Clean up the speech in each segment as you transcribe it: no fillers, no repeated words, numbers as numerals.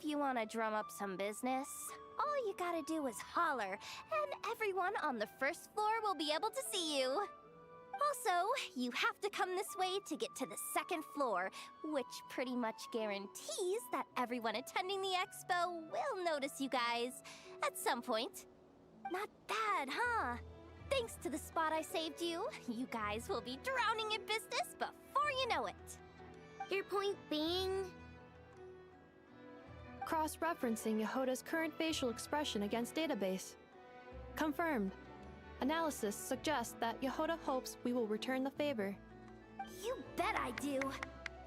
you want to drum up some business, all you gotta do is holler, and everyone on the first floor will be able to see you. Also, you have to come this way to get to the second floor, which pretty much guarantees that everyone attending the expo will notice you guys at some point. Not bad, huh? Thanks to the spot I saved you, you guys will be drowning in business before you know it. Your point being? Cross-referencing Yehota's current facial expression against database. Confirmed. Analysis suggests that Yehota hopes we will return the favor. You bet I do.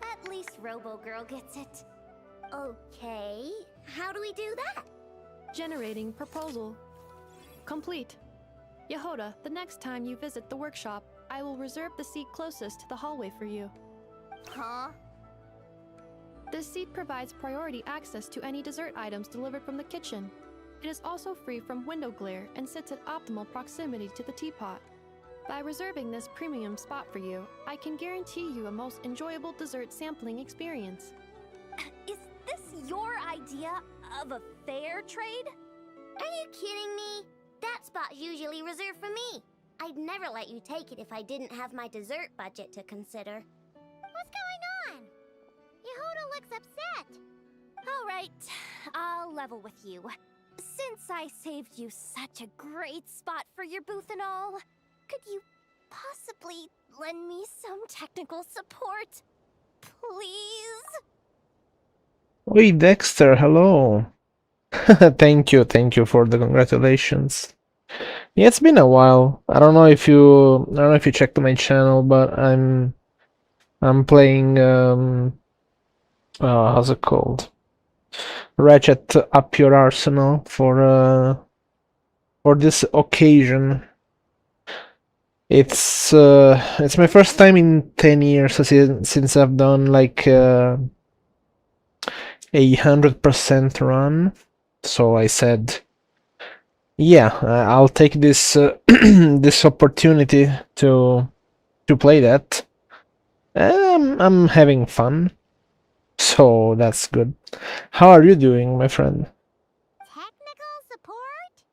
At least Robo-Girl gets it. Okay, how do we do that? Generating proposal. Complete. Yehota, the next time you visit the workshop, I will reserve the seat closest to the hallway for you. Huh? This seat provides priority access to any dessert items delivered from the kitchen. It is also free from window glare and sits at optimal proximity to the teapot. By reserving this premium spot for you, I can guarantee you a most enjoyable dessert sampling experience. Is this your idea of a fair trade? Are you kidding me? That spot's usually reserved for me. I'd never let you take it if I didn't have my dessert budget to consider. What's going on? Yehota looks upset. All right, I'll level with you. Since I saved you such a great spot for your booth and all, could you possibly lend me some technical support? Please? Oi, Dexter, hello. Thank you for the congratulations. Yeah, it's been a while. I don't know if you checked my channel, but I'm playing how's it called? Ratchet Up Your Arsenal for this occasion. It's my first time in 10 years since I've done like a 100% run. So I said, yeah, I'll take this this opportunity to play that. I'm having fun, so that's good. How are you doing, my friend? Technical support?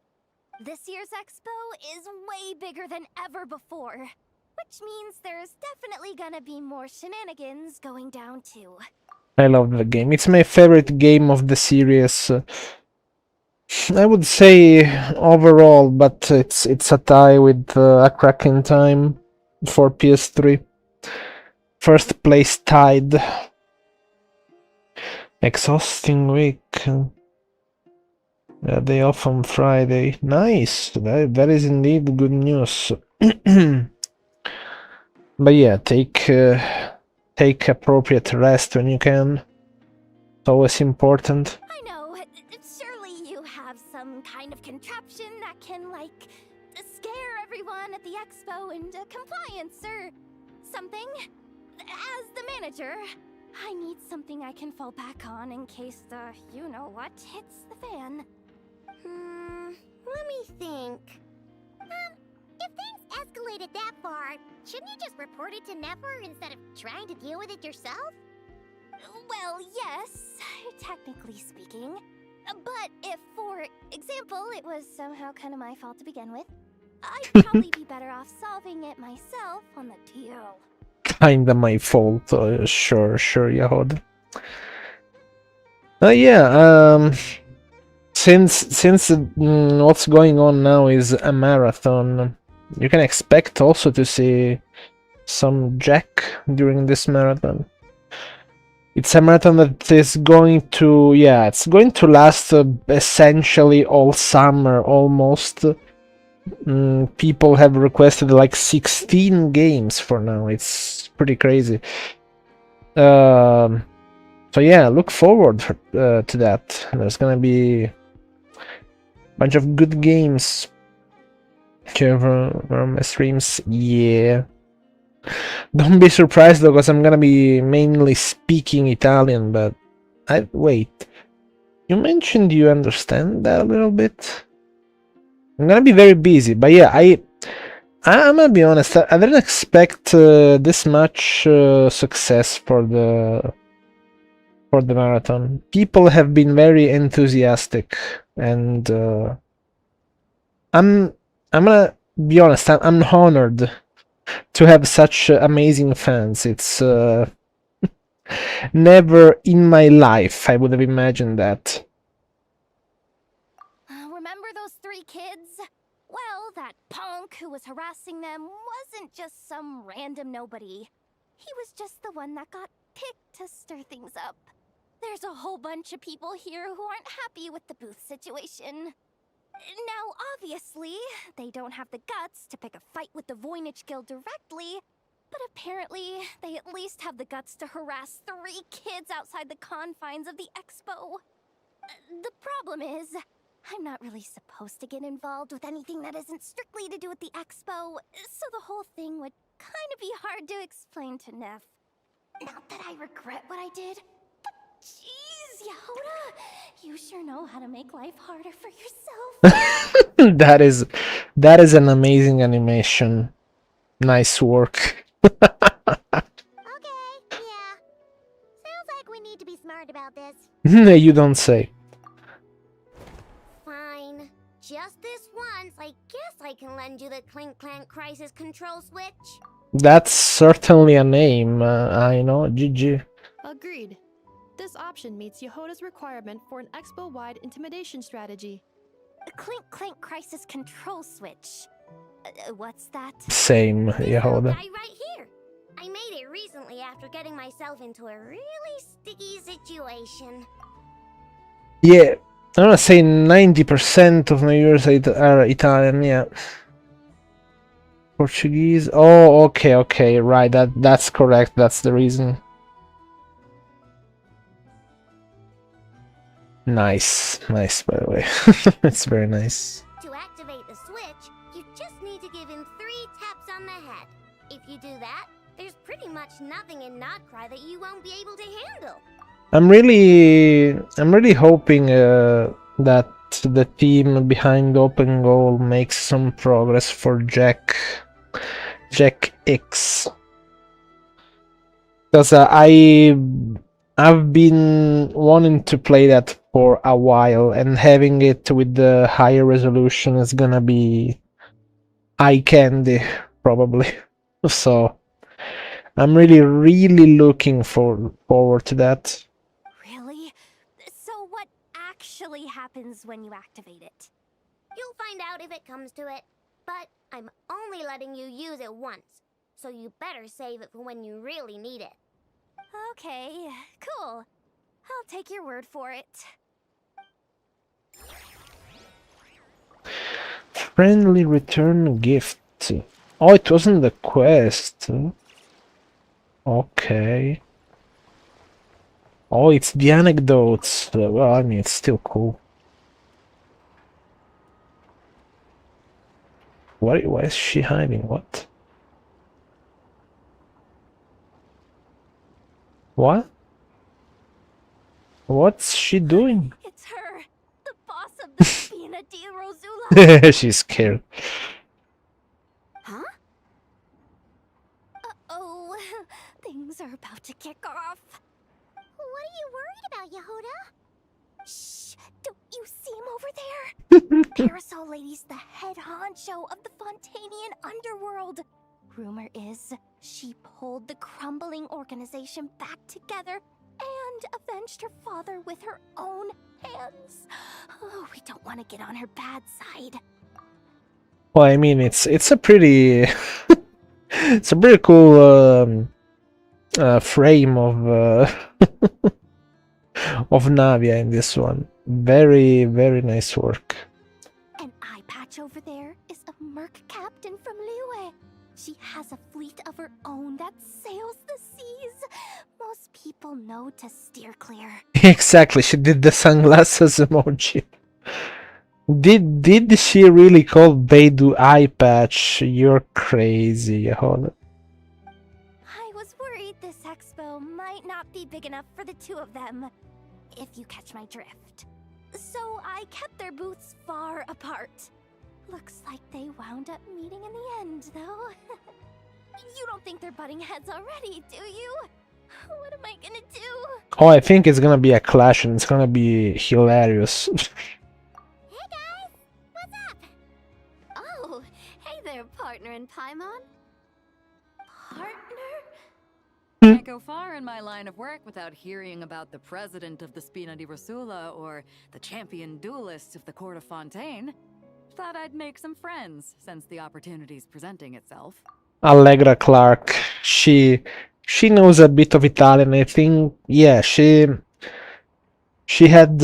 This year's expo is way bigger than ever before, which means there's definitely gonna be more shenanigans going down too. I love the game. It's my favorite game of the series. I would say overall, but it's a tie with A Crack in Time for PS3. First place tied. Exhausting week. Day off on Friday. Nice. That is indeed good news. But yeah, take appropriate rest when you can. It's always important. I know, surely you have some kind of contraption that can, like, scare everyone at the expo into compliance or something. As the manager, I need something I can fall back on in case the you-know-what hits the fan. Let me think. If things escalated that far, shouldn't you just report it to Neffer instead of trying to deal with it yourself? Well, yes, technically speaking. But if, for example, it was somehow kind of my fault to begin with, I'd probably be better off solving it myself on the DL. Kinda my fault. Sure, Yahod. Yeah, since what's going on now is a marathon, you can expect also to see some Jack during this marathon. It's a marathon that is going to, yeah, it's going to last essentially all summer, almost. People have requested like 16 games for now. It's pretty crazy. So yeah, look forward to that. There's gonna be a bunch of good games from my streams. Yeah. Don't be surprised though, because I'm gonna be mainly speaking Italian, but wait. You mentioned you understand that a little bit? I'm gonna be very busy, but yeah, I'm gonna be honest, I didn't expect this much success for for the marathon. People have been very enthusiastic, and I'm gonna be honest. I'm honored to have such amazing fans. It's never in my life I would have imagined that. Remember those 3 kids? Well, that punk who was harassing them wasn't just some random nobody. He was just the one that got picked to stir things up. There's a whole bunch of people here who aren't happy with the booth situation. Now, obviously, they don't have the guts to pick a fight with the Voynich Guild directly, but apparently, they at least have the guts to harass 3 kids outside the confines of the expo. The problem is, I'm not really supposed to get involved with anything that isn't strictly to do with the expo, so the whole thing would kind of be hard to explain to Neff. Not that I regret what I did, but jeez, Yehoda, you sure know how to make life harder for yourself. That is an amazing animation. Nice work. Okay, yeah. Sounds like we need to be smart about this. You don't say. Fine. Just this once, I guess I can lend you the Clink Clank Crisis Control Switch. That's certainly a name, I know. GG. Agreed. This option meets Yehoda's requirement for an expo-wide intimidation strategy. Clink Clank Crisis Control Switch. What's that? Same, This little Yehoda. guy right here. I made it recently after getting myself into a really sticky situation. Yeah, I wanna say 90% of my viewers are Italian, yeah. Portuguese. Oh, okay, right. That's correct. That's the reason. Nice, by the way. It's very nice. To activate the switch, you just need to give him 3 taps on the head. If you do that, there's pretty much nothing in Nodcry that you won't be able to handle. I'm really hoping that the team behind Open Goal makes some progress for Jack X, because I've been wanting to play that for a while, and having it with the higher resolution is gonna be eye candy, probably. So I'm really looking forward to that. Really? So what actually happens when you activate it? You'll find out if it comes to it, but I'm only letting you use it once, so you better save it for when you really need it. Okay, cool. I'll take your word for it. Friendly return gift. Oh, it wasn't the quest. Okay. Oh, it's the anecdotes. Well, I mean, it's still cool. Why is she hiding? What? What? What's she doing? It's her, the boss of the Spina di Rosula. She's scared. Huh? Uh-oh, things are about to kick off. What are you worried about, Yehoda? Shh, don't you see him over there? Parasol Lady's the head honcho of the Fontanian underworld. Rumor is she pulled the crumbling organization back together and avenged her father with her own hands. Oh, we don't want to get on her bad side. Well, I mean, it's a pretty it's a pretty cool frame of of Navia in this one. Very nice work. An eye patch over there is a merc captain from Liyue. She has a fleet of her own that sails the seas. Most people know to steer clear. Exactly, she did the sunglasses emoji. Did she really call Beidou eye patch? You're crazy, Yehoda. I was worried this expo might not be big enough for the 2 of them, if you catch my drift. So I kept their booths far apart. Looks like they wound up meeting in the end, though. You don't think they're butting heads already, do you? What am I gonna do? Oh, I think it's gonna be a clash and it's gonna be hilarious. Hey guys, what's up? Oh, hey there, partner in Paimon. Partner? Can't go far in my line of work without hearing about the president of the Spina di Rosula or the champion duelist of the court of Fontaine. Thought I'd make some friends since the opportunity's presenting itself. Allegra Clark. She knows a bit of Italian, I think. Yeah, she had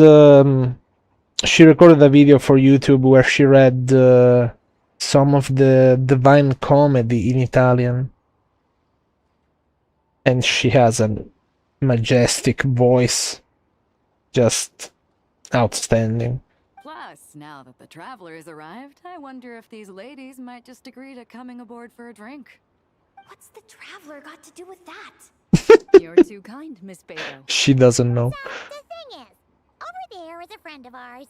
she recorded a video for YouTube where she read some of the Divine Comedy in Italian. And she has a majestic voice. Just outstanding. Plus, now that the traveler has arrived, I wonder if these ladies might just agree to coming aboard for a drink. What's the traveler got to do with that? You're too kind, Miss Beto. She doesn't know. So, the thing is, over there is a friend of ours.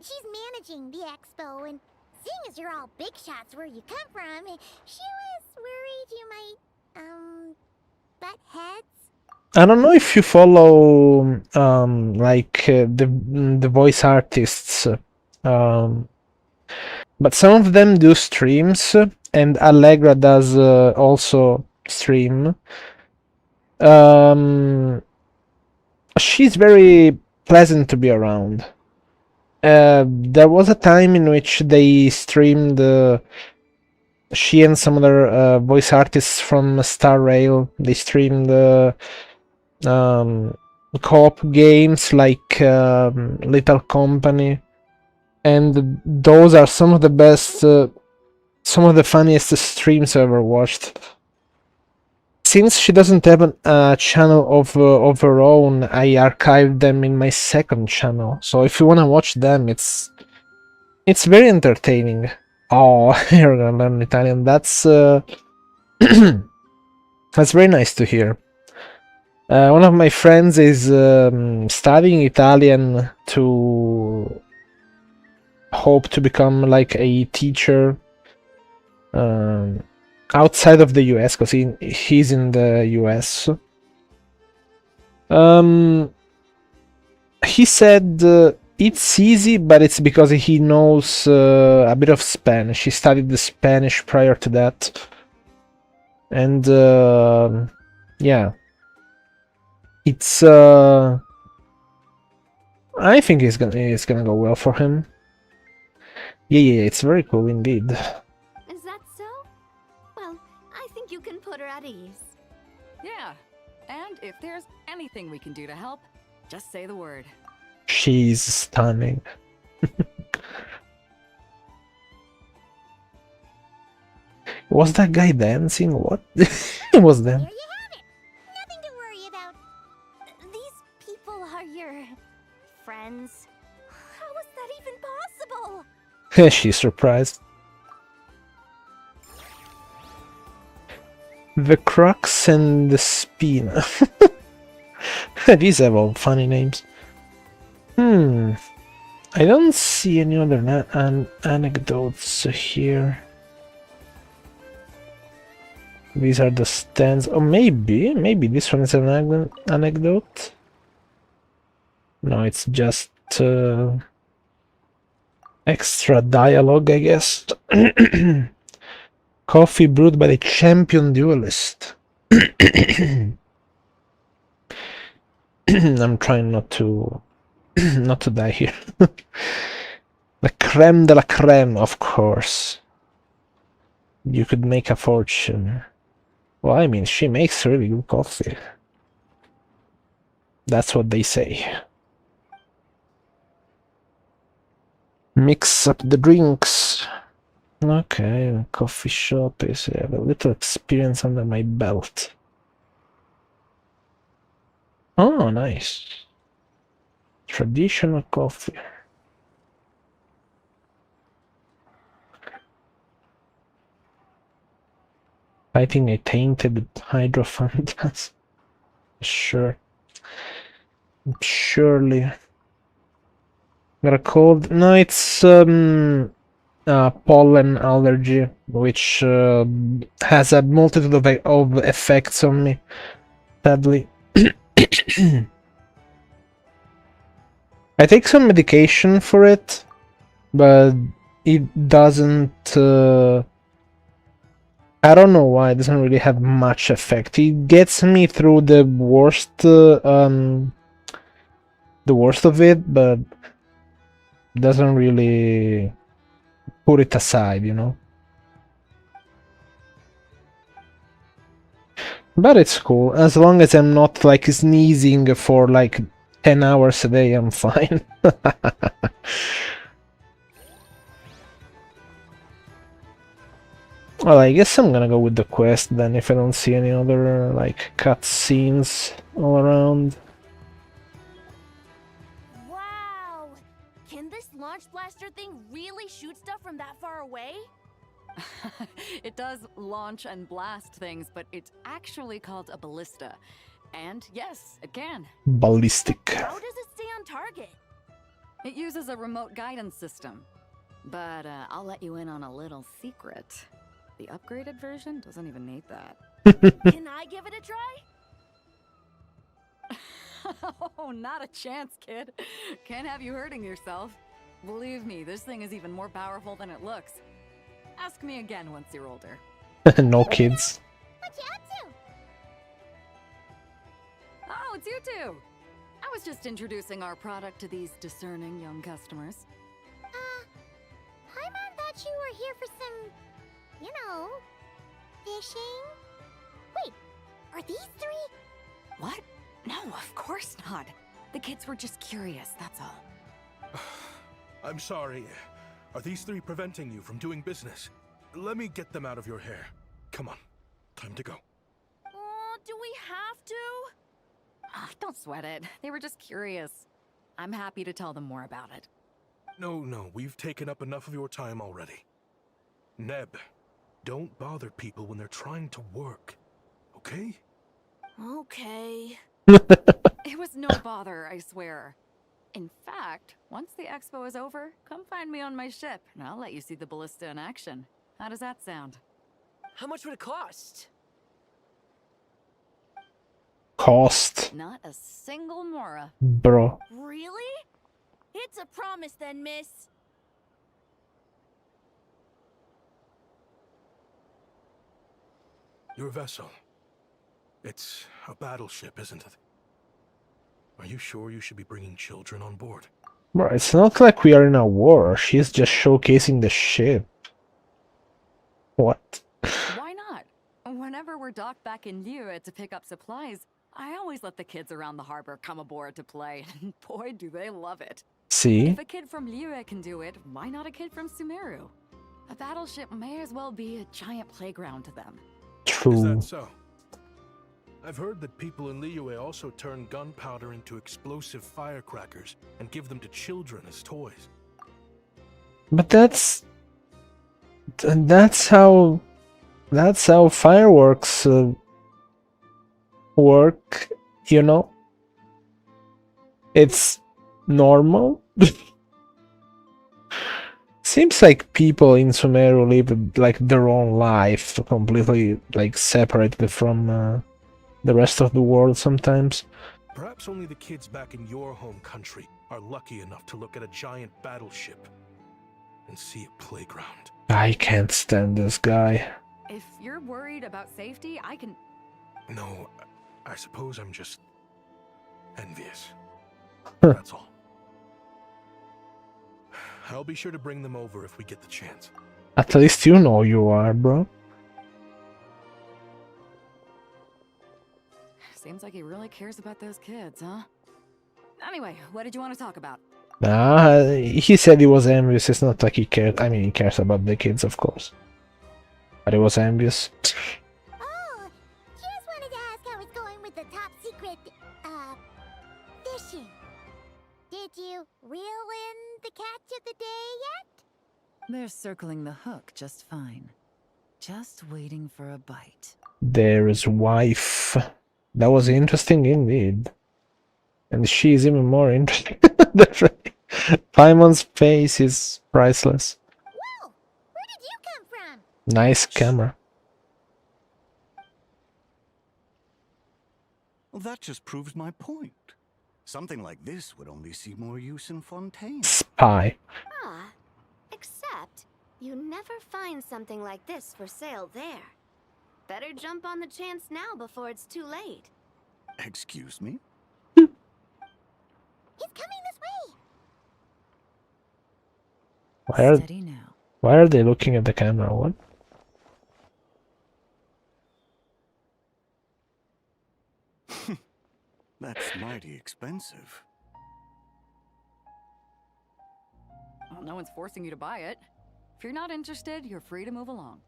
She's managing the expo, and seeing as you're all big shots where you come from, she was worried you might, butt heads. I don't know if you follow the voice artists, but some of them do streams, and Allegra does also stream. She's very pleasant to be around. There was a time in which they streamed. She and some other voice artists from Star Rail. They streamed co-op games like Little Company, and those are some of the best, some of the funniest streams I've ever watched. Since she doesn't have a channel of her own, I archived them in my second channel. So if you want to watch them, it's very entertaining. Oh, you're gonna learn Italian. That's that's very nice to hear. One of my friends is studying Italian to hope to become like a teacher outside of the US, because he's in the US. He said it's easy, but it's because he knows a bit of Spanish. He studied the Spanish prior to that, and yeah, it's I think it's gonna go well for him. Yeah, it's very cool indeed. Is that so? Well, I think you can put her at ease. Yeah, and if there's anything we can do to help, just say the word. She's stunning. Was that guy dancing? What? It was them. There you have it. Nothing to worry about. These people are your friends. How is that even possible? She's surprised. The Crux and the Spina. These have all funny names. I don't see any other anecdotes here. These are the stands. Oh, maybe this one is an anecdote. No, it's just extra dialogue, I guess. Coffee brewed by the champion duelist. I'm trying not to die here. The creme de la creme, of course. You could make a fortune. Well, I mean, she makes really good coffee. That's what they say. Mix up the drinks. Okay, coffee shop is I have a little experience under my belt. Oh, nice. Traditional coffee. Fighting a tainted hydrophant. Sure. Surely. Got a cold? No, it's pollen allergy, which has a multitude of effects on me, sadly. I take some medication for it, but it doesn't. I don't know why it doesn't really have much effect. It gets me through the worst of it, but doesn't really put it aside, you know. But it's cool. As long as I'm not like sneezing for like 10 hours a day, I'm fine. Well, I guess I'm gonna go with the quest then if I don't see any other like cutscenes all around. Wow! Can this launch blaster thing really shoot stuff from that far away? It does launch and blast things, but it's actually called a ballista. And yes, it can. Ballistic. How does it stay on target? It uses a remote guidance system. But I'll let you in on a little secret. The upgraded version doesn't even need that. Can I give it a try? Oh, not a chance, kid. Can't have you hurting yourself. Believe me, this thing is even more powerful than it looks. Ask me again once you're older. No kids. What you up to? Oh, it's you two! I was just introducing our product to these discerning young customers. Paimon thought you were here for some, you know, fishing. Wait, are these three? What? No, of course not. The kids were just curious, that's all. I'm sorry. Are these three preventing you from doing business? Let me get them out of your hair. Come on, time to go. Do we have to? Ah, don't sweat it. They were just curious. I'm happy to tell them more about it. No, we've taken up enough of your time already. Neb, don't bother people when they're trying to work, okay? Okay. It was no bother, I swear. In fact, once the expo is over, come find me on my ship, and I'll let you see the ballista in action. How does that sound? How much would it cost? Cost, Not a single mora. bro. Really? It's a promise then, miss. Your vessel. It's a battleship, isn't it? Are you sure you should be bringing children on board? Bro, it's not like we are in a war. She's just showcasing the ship. What? Why not? Whenever we're docked back in Liyue to pick up supplies, I always let the kids around the harbor come aboard to play, and boy, do they love it. See? If a kid from Liyue can do it, why not a kid from Sumeru? A battleship may as well be a giant playground to them. Is True. that so? I've heard that people in Liyue also turn gunpowder into explosive firecrackers and give them to children as toys. But that's how fireworks work, you know? It's normal. Seems like people in Sumeru live like their own life, completely like separated from the rest of the world sometimes. Perhaps only the kids back in your home country are lucky enough to look at a giant battleship and see a playground. I can't stand this guy. If you're worried about safety, I can... No, I suppose I'm just envious. That's all. I'll be sure to bring them over if we get the chance. At least you know you are, bro. Seems like he really cares about those kids, huh? Anyway, what did you want to talk about? Nah, he said he was envious. It's not like he cared. I mean, he cares about the kids, of course. But he was envious. Oh, just wanted to ask how it's going with the top secret, fishing. Did you reel in the catch of the day yet? They're circling the hook just fine. Just waiting for a bite. There's wife. That was interesting indeed. And she's even more interesting. Paimon's face is priceless. Whoa! Where did you come from? Nice camera. Well, that just proves my point. Something like this would only see more use in Fontaine. Spy. Ah, except you never find something like this for sale there. Better jump on the chance now before it's too late. Excuse me? He's coming this way! Steady now. Why are they looking at the camera? What? That's mighty expensive. Well, no one's forcing you to buy it. If you're not interested, you're free to move along.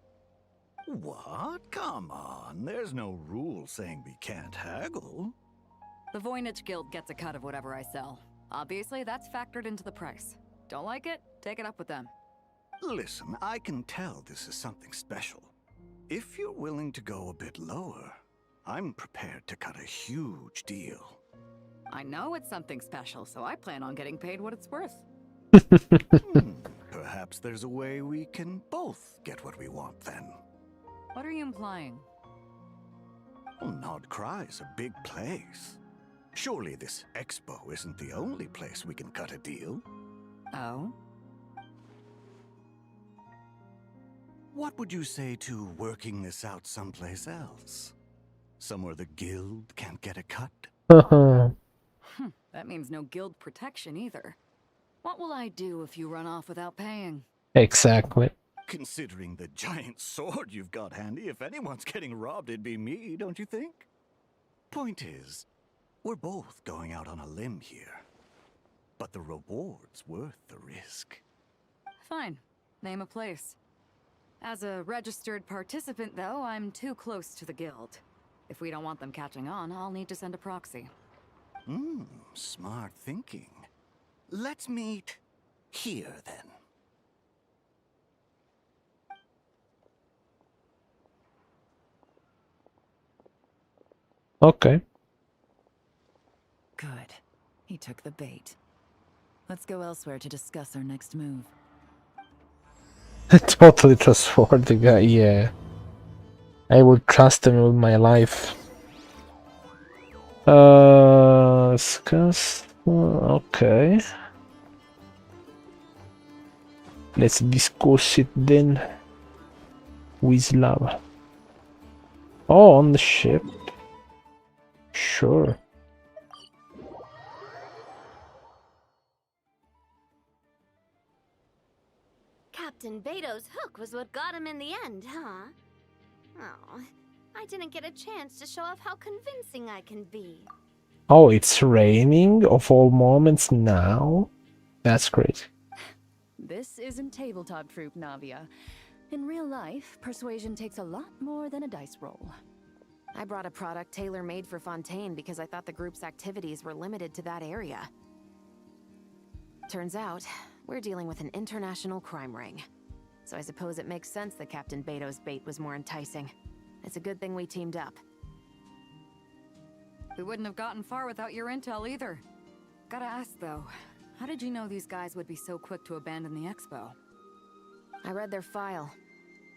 What? Come on, there's no rule saying we can't haggle. The Voynich Guild gets a cut of whatever I sell. Obviously, that's factored into the price. Don't like it? Take it up with them. Listen, I can tell this is something special. If you're willing to go a bit lower, I'm prepared to cut a huge deal. I know it's something special, so I plan on getting paid what it's worth. Perhaps there's a way we can both get what we want then. What are you implying? Well, Nod Cry's a big place. Surely this expo isn't the only place we can cut a deal. Oh? What would you say to working this out someplace else? Somewhere the guild can't get a cut? That means no guild protection either. What will I do if you run off without paying? Exactly. Considering the giant sword you've got handy, if anyone's getting robbed, it'd be me, don't you think? Point is, we're both going out on a limb here. But the reward's worth the risk. Fine. Name a place. As a registered participant, though, I'm too close to the guild. If we don't want them catching on, I'll need to send a proxy. Smart thinking. Let's meet here, then. Okay. Good. He took the bait. Let's go elsewhere to discuss our next move. Totally trustworthy guy, yeah. I would trust him with my life. Discuss. Okay. Let's discuss it then. With love. Oh, on the ship. Sure. Captain Beto's hook was what got him in the end, huh? Oh, I didn't get a chance to show off how convincing I can be. Oh, it's raining of all moments now? That's great. This isn't tabletop troop, Navia. In real life, persuasion takes a lot more than a dice roll. I brought a product tailor-made for Fontaine because I thought the group's activities were limited to that area. Turns out, we're dealing with an international crime ring. So I suppose it makes sense that Captain Beto's bait was more enticing. It's a good thing we teamed up. We wouldn't have gotten far without your intel either. Gotta ask though, how did you know these guys would be so quick to abandon the expo? I read their file.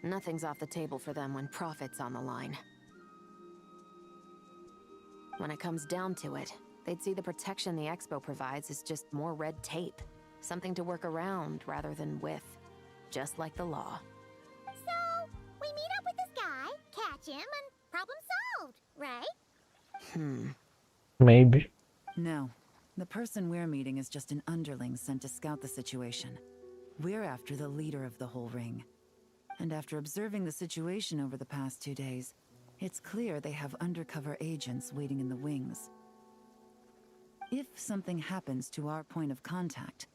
Nothing's off the table for them when profit's on the line. When it comes down to it, they'd see the protection the expo provides as just more red tape. Something to work around rather than with. Just like the law. So, we meet up with this guy, catch him, and problem solved, right? Maybe. No. The person we're meeting is just an underling sent to scout the situation. We're after the leader of the whole ring. And after observing the situation over the past 2 days, it's clear they have undercover agents waiting in the wings. If something happens to our point of contact,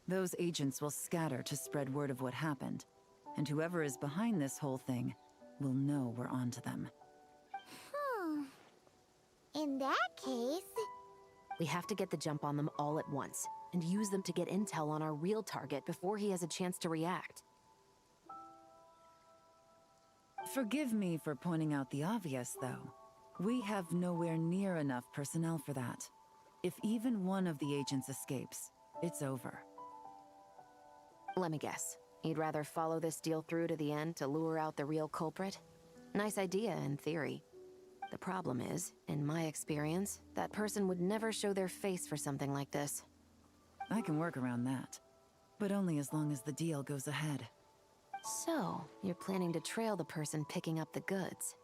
those agents will scatter to spread word of what happened, and whoever is behind this whole thing will know we're onto them. In that case... We have to get the jump on them all at once, and use them to get intel on our real target before he has a chance to react. Forgive me for pointing out the obvious, though. We have nowhere near enough personnel for that. If even one of the agents escapes, it's over. Let me guess. You'd rather follow this deal through to the end to lure out the real culprit? Nice idea, in theory. The problem is, in my experience, that person would never show their face for something like this. I can work around that, but only as long as the deal goes ahead. So, you're planning to trail the person picking up the goods.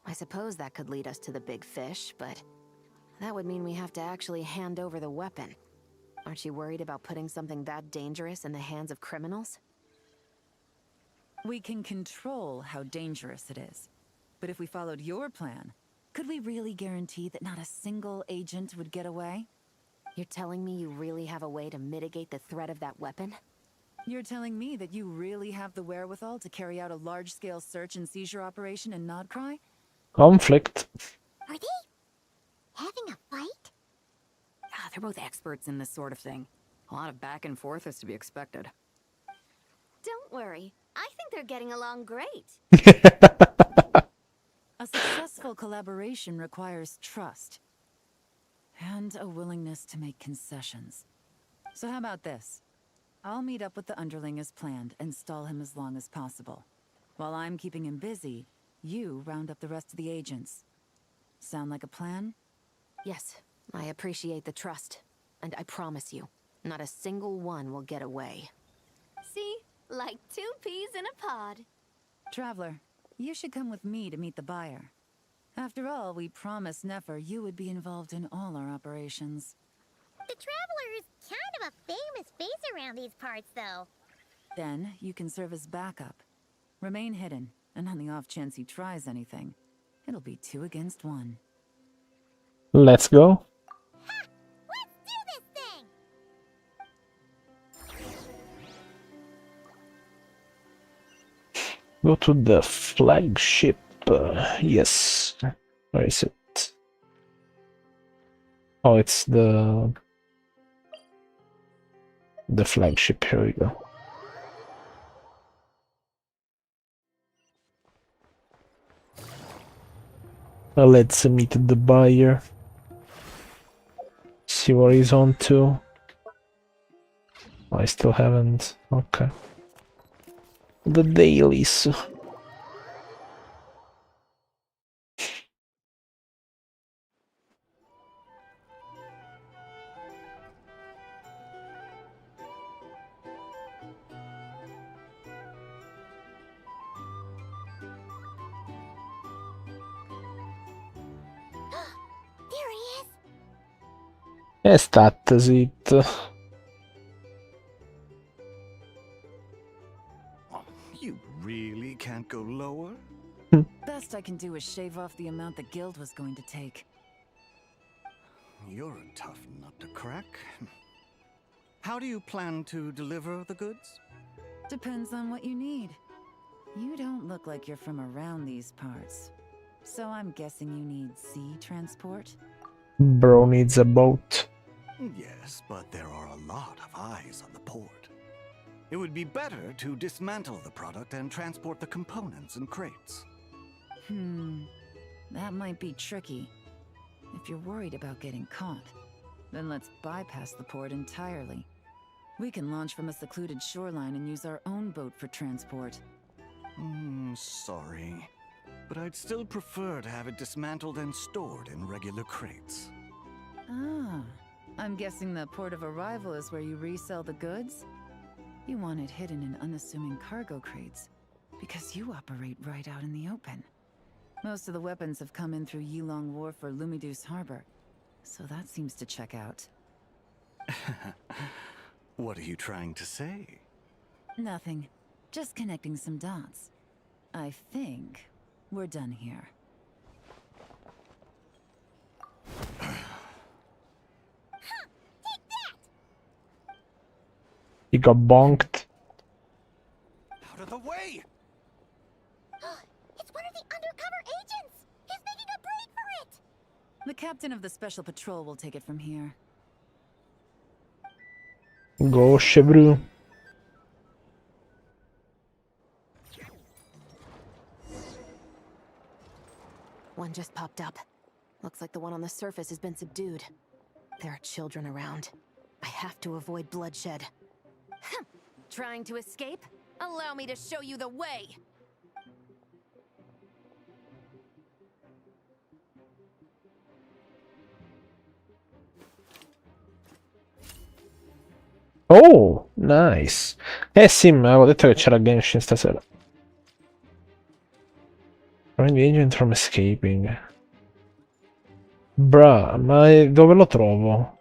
I suppose that could lead us to the big fish, but that would mean we have to actually hand over the weapon. Aren't you worried about putting something that dangerous in the hands of criminals? We can control how dangerous it is. But if we followed your plan, could we really guarantee that not a single agent would get away? You're telling me you really have a way to mitigate the threat of that weapon? You're telling me that you really have the wherewithal to carry out a large-scale search and seizure operation in Nodcry? Conflict. Are they having a fight? Ah, they're both experts in this sort of thing. A lot of back and forth is to be expected. Don't worry. I think they're getting along great. A successful collaboration requires trust. And a willingness to make concessions. So how about this? I'll meet up with the underling as planned and stall him as long as possible. While I'm keeping him busy, you round up the rest of the agents. Sound like a plan? Yes, I appreciate the trust. And I promise you, not a single one will get away. See? Like 2 peas in a pod. Traveler, you should come with me to meet the buyer. After all, we promised Neffa you would be involved in all our operations. The Traveler is kind of a famous face around these parts, though. Then you can serve as backup. Remain hidden, and on the off chance he tries anything, it'll be 2 against 1. Let's go. Ha! Let's do this thing! Go to the flagship. Yes. Where is it? Oh, it's the flagship. Here we go. Let's meet the buyer. See what he's on to. I still haven't. Okay. The dailies. There he is! E state zitto. You really can't go lower? Best I can do is shave off the amount the guild was going to take. You're a tough nut to crack. How do you plan to deliver the goods? Depends on what you need. You don't look like you're from around these parts. So I'm guessing you need sea transport? Bro needs a boat. Yes, but there are a lot of eyes on the port. It would be better to dismantle the product and transport the components in crates. That might be tricky. If you're worried about getting caught, then let's bypass the port entirely. We can launch from a secluded shoreline and use our own boat for transport. Sorry. But I'd still prefer to have it dismantled and stored in regular crates. Ah, I'm guessing the port of arrival is where you resell the goods? You want it hidden in unassuming cargo crates, because you operate right out in the open. Most of the weapons have come in through Yilong Wharf or Lumiduce Harbor, so that seems to check out. What are you trying to say? Nothing. Just connecting some dots. I think we're done here. He got bonked. Out of the way! It's one of the undercover agents! He's making a break for it! The captain of the special patrol will take it from here. Go Chevreau. One just popped up. Looks like the one on the surface has been subdued. There are children around. I have to avoid bloodshed. Trying to escape? Allow me to show you the way! Oh, nice. Eh sì, ma avevo detto che c'era Genshin stasera. Prevent the agent from escaping. Bruh, ma dove lo trovo?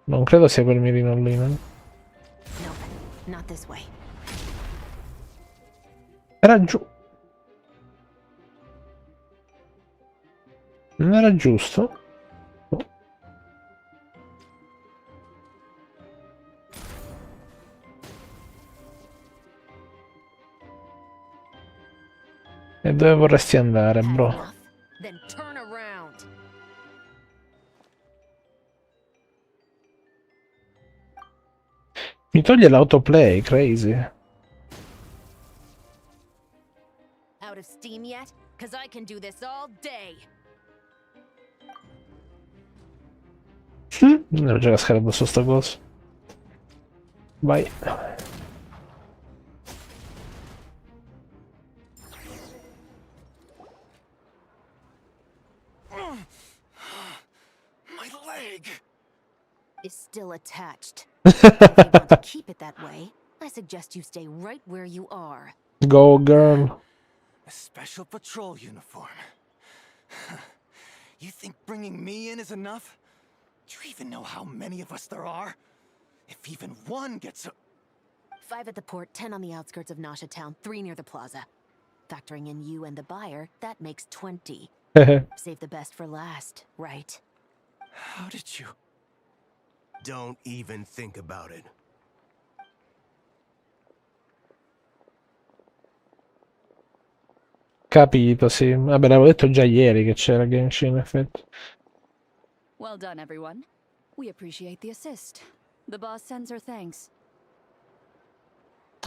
Non credo sia quel mirino lì, no? Nope, not this way. Era giù. Non era giusto? E dove vorresti andare, Had bro? enough? Then turn around. Mi toglie l'autoplay, crazy. Out of steam yet? Cause I can do this all day. Devo già cascare addosso sta cosa. Vai. My leg! Is still attached. If you want to keep it that way, I suggest you stay right where you are. Go, girl. A special patrol uniform. You think bringing me in is enough? Do you even know how many of us there are? If even one gets a... 5 at the port, 10 on the outskirts of Nasha Town, 3 near the plaza. Factoring in you and the buyer, that makes 20. Save the best for last, right? How did you... Don't even think about it. Capito, sì. Vabbè, l'avevo detto già ieri che c'era Genshin, in effetti. Well done, everyone. We appreciate the assist. The boss sends her thanks.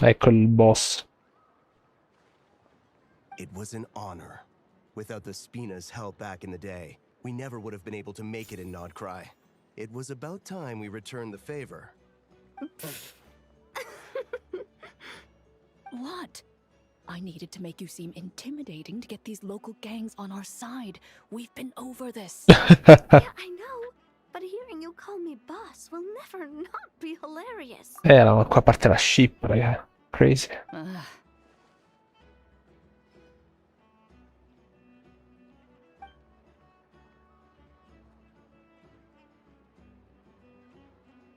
Ecco il boss. It was an honor. Without the Spina's help back in the day, we never would have been able to make it in Nodcry. It was about time we returned the favor. What? I needed to make you seem intimidating to get these local gangs on our side. We've been over this. Yeah, I know. But hearing you call me boss will never not be hilarious. Qua parte la ship, raga. Crazy.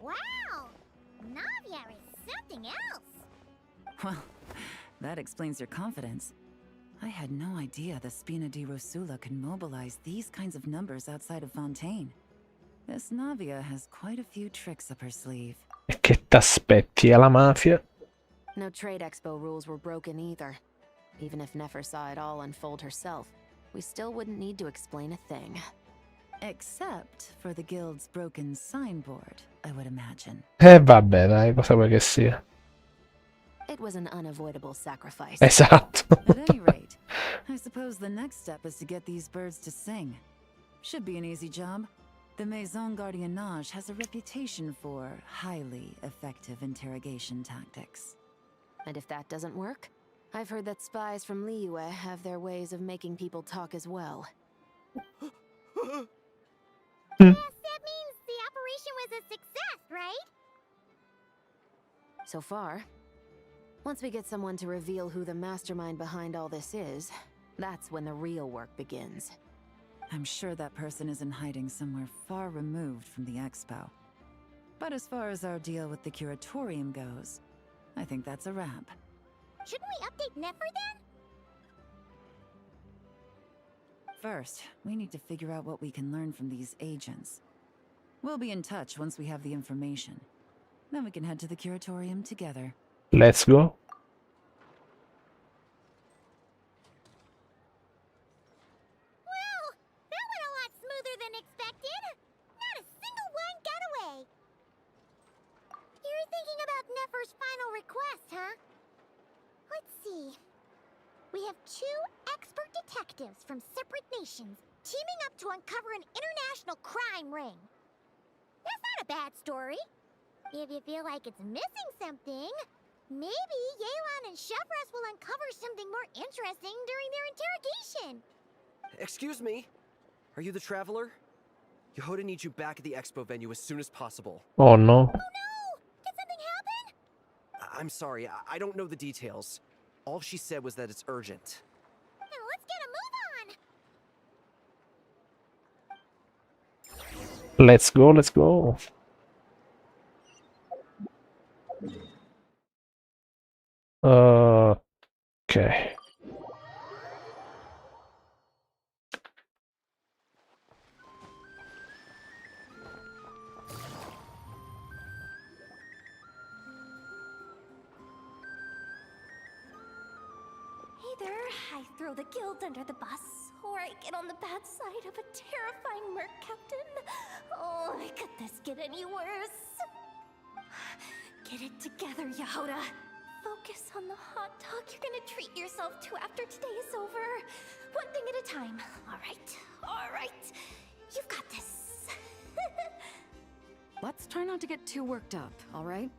Wow! Navia is something else. Well, that explains your confidence. I had no idea the Spina di Rosula can mobilize these kinds of numbers outside of Fontaine. This Navia has quite a few tricks up her sleeve. E che t'aspetti alla mafia? No trade expo rules were broken either. Even if Nefer saw it all unfold herself, we still wouldn't need to explain a thing. Except for the guild's broken signboard, I would imagine. Vabbè, dai, cosa vuoi che sia? It was an unavoidable sacrifice. Esatto. At any rate, I suppose the next step is to get these birds to sing. Should be an easy job. The Maison Gardiennage has a reputation for highly effective interrogation tactics. And if that doesn't work, I've heard that spies from Liyue have their ways of making people talk as well. Yes, that means the operation was a success, right? So far. Once we get someone to reveal who the mastermind behind all this is, that's when the real work begins. I'm sure that person is in hiding somewhere far removed from the expo. But as far as our deal with the curatorium goes, I think that's a wrap. Shouldn't we update Nefer then? First, we need to figure out what we can learn from these agents. We'll be in touch once we have the information. Then we can head to the curatorium together. Let's go. Well, that went a lot smoother than expected. Not a single one got away. You're thinking about Nefer's final request, huh? Let's see. We have 2 expert detectives from separate nations teaming up to uncover an international crime ring. That's not a bad story. If you feel like it's missing something, maybe Yelan and Chevres will uncover something more interesting during their interrogation. Excuse me? Are you the traveler? Yehoda needs you back at the expo venue as soon as possible. Oh no. Oh no! Did something I'm sorry, I don't know the details. All she said was that it's urgent. Now let's get a move on! Let's go, let's go. Okay. Either I throw the guild under the bus, or I get on the bad side of a terrifying merc captain. Oh, could this get any worse? Get it together, Yehoda. Focus on the hot dog you're gonna treat yourself to after today is over. One thing at a time. All right. You've got this. Let's try not to get too worked up, all right?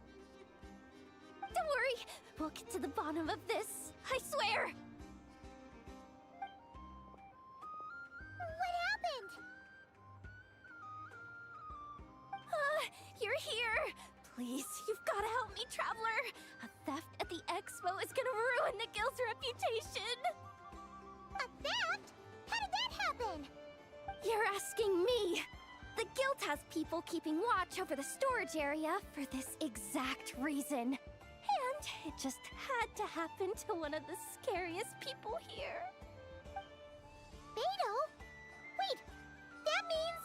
Don't worry. We'll get to the bottom of this. I swear. What happened? You're here. Please, you've got to help me, Traveler. A theft at the expo is gonna ruin the guild's reputation. A theft? How did that happen? You're asking me. The guild has people keeping watch over the storage area for this exact reason. And it just had to happen to one of the scariest people here. Beto? Wait, that means...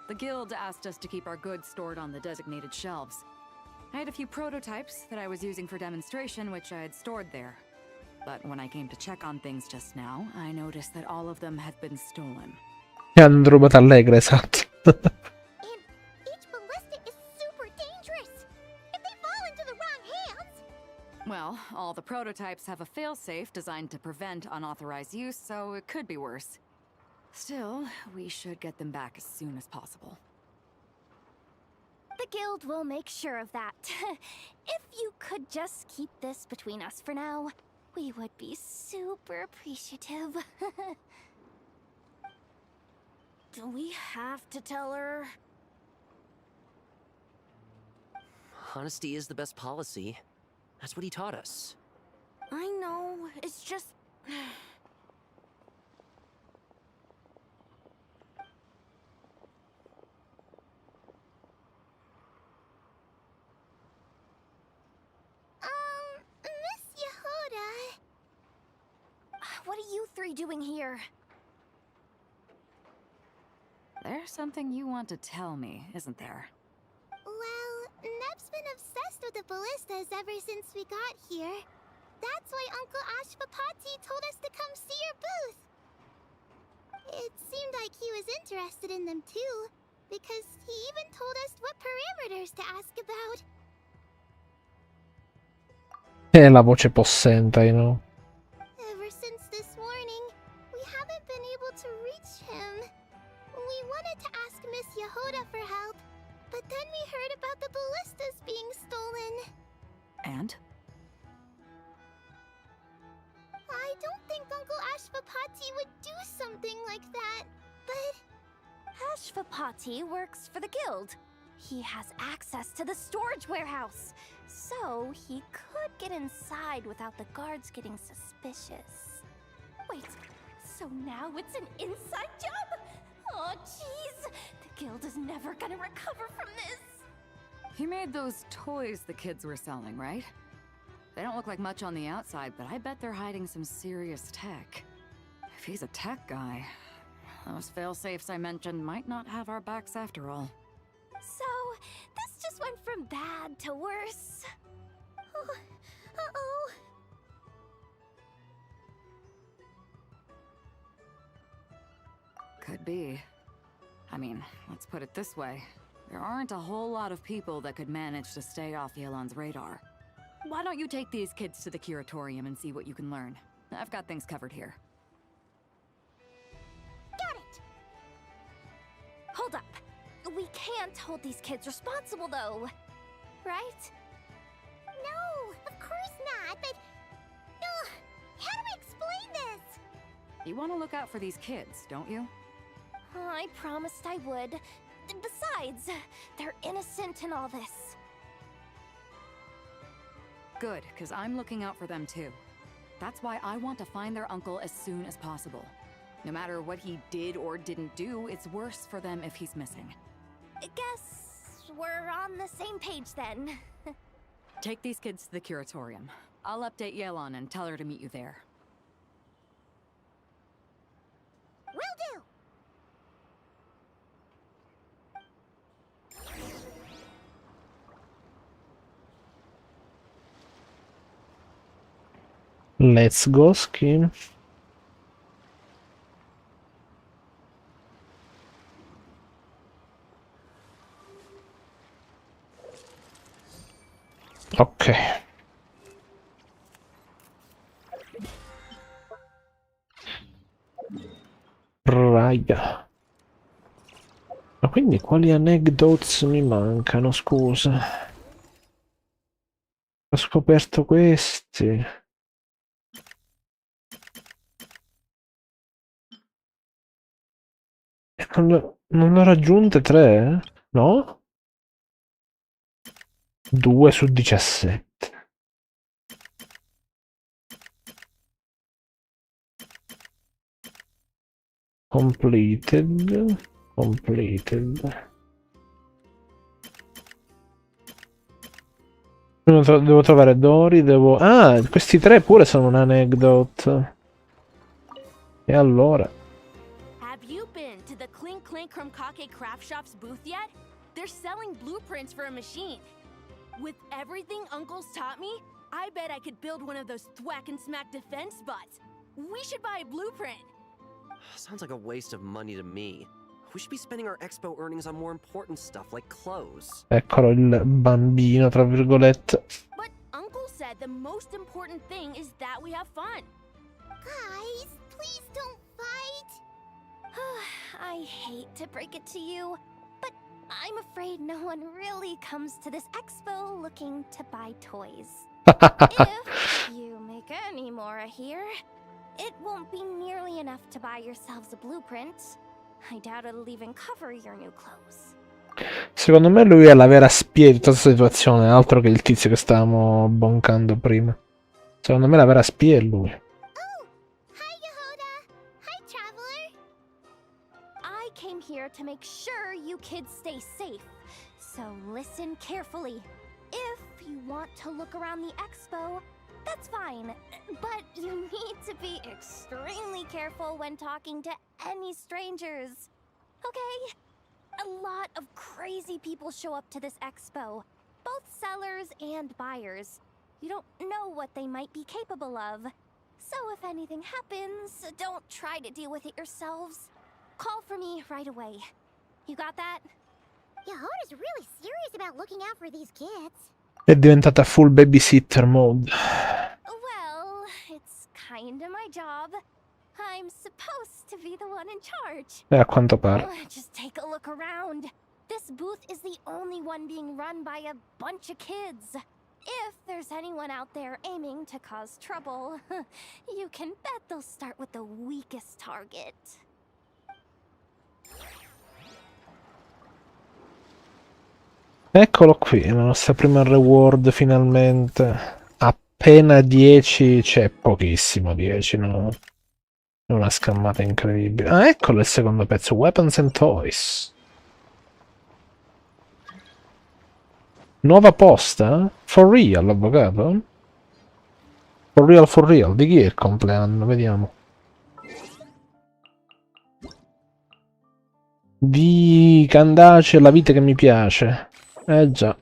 The guild asked us to keep our goods stored on the designated shelves. I had a few prototypes that I was using for demonstration, which I had stored there. But when I came to check on things just now, I noticed that all of them had been stolen. Hanno rubato Allegra, esatto. And each ballista is super dangerous. If they fall into the wrong hands... Well, all the prototypes have a failsafe designed to prevent unauthorized use, so it could be worse. Still, we should get them back as soon as possible. The guild will make sure of that. If you could just keep this between us for now, we would be super appreciative. Do we have to tell her? Honesty is the best policy. That's what he taught us. I know, it's just... Miss Yehoda... What are you three doing here? There's something you want to tell me, isn't there? Well, Neb's been obsessed with the ballistas ever since we got here. That's why Uncle Ashvapati told us to come see your booth. It seemed like he was interested in them too, because he even told us what parameters to ask about. È la voce possente, you know. Ever since this morning, we haven't been able to reach him. We wanted to ask Miss Yehoda for help, but then we heard about the ballistas being stolen. And? I don't think Uncle Ashvapati would do something like that, but... Ashvapati works for the guild. He has access to the storage warehouse, so he could get inside without the guards getting suspicious. Wait, so now it's an inside job? Oh, jeez! The guild is never gonna recover from this! He made those toys the kids were selling, right? They don't look like much on the outside, but I bet they're hiding some serious tech. If he's a tech guy, those fail-safes I mentioned might not have our backs after all. So, this just went from bad to worse. Oh, uh-oh. Could be. I mean, let's put it this way. There aren't a whole lot of people that could manage to stay off Yelan's radar. Why don't you take these kids to the curatorium and see what you can learn? I've got things covered here. Got it! Hold up. We can't hold these kids responsible, though. Right? No, of course not, but... how do we explain this? You want to look out for these kids, don't you? I promised I would. Besides, they're innocent in all this. Good, because I'm looking out for them too. That's why I want to find their uncle as soon as possible. No matter what he did or didn't do, it's worse for them if he's missing. Guess we're on the same page then. Take these kids to the curatorium. I'll update Yelon and tell her to meet you there. Will do! Let's go, Skin. Ok. Raga. Ma quindi quali anecdotes mi mancano, scusa? Ho scoperto questi. Non l'ho raggiunte 3? No? 2 su 17. Completed. Completed. Devo trovare Dori, devo... Ah, questi 3 pure sono un anecdote. E allora? Have you been to the Clink Clink from COCORITOTV craft shop's booth yet? They're selling blueprints for a machine. With everything Uncle's taught me, I bet I could build one of those thwack and smack defense bots. We should buy a blueprint. Sounds like a waste of money to me. We should be spending our expo earnings on more important stuff like clothes. Eccolo il bambino, tra virgolette. But Uncle said the most important thing is that we have fun. Guys, please don't fight. I hate to break it to you, but I'm afraid no one really comes to this expo looking to buy toys. If you make any more here, it won't be nearly enough to buy yourselves a blueprint. I doubt it'll even cover your new clothes. Secondo me lui è la vera spia di tutta questa situazione, altro che il tizio che stavamo boncando prima. Secondo me la vera spia è lui. Oh, hi Yehuda. Hi Traveler. I came here to make sure you kids stay safe, so listen carefully. If you want to look around the expo, that's fine, but you need to be extremely careful when talking to any strangers, okay? A lot of crazy people show up to this expo, both sellers and buyers. You don't know what they might be capable of. So if anything happens, don't try to deal with it yourselves. Call for me right away. You got that? Yehuda's really serious about looking out for these kids. È diventata full babysitter mode. Well, it's kinda my job. I'm supposed to be the one in charge. A quanto pare. Just take a look around. This booth is the only one being run by a bunch of kids. If there's anyone out there aiming to cause trouble, you can bet they'll start with the weakest target. Eccolo qui, la nostra prima reward finalmente. Appena 10, c'è pochissimo 10, no? È una scammata incredibile. Ah, eccolo il secondo pezzo, Weapons and Toys. Nuova posta? For real, avvocato? For real, di chi è il compleanno? Vediamo. Di Candace, la vita che mi piace. Già.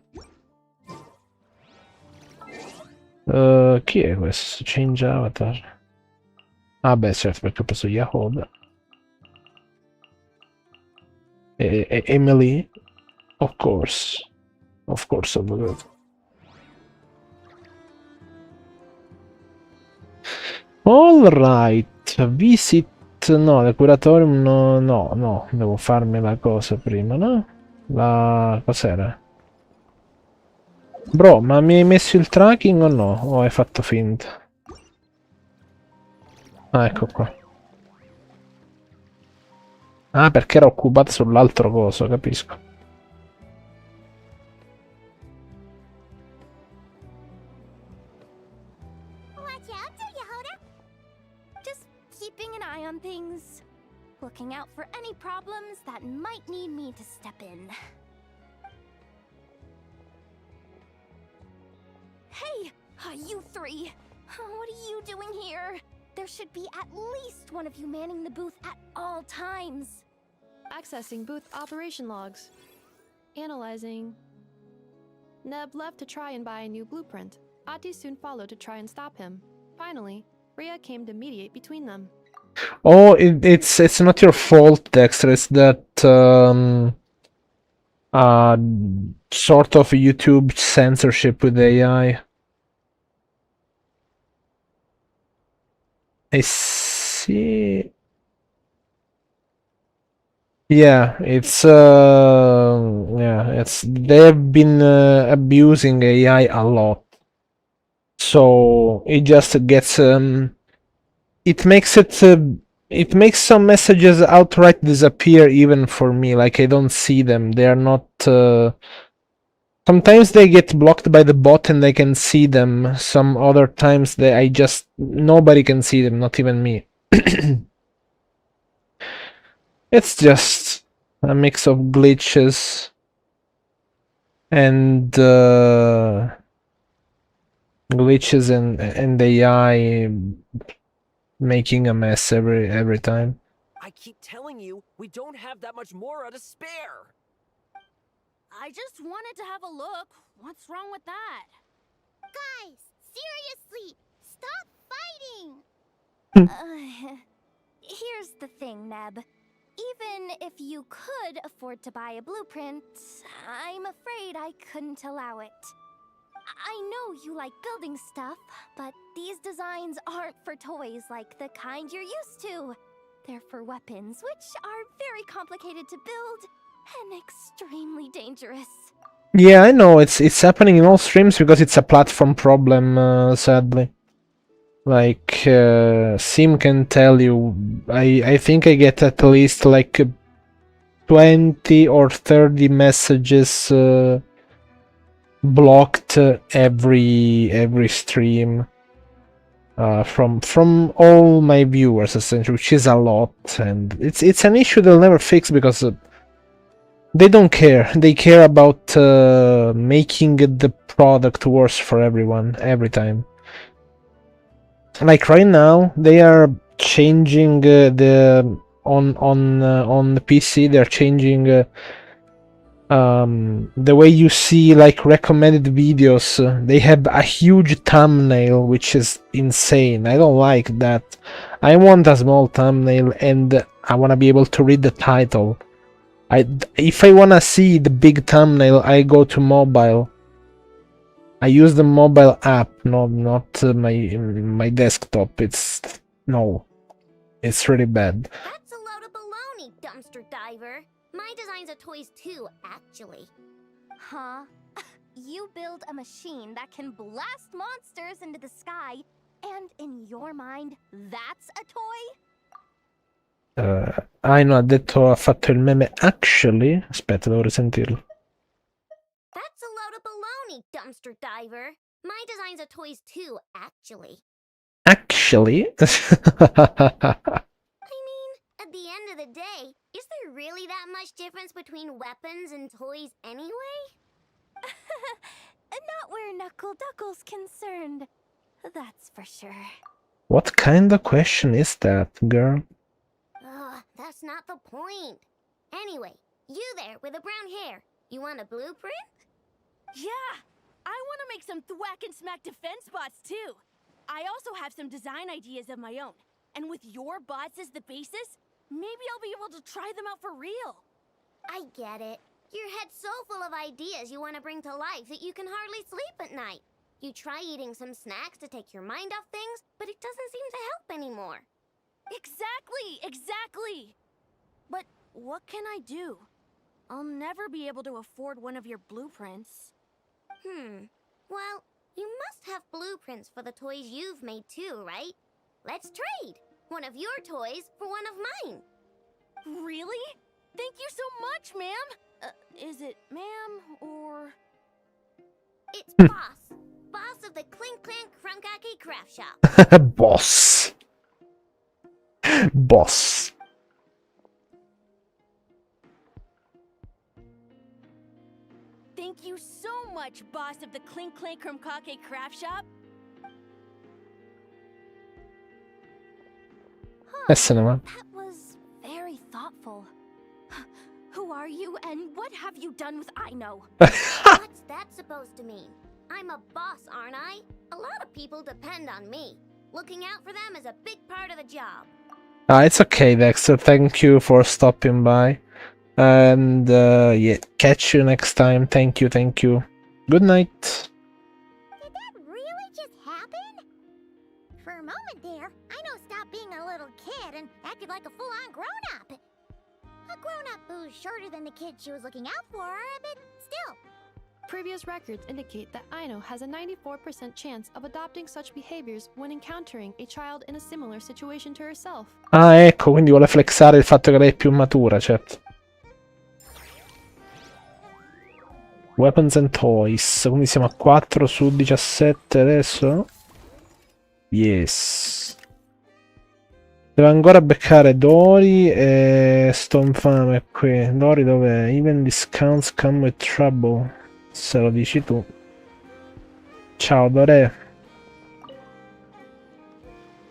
Chi è questo? Change avatar. Ah beh certo, perché ho preso Yehuda. E Emily? Of course. Of course, avvocato. Alright, visit... No, del curatorium no, devo farmi la cosa prima, no? La... cos'era? Bro, ma mi hai messo il tracking o no? O hai fatto finta? Ah, ecco qua. Ah, perché era occupata sull'altro coso, capisco. Watch out, do you, Hoda? Just keeping an eye on things. Looking out for any problems that might need me to step in. Hey, you three! What are you doing here? There should be at least one of you manning the booth at all times. Accessing booth operation logs. Analyzing. Neb left to try and buy a new blueprint. Ati soon followed to try and stop him. Finally, Rhea came to mediate between them. Oh, it's not your fault, Dexter. It's that sort of YouTube censorship with AI. I see. Yeah, it's they've been abusing AI a lot. So it just gets it makes some messages outright disappear even for me. Like I don't see them. They are not sometimes they get blocked by the bot and I can see them. Some other times nobody can see them, not even me. It's just a mix of glitches and and AI making a mess every time. I keep telling you, we don't have that much Mora to spare. I just wanted to have a look. What's wrong with that? Guys, seriously, stop fighting! Here's the thing, Neb. Even if you could afford to buy a blueprint, I'm afraid I couldn't allow it. I know you like building stuff, but these designs aren't for toys like the kind you're used to. They're for weapons, which are very complicated to build and extremely dangerous. Yeah, I know, it's happening in all streams because it's a platform problem, sadly. Like, Sim can tell you, I think I get at least like 20 or 30 messages blocked every stream from all my viewers, essentially, which is a lot, and it's an issue they'll never fix because they don't care. They care about making the product worse for everyone every time. Like right now, they are changing on the PC. They're changing the way you see like recommended videos. They have a huge thumbnail, which is insane. I don't like that. I want a small thumbnail, and I want to be able to read the title. If I want to see the big thumbnail, I go to mobile. I use the mobile app, not my desktop. It's really bad. That's a load of baloney, dumpster diver. My designs are toys too, actually. Huh? You build a machine that can blast monsters into the sky, and in your mind, that's a toy? Aino ha detto, ha fatto il meme actually. Aspetta, devo risentirlo. That's a load of baloney, dumpster diver. My designs are toys too, actually. Actually? I mean, at the end of the day, is there really that much difference between weapons and toys anyway? Not where Knuckle Duckle's concerned. That's for sure. What kind of question is that, girl? Ugh, that's not the point. Anyway, you there with the brown hair, you want a blueprint? Yeah! I want to make some thwack and smack defense bots too. I also have some design ideas of my own. And with your bots as the basis, maybe I'll be able to try them out for real. I get it. Your head's so full of ideas you want to bring to life that you can hardly sleep at night. You try eating some snacks to take your mind off things, but it doesn't seem to help anymore. Exactly! But what can I do? I'll never be able to afford one of your blueprints. Well, you must have blueprints for the toys you've made too, right? Let's trade! One of your toys for one of mine. Really? Thank you so much, ma'am. Is it ma'am or... It's Boss. Boss of the Clink Clank Crunkaki Craft Shop. Boss. Boss. Thank you so much, boss of the Clink Clank Crunkaki Craft Shop. Cinema. That was very thoughtful. Who are you, and what have you done with I know? What's that supposed to mean? I'm a boss, aren't I? A lot of people depend on me. Looking out for them is a big part of the job. It's okay, Dexter. Thank you for stopping by. And yeah, catch you next time. Thank you, thank you. Good night. Did that really just happen? For a moment there, I know stopped being a little kid and acted like a full-on grown-up. A grown-up who's shorter than the kid she was looking out for, but still. Previous records indicate that Aino has a 94% chance of adopting such behaviors when encountering a child in a similar situation to herself. Ah, ecco, quindi vuole flexare il fatto che lei è più matura, certo. Weapons and Toys, quindi siamo a 4 su 17 adesso? Yes. Devo ancora beccare Dori e sto infame qui. Dori dov'è? Even discounts come with trouble. Se lo dici tu. Ciao Dore.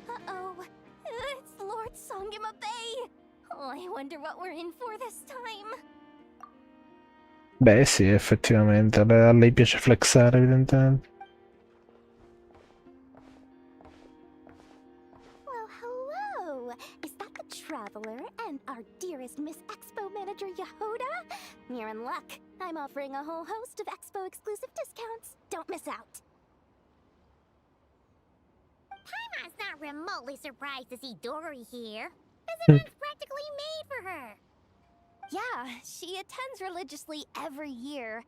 Uh-oh. It's Lord Songima Bay. Oh, I wonder what we're in for this time. Beh sì, effettivamente. A lei piace flexare, evidentemente. Well, hello. Is that the Traveler and our dearest Miss Expo Manager Yehoda? You're in luck. I'm offering a whole host of Expo exclusive discounts. Don't miss out. Paimon's not remotely surprised to see Dory here. This event's practically made for her. Yeah, she attends religiously every year.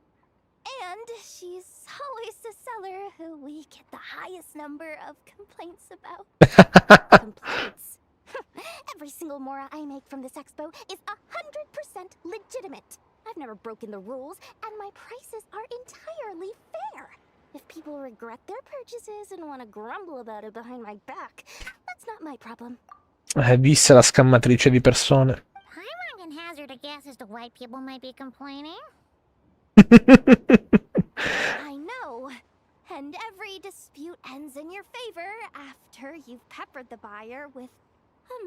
And she's always the seller who we get the highest number of complaints about. Complaints? Every single mora I make from this expo is 100% legitimate. I've never broken the rules, and my prices are entirely fair. If people regret their purchases and want to grumble about it behind my back, that's not my problem. Vista la scammatrice di persone. Paimon can hazard a guess as to why people might be complaining. I know. And every dispute ends in your favor after you've peppered the buyer with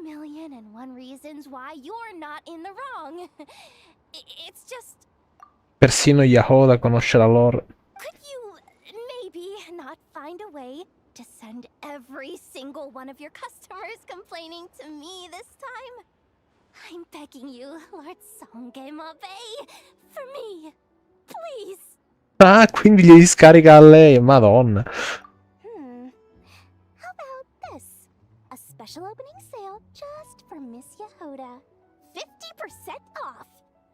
1,000,001 reasons why you're not in the wrong. It's just... Persino Yehoda conosce la lore. Could you maybe not find a way to send every single one of your customers complaining to me this time? I'm begging you, Lord Songemabe, for me, please. Ah, quindi gli scarica a lei, madonna. How about this? A special opening sale just for Miss Yehoda. 50% off!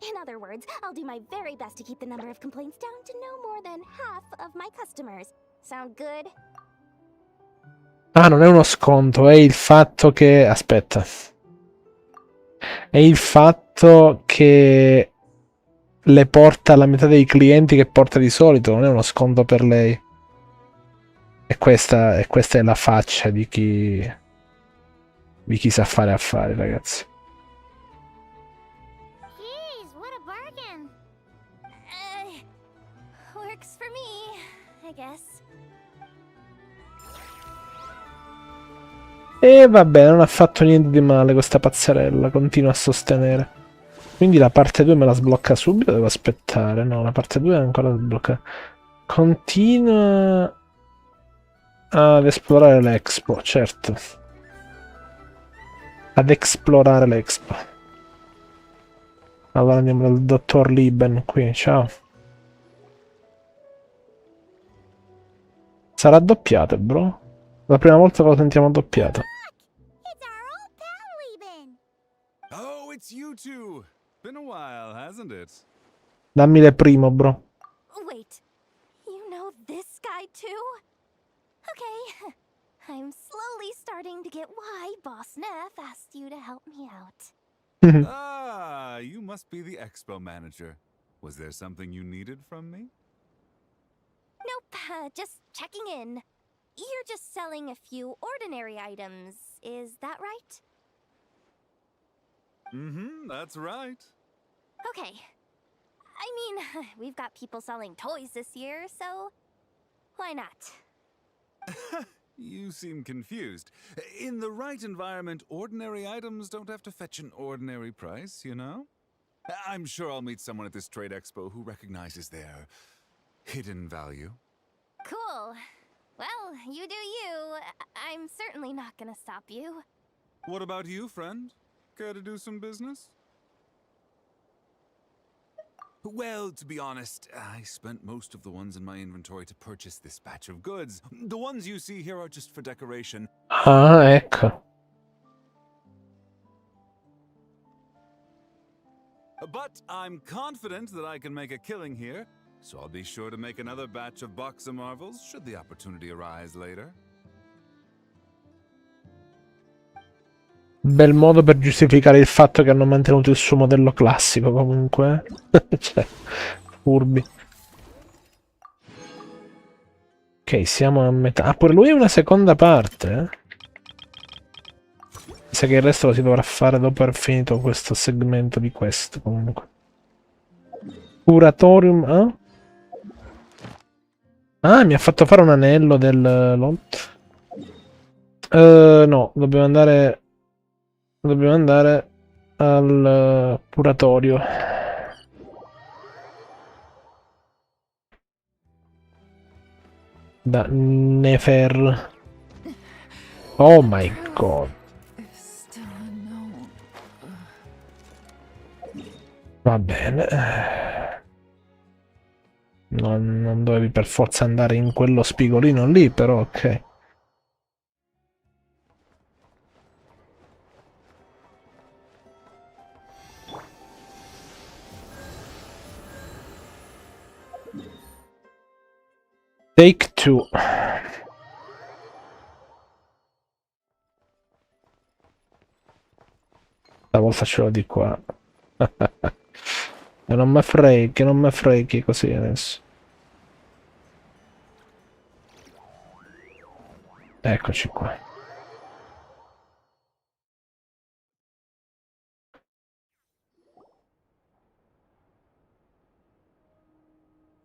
In other words, I'll do my very best to keep the number of complaints down to no more than half of my customers. Sound good? Ah, non è uno sconto, è il fatto che... Aspetta. È il fatto che le porta la metà dei clienti che porta di solito, non è uno sconto per lei. E questa è la faccia di chi sa fare affari, ragazzi. Jeez, what a bargain. Works for me, I guess. E vabbè, non ha fatto niente di male questa pazzerella, continua a sostenere. Quindi la parte 2 me la sblocca subito, devo aspettare. No, la parte 2 è ancora da sbloccare. Continua ad esplorare l'Expo, certo. Ad esplorare l'Expo. Allora andiamo dal dottor Liben qui, ciao. Sarà doppiato, bro? La prima volta che lo sentiamo doppiato. It's our old pal, Lieben. Oh, it's you two. Been a while, hasn't it? Dammi le primo, bro. Wait, you know this guy too? Okay, I'm slowly starting to get why Boss Neff asked you to help me out. Ah, you must be the expo manager. Was there something you needed from me? Nope, just checking in. You're just selling a few ordinary items, is that right? Mm-hmm, that's right. Okay. I mean, we've got people selling toys this year, so why not? You seem confused. In the right environment, ordinary items don't have to fetch an ordinary price, you know? I'm sure I'll meet someone at this trade expo who recognizes their hidden value. Cool. Well, you do you. I'm certainly not gonna stop you. What about you, friend? Care to do some business? Well, to be honest, I spent most of the ones in my inventory to purchase this batch of goods. The ones you see here are just for decoration. Ah, ecco. But I'm confident that I can make a killing here, so I'll be sure to make another batch of Box of Marvels should the opportunity arise later. Bel modo per giustificare il fatto che hanno mantenuto il suo modello classico, comunque. Cioè, furbi. Ok, siamo a metà. Ah, pure lui è una seconda parte, eh? Mi sa che il resto lo si dovrà fare dopo aver finito questo segmento di questo, comunque. Curatorium, eh? Ah, mi ha fatto fare un anello del LOL. No, dobbiamo andare al curatorio. Da Nefer. Oh my god. Va bene. Non dovevi per forza andare in quello spigolino lì, però ok. Take two. Stavolta ce l'ho di qua. E non mi freghi così adesso. Eccoci qua.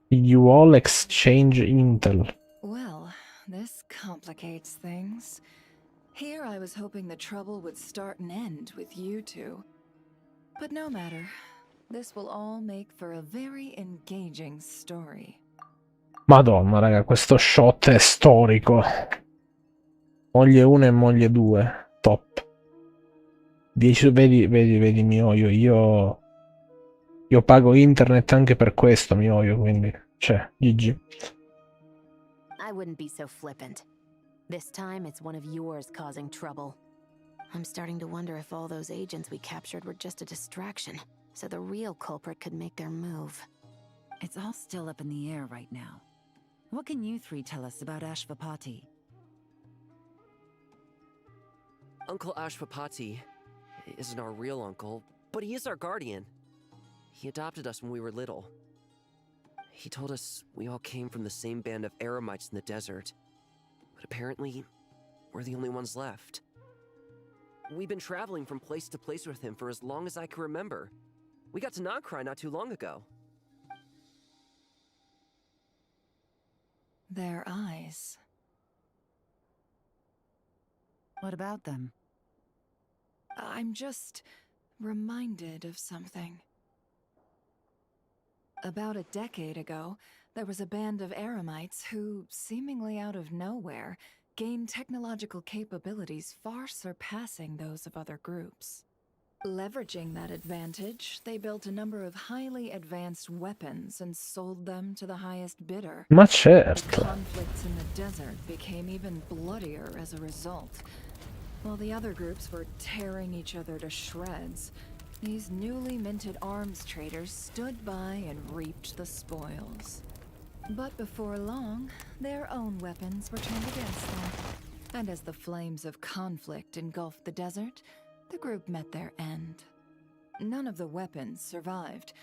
You all exchange intel. Well, this complicates things. Here I was hoping the trouble would start and end with you two. But no matter. This will all make for a very engaging story. Madonna, raga, questo shot è storico. Moglie 1 e moglie 2. Top. 10, vedi mioio. Io pago internet anche per questo, mioio, quindi. Cioè, GG. I wouldn't be so flippant. This time it's one of yours causing trouble. I'm starting to wonder if all those agents we captured were just a distraction, so the real culprit could make their move. It's all still up in the air right now. What can you three tell us about Ashvapati? Uncle Ashvapati isn't our real uncle, but he is our guardian. He adopted us when we were little. He told us we all came from the same band of eremites in the desert. But apparently, we're the only ones left. We've been traveling from place to place with him for as long as I can remember. We got to Nagcry not too long ago. Their eyes. What about them? I'm just reminded of something. About a decade ago, there was a band of eremites who, seemingly out of nowhere, gained technological capabilities far surpassing those of other groups. Leveraging that advantage, they built a number of highly advanced weapons and sold them to the highest bidder. Ma certo. The conflicts in the desert became even bloodier as a result. While the other groups were tearing each other to shreds, these newly minted arms traders stood by and reaped the spoils. But before long, their own weapons were turned against them. And as the flames of conflict engulfed the desert, the group met their end. none of the weapons survived.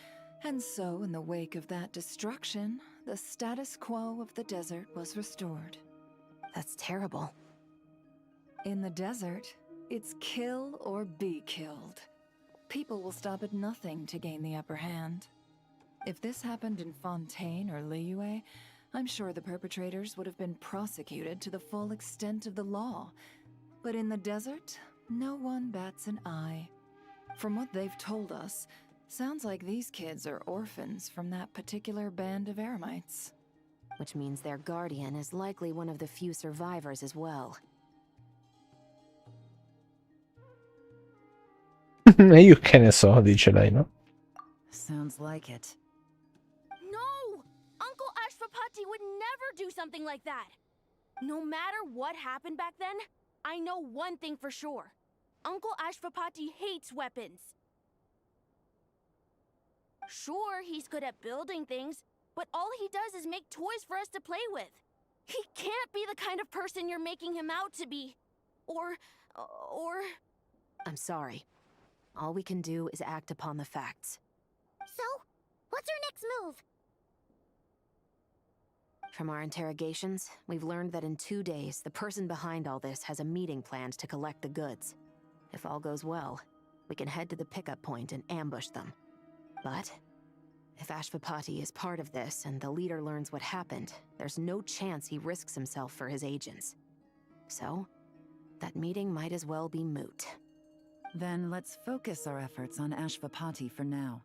And so, in the wake of that destruction, the status quo of the desert was restored. That's terrible. In the desert, it's kill or be killed. People will stop at nothing to gain the upper hand. If this happened in Fontaine or Liyue, I'm sure the perpetrators would have been prosecuted to the full extent of the law. But in the desert, no one bats an eye. From what they've told us, sounds like these kids are orphans from that particular band of eremites. Which means their guardian is likely one of the few survivors as well. E io che ne so, dice lei, no? Sounds like it. No! Uncle Ashfapati would never do something like that! No matter what happened back then, I know one thing for sure. Uncle Ashfapati hates weapons. Sure, he's good at building things, but all he does is make toys for us to play with. He can't be the kind of person you're making him out to be. Or... I'm sorry. All we can do is act upon the facts. So, what's our next move? From our interrogations, we've learned that in 2 days, the person behind all this has a meeting planned to collect the goods. If all goes well, we can head to the pickup point and ambush them. But if Ashfapati is part of this and the leader learns what happened, there's no chance he risks himself for his agents. So, that meeting might as well be moot. Then let's focus our efforts on Ashfapati for now.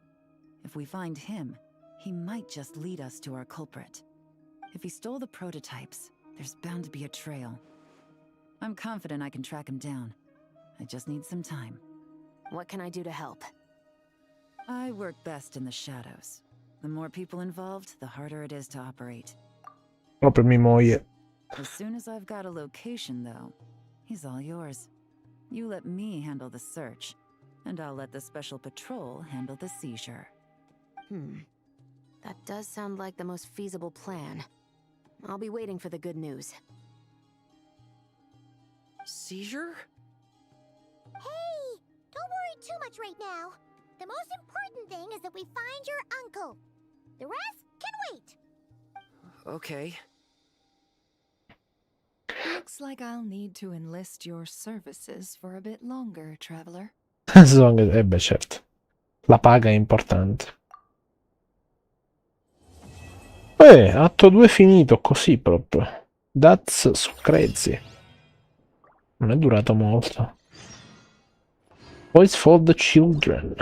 If we find him, he might just lead us to our culprit. If he stole the prototypes, there's bound to be a trail. I'm confident I can track him down. I just need some time. What can I do to help? I work best in the shadows. The more people involved, the harder it is to operate. Proprio mia moglie. As soon as I've got a location, though, he's all yours. You let me handle the search, and I'll let the special patrol handle the seizure. That does sound like the most feasible plan. I'll be waiting for the good news. Seizure? Hey! Don't worry too much right now. The most important thing is that we find your uncle. The rest can wait. Okay. Looks like I'll need to enlist your services for a bit longer, traveler. Beh, certo. La paga è importante. Atto 2 finito, così proprio. That's so crazy. Non è durato molto. Voice for the Children.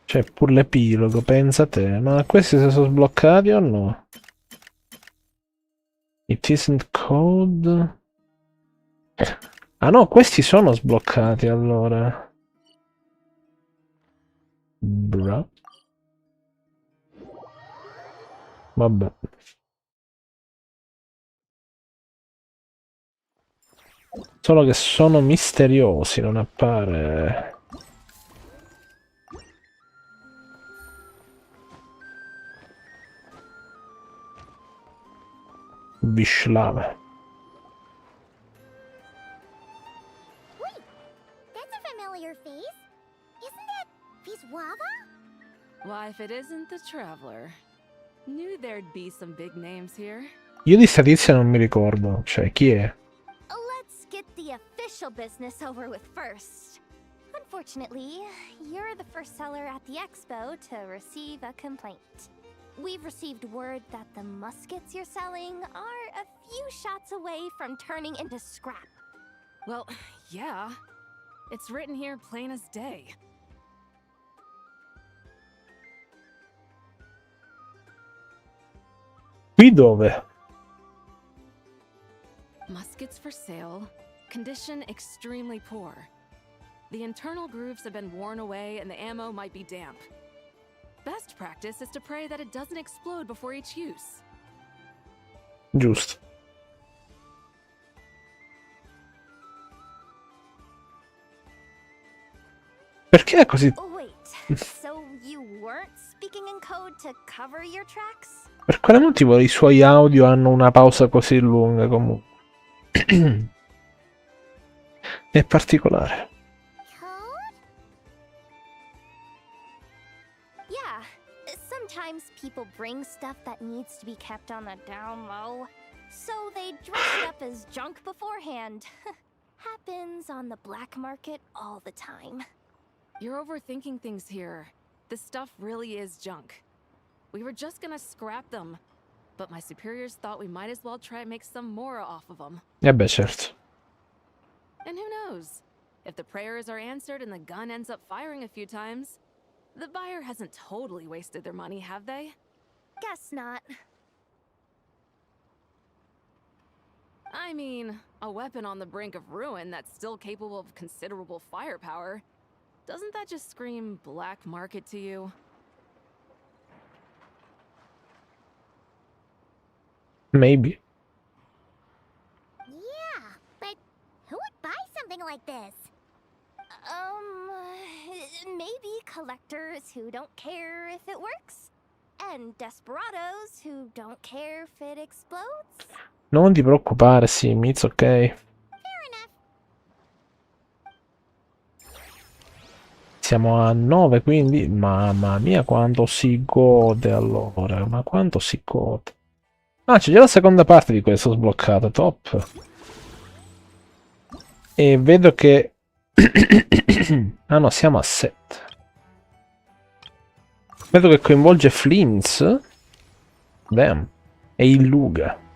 C'è pure l'epilogo, pensa te. Ma questi si sono sbloccati o no? It isn't code. Ah no, questi sono sbloccati allora. Bra. Vabbè. Solo che sono misteriosi, non appare. Vishlava. Wait, that's a familiar face. Isn't that Viswava? Why, if it isn't the Traveler. Knew there'd be some big names here. Io di sta tizia non mi ricordo, cioè chi è? Let's get the official business over with first. Unfortunately, you're the first seller at the expo to receive a complaint. We've received word that the muskets you're selling are a few shots away from turning into scrap. Well, yeah. It's written here plain as day. Qui dove? Muskets for sale. Condition extremely poor. The internal grooves have been worn away and the ammo might be damp. Best practice is to pray that it doesn't explode before each use. Giusto. Perché è così? Oh, wait. So you weren't speaking in code to cover your tracks? Per quale motivo i suoi audio hanno una pausa così lunga comunque? è particolare. Yeah, sometimes people bring stuff that needs to be kept on the down low. So they dress it up as junk beforehand. Happens on the black market all the time. You're overthinking things here. This stuff really is junk. We were just gonna scrap them, but my superiors thought we might as well try and make some more off of them. Beh, certo. And who knows? If the prayers are answered and the gun ends up firing a few times, the buyer hasn't totally wasted their money, have they? Guess not. I mean, a weapon on the brink of ruin that's still capable of considerable firepower. Doesn't that just scream black market to you? Maybe. Yeah, but who would buy something like this? Maybe collectors who don't care if it works, and desperados who don't care if it explodes. Non ti preoccupare, Sim, it's ok. Fair enough. Siamo a 9, quindi... Mamma mia, quanto si gode allora. Ma quanto si gode. Ah, c'è già la seconda parte di questo sbloccata, top. E vedo che... ah no, siamo a 7. Vedo che coinvolge Flint's. Damn. E Illuga.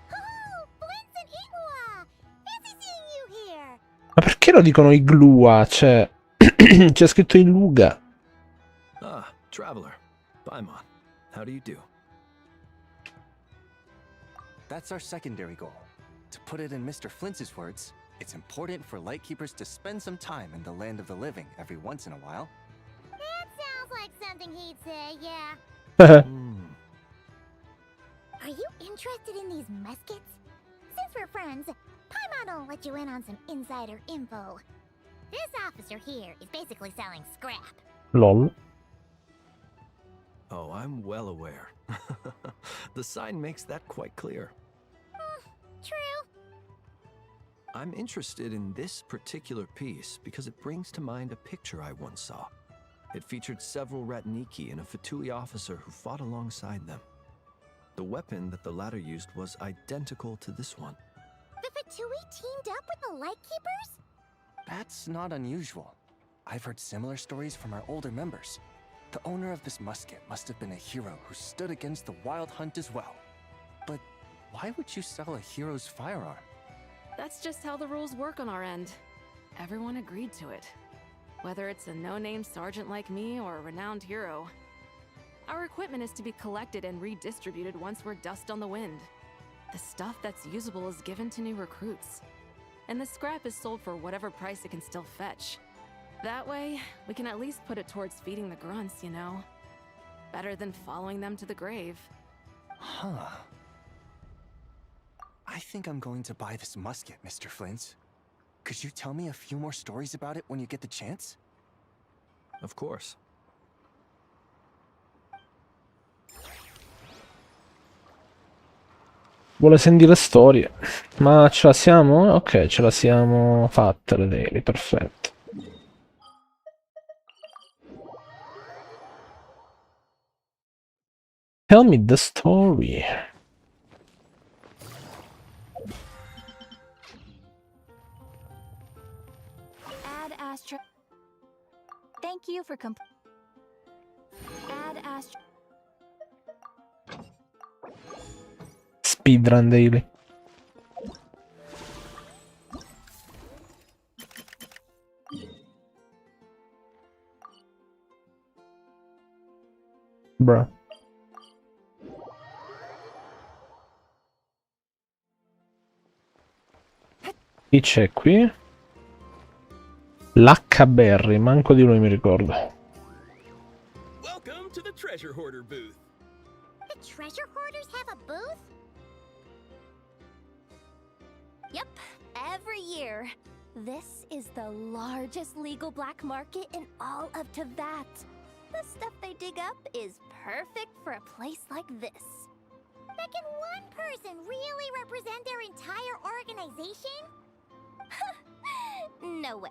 Ma perché lo dicono Iglua? Cioè, c'è scritto Illuga. Ah, traveler. Paimon, how do you do? That's our secondary goal. To put it in Mr. Flintz's words, it's important for Lightkeepers to spend some time in the land of the living every once in a while. That sounds like something he'd say, yeah. Are you interested in these muskets? Since we're friends, Paimon will let you in on some insider info. This officer here is basically selling scrap. LOL. Oh, I'm well aware. The sign makes that quite clear. True. I'm interested in this particular piece because it brings to mind a picture I once saw. It featured several Ratniki and a Fatui officer who fought alongside them. The weapon that the latter used was identical to this one. The Fatui teamed up with the Lightkeepers? That's not unusual. I've heard similar stories from our older members. The owner of this musket must have been a hero who stood against the wild hunt as well. But why would you sell a hero's firearm? That's just how the rules work on our end. Everyone agreed to it. Whether it's a no-name sergeant like me or a renowned hero. Our equipment is to be collected and redistributed once we're dust on the wind. The stuff that's usable is given to new recruits. And the scrap is sold for whatever price it can still fetch. That way, we can at least put it towards feeding the grunts, you know? Better than following them to the grave. Huh. I think I'm going to buy this musket, Mr. Flint's. Could you tell me a few more stories about it when you get the chance? Of course. Vuole sentire storie. Ma ce la siamo? Ok, ce la siamo fatte le daily, perfetto. Tell me the story. Add Astra. Thank you for Add Astra. Speedrun daily. Bruh. Chi c'è qui? L'H-Berry, manco di lui mi ricordo. Welcome to the treasure hoarder booth. The treasure hoarders have a booth? Yep, every year. This is the largest legal black market in all of Teyvat. The stuff they dig up is perfect for a place like this. But can one person really represent their entire organization? No way.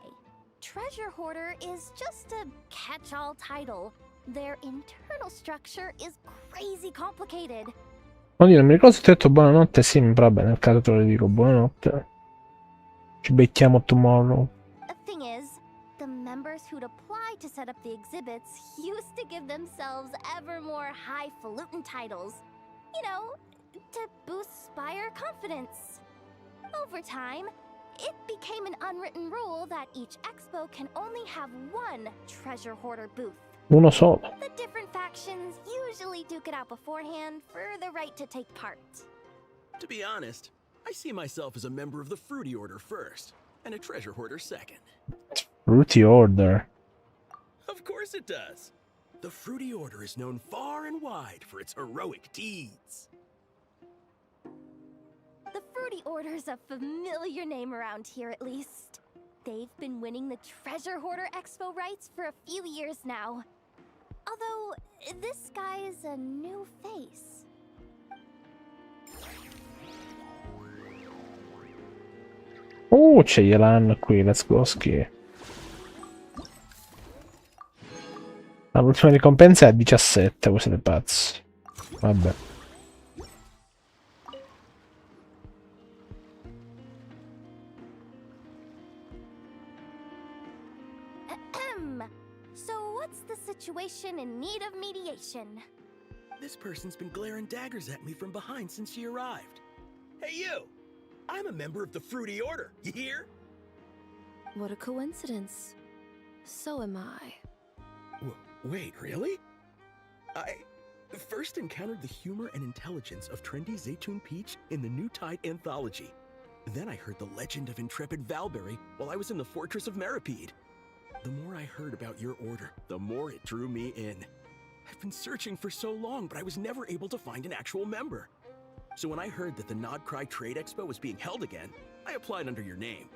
Treasure Hoarder is just a catch-all title. Their internal structure is crazy complicated. Oddio, non mi ricordo se ti ho detto buonanotte. Sì, va bene, nel caso te lo dico buonanotte. Ci becchiamo tomorrow. The thing is, the members who'd apply to set up the exhibits used to give themselves ever more highfalutin titles. You know, to boost buyer confidence. Over time, it became an unwritten rule that each expo can only have one treasure hoarder booth. Uno solo. The different factions usually duke it out beforehand for the right to take part. To be honest, I see myself as a member of the Fruity Order first, and a treasure hoarder second. Fruity Order. Of course it does. The Fruity Order is known far and wide for its heroic deeds. The Fruity Order's a familiar name around here, at least. They've been winning the Treasure Hoarder Expo rights for a few years now. Although, this guy's a new face. Ce gliel'hanno qui, let's go ski. L'ultima ricompensa è a 17, voi siete pazzi. Vabbè. So what's the situation in need of mediation? This person's been glaring daggers at me from behind since she arrived. Hey you! I'm a member of the Fruity Order, you hear? What a coincidence. So am I. Wait, really? I first encountered the humor and intelligence of trendy Zaytune Peach in the New Tide anthology. Then I heard the legend of intrepid Valberry while I was in the Fortress of Meripede. The more I heard about your order, the more it drew me in. I've been searching for so long, but I was never able to find an actual member. So when I heard that the Nod Cry Trade Expo was being held again, I applied under your name.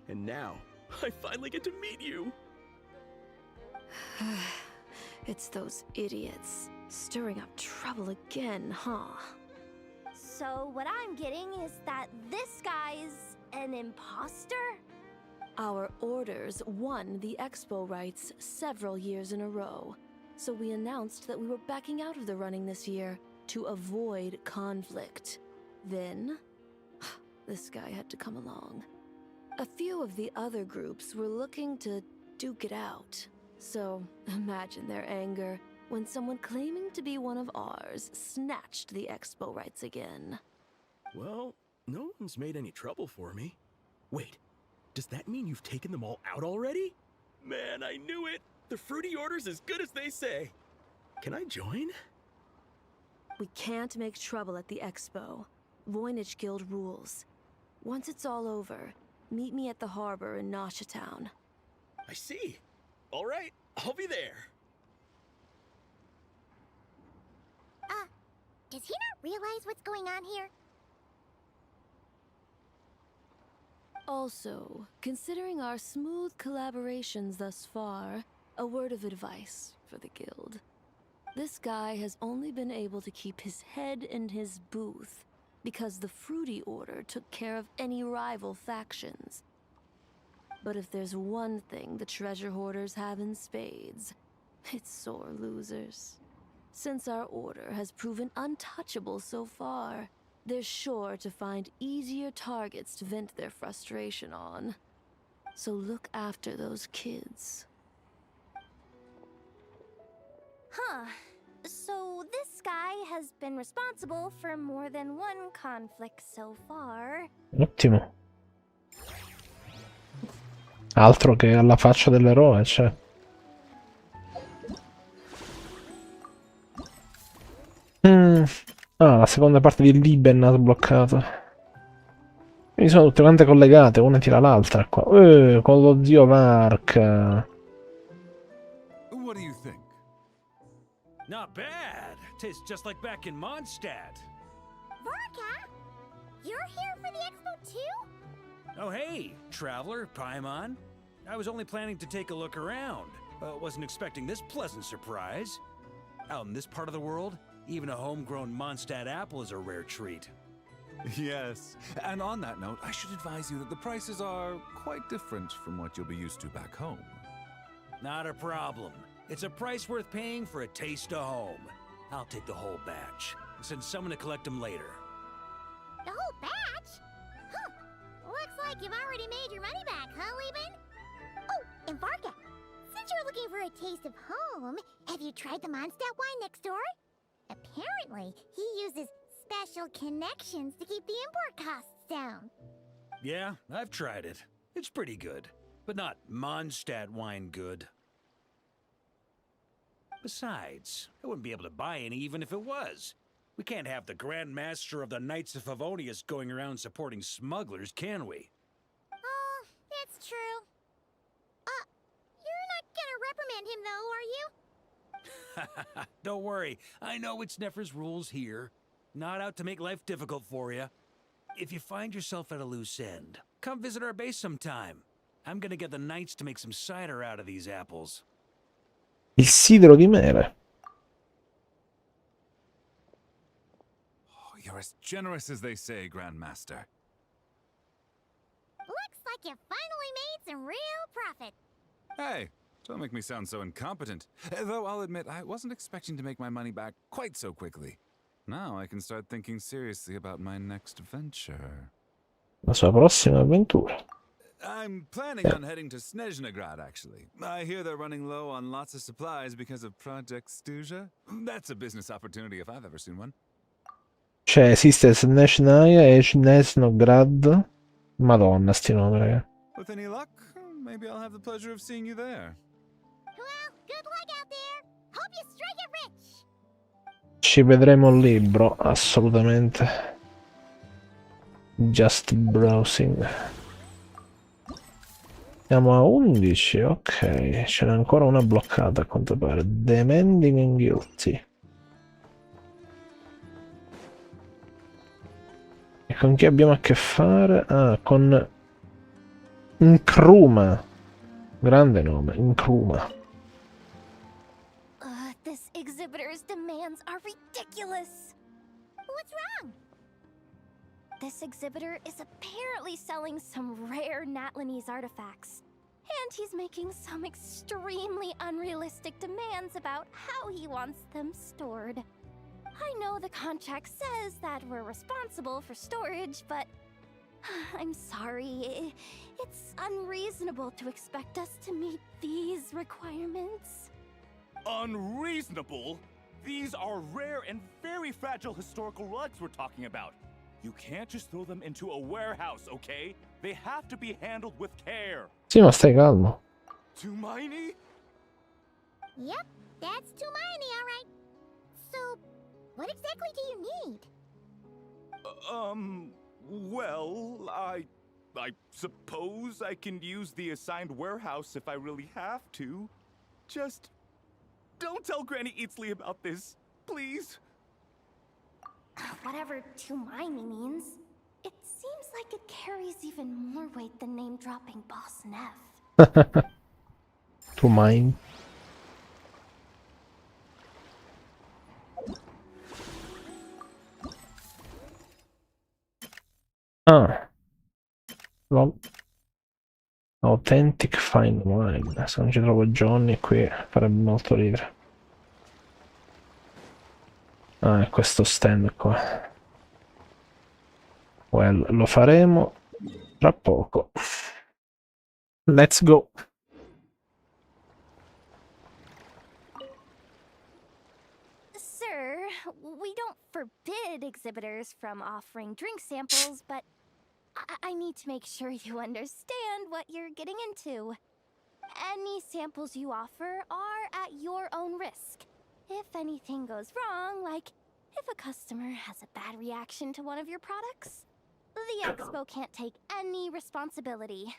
And now, I finally get to meet you. It's those idiots. Stirring up trouble again, huh? So what I'm getting is that this guy's an imposter? Our orders won the expo rights several years in a row, so we announced that we were backing out of the running this year to avoid conflict. Then, this guy had to come along. A few of the other groups were looking to duke it out, so imagine their anger when someone claiming to be one of ours snatched the expo rights again. Well, no one's made any trouble for me. Wait. Does that mean you've taken them all out already? Man, I knew it! The Fruity Order's as good as they say. Can I join? We can't make trouble at the expo. Voynich Guild rules. Once it's all over, meet me at the harbor in Nasha Town. I see. All right, I'll be there. Does he not realize what's going on here? Also, considering our smooth collaborations thus far, a word of advice for the guild. This guy has only been able to keep his head in his booth because the Fruity Order took care of any rival factions. But if there's one thing the treasure hoarders have in spades, it's sore losers. Since our order has proven untouchable so far, they're sure to find easier targets to vent their frustration on. So look after those kids. Huh. So this guy has been responsible for more than one conflict so far. Ottimo. Altro che alla faccia dell'eroe, cioè. Ah, la seconda parte di Liben ha sbloccato. Quindi sono tutte quante collegate, una tira l'altra qua. Con lo zio Mark. What do you think? Not bad. Tastes just like back in Mondstadt. Vorka? You're here for the expo too? Oh hey, traveler, Paimon. I was only planning to take a look around. Wasn't expecting this pleasant surprise. Out in this part of the world, even a homegrown Mondstadt apple is a rare treat. Yes, and on that note, I should advise you that the prices are quite different from what you'll be used to back home. Not a problem. It's a price worth paying for a taste of home. I'll take the whole batch. Send someone to collect them later. The whole batch? Huh. Looks like you've already made your money back, huh, Leben? Oh, and Varga, since you're looking for a taste of home, have you tried the Mondstadt wine next door? Apparently, he uses special connections to keep the import costs down. Yeah, I've tried it. It's pretty good, but not Mondstadt wine good. Besides, I wouldn't be able to buy any even if it was. We can't have the Grand Master of the Knights of Favonius going around supporting smugglers, can we? Oh, that's true. You're not gonna reprimand him though, are you? Don't worry, I know it's Neffer's rules here. Not out to make life difficult for you. If you find yourself at a loose end, come visit our base sometime. I'm gonna get the Knights to make some cider out of these apples. Il sidero di mele. Oh, you're as generous as they say, Grandmaster. Looks like you finally made some real profit. Hey, don't make me sound so incompetent. Though I'll admit, I wasn't expecting to make my money back quite so quickly. Now I can start thinking seriously about my next venture. La sua prossima avventura. I'm planning on heading to Snezhnegrad, actually. I hear they're running low on lots of supplies because of Project Stuja. That's a business opportunity if I've ever seen one. Cioè, esiste Snezhnaya e Snezhnograd. Madonna, sti nomi, raga. With any luck, maybe I'll have the pleasure of seeing you there. Well, good luck out there. Hope you strike it rich. Ci vedremo il libro, assolutamente. Just browsing. Siamo a 11, ok. Ce n'è ancora una bloccata a quanto pare. Demanding and Guilty. E con chi abbiamo a che fare? Ah, con Nkrumah. Grande nome, Nkrumah. This exhibitor's demands are ridiculous. What's wrong? This exhibitor is apparently selling some rare Natlanese artifacts. And he's making some extremely unrealistic demands about how he wants them stored. I know the contract says that we're responsible for storage, but I'm sorry. It's unreasonable to expect us to meet these requirements. Unreasonable? These are rare and very fragile historical relics we're talking about. You can't just throw them into a warehouse, okay? They have to be handled with care. Sì, ma stai calmo. Tumaini? Yep, that's Tumaini, all right. So, what exactly do you need? Well, I suppose I can use the assigned warehouse if I really have to. Just don't tell Granny Eatsley about this, please. Whatever Tumaini means, it seems like it carries even more weight than name-dropping Boss Neff. To mine. Ah. Authentic fine wine. Se non ci trovo Johnny qui farebbe molto ridere. Ah, è questo stand qua. Well, lo faremo tra poco. Let's go. Sir, we don't forbid exhibitors from offering drink samples, but I need to make sure you understand what you're getting into. Any samples you offer are at your own risk. If anything goes wrong, like if a customer has a bad reaction to one of your products, the expo can't take any responsibility.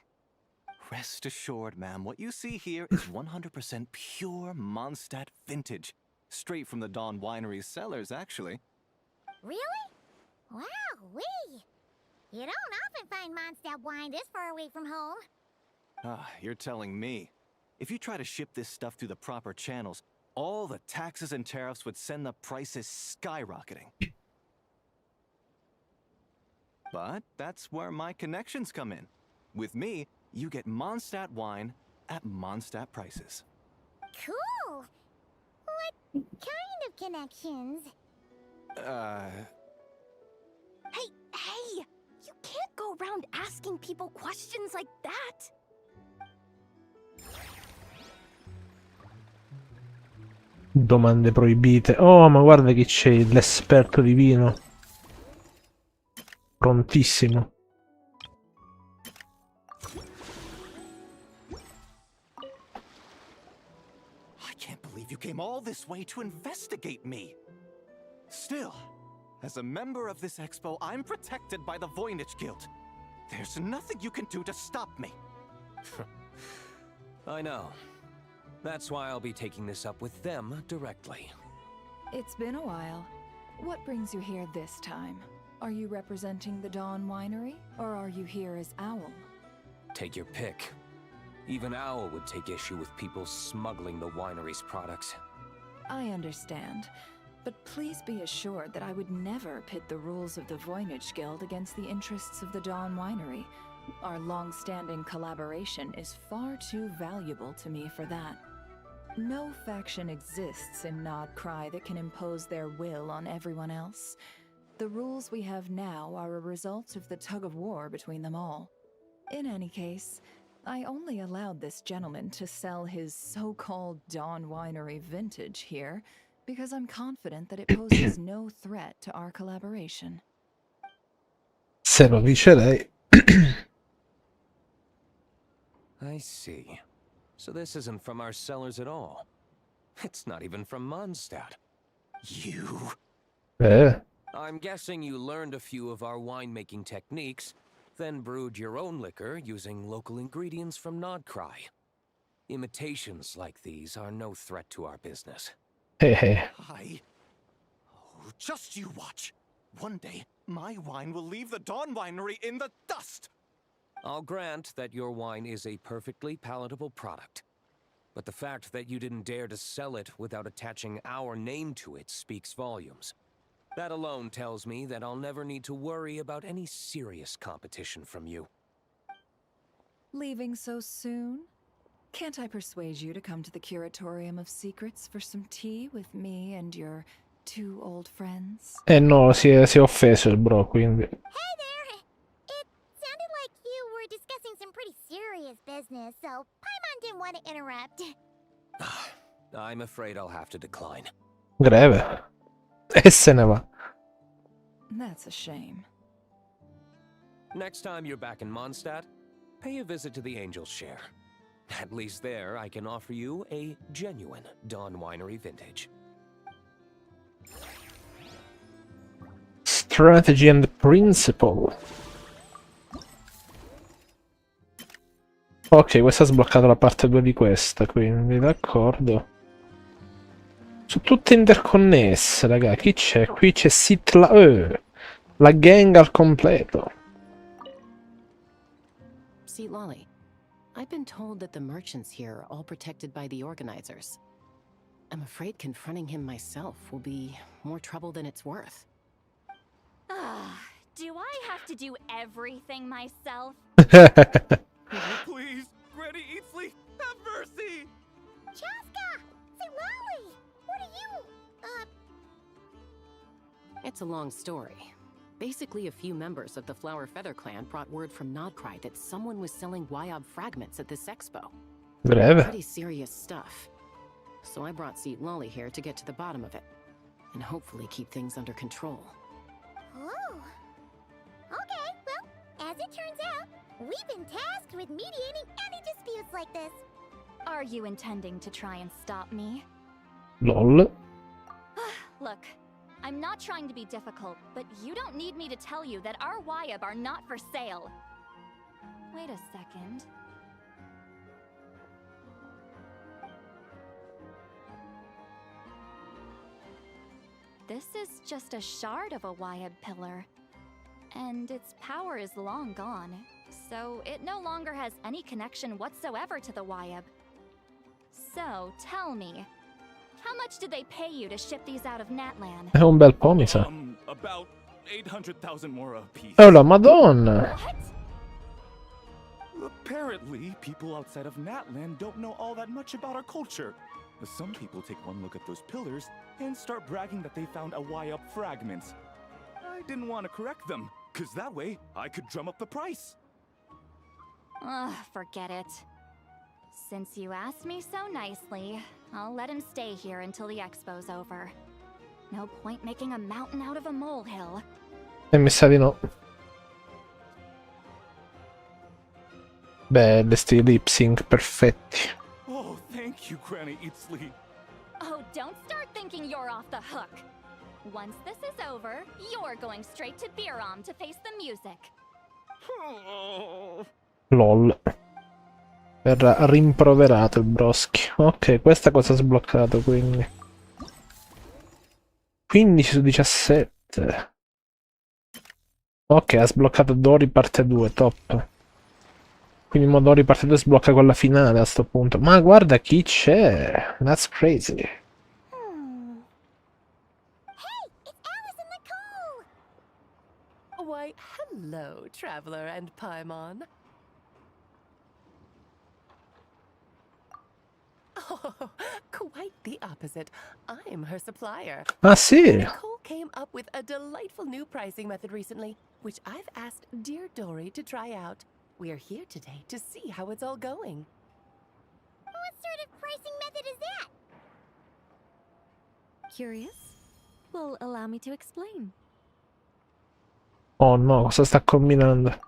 Rest assured, ma'am, what you see here is 100% pure Mondstadt vintage. Straight from the Dawn Winery's cellars, actually. Really? Wow-wee! You don't often find Mondstadt wine this far away from home. Ah, you're telling me. If you try to ship this stuff through the proper channels, all the taxes and tariffs would send the prices skyrocketing. But that's where my connections come in. With me, you get Mondstadt wine at Mondstadt prices. Cool! What kind of connections? Hey! You can't go around asking people questions like that! Domande proibite. Oh, ma guarda che c'è l'esperto di vino. Prontissimo. I can't believe you came all this way to investigate me. Still, as a member of this expo, I'm protected by the Voynich Guild. There's nothing you can do to stop me. I know. That's why I'll be taking this up with them directly. It's been a while. What brings you here this time? Are you representing the Dawn Winery, or are you here as Owl? Take your pick. Even Owl would take issue with people smuggling the winery's products. I understand, but please be assured that I would never pit the rules of the Voynich Guild against the interests of the Dawn Winery. Our long-standing collaboration is far too valuable to me for that. No faction exists in Nodcry that can impose their will on everyone else. The rules we have now are a result of the tug-of-war between them all. In any case, I only allowed this gentleman to sell his so-called Dawn Winery vintage here because I'm confident that it poses no threat to our collaboration. Se lo dice lei. I see. So this isn't from our cellars at all. It's not even from Mondstadt. You... I'm guessing you learned a few of our winemaking techniques, then brewed your own liquor using local ingredients from Nodcry. Imitations like these are no threat to our business. Oh, just you watch. One day, my wine will leave the Dawn Winery in the dust! I'll grant that your wine is a perfectly palatable product. But the fact that you didn't dare to sell it without attaching our name to it speaks volumes. That alone tells me that I'll never need to worry about any serious competition from you. Leaving so soon? Can't I persuade you to come to the Curatorium of Secrets for some tea with me and your two old friends? Eh no, si è offeso il bro, quindi... Hey there! It sounded like you were discussing some pretty serious business, so Paimon didn't want to interrupt. I'm afraid I'll have to decline. Greve. E se ne va. That's a shame. Next time you're back in Mondstadt, pay a visit to the Angel's Share. At least there, I can offer you a genuine Dawn Winery vintage. Strategy and principle. Ok, questa ha sbloccato la parte 2 di questa, quindi d'accordo. Sono tutte interconnesse, raga. Chi c'è? Qui c'è la gang al completo. See, Lolly, I've been told that the merchants here are all protected by the organizers. I'm afraid confronting him myself will be more trouble than it's worth. Do I have to do everything myself? Please, Granny Eatsley, have mercy! Chaska! Say, Lolly! What are you, It's a long story. Basically, a few members of the Flower Feather clan brought word from Nodcry that someone was selling Wyob fragments at this expo. Greve. Pretty serious stuff. So I brought Seat Lolly here to get to the bottom of it, and hopefully keep things under control. Oh. Okay, well, as it turns out, we've been tasked with mediating any disputes like this. Are you intending to try and stop me? LOL. Look, I'm not trying to be difficult, but you don't need me to tell you that our Wyob are not for sale. Wait a second. This is just a shard of a Wyob pillar, and its power is long gone, so it no longer has any connection whatsoever to the Wyob. So, tell me, how much did they pay you to ship these out of Natlan? È un bel po', mi sa. About 800,000 more apiece. Oh la Madonna! Apparently, people outside of Natland don't know all that much about our culture. Some people take one look at those pillars and start bragging that they found a Y-up fragment. I didn't want to correct them, because that way I could drum up the price. Ugh, forget it. Since you asked me so nicely, I'll let him stay here until the expo's over. No point making a mountain out of a molehill. E mi sa di no. Beh, sti lip sync perfetti. Oh, thank you, Granny Eatsley. Oh, don't start thinking you're off the hook. Once this is over, you're going straight to Biram to face the music. LOL. Verrà rimproverato il Broschi. Ok, questa cosa ha sbloccato quindi. 15 su 17. Ok, ha sbloccato Dori parte 2, top. Quindi Modori parte 2 sblocca quella finale a sto punto. Ma guarda chi c'è! That's crazy. Why, hello, traveler and Paimon. Oh, quite the opposite. I'm her supplier. Ah, sì? Nicole came up with a delightful new pricing method recently, which I've asked dear Dory to try out. We're here today to see how it's all going. What sort of pricing method is that? Curious? Well, allow me to explain. Oh no, cosa sta combinando?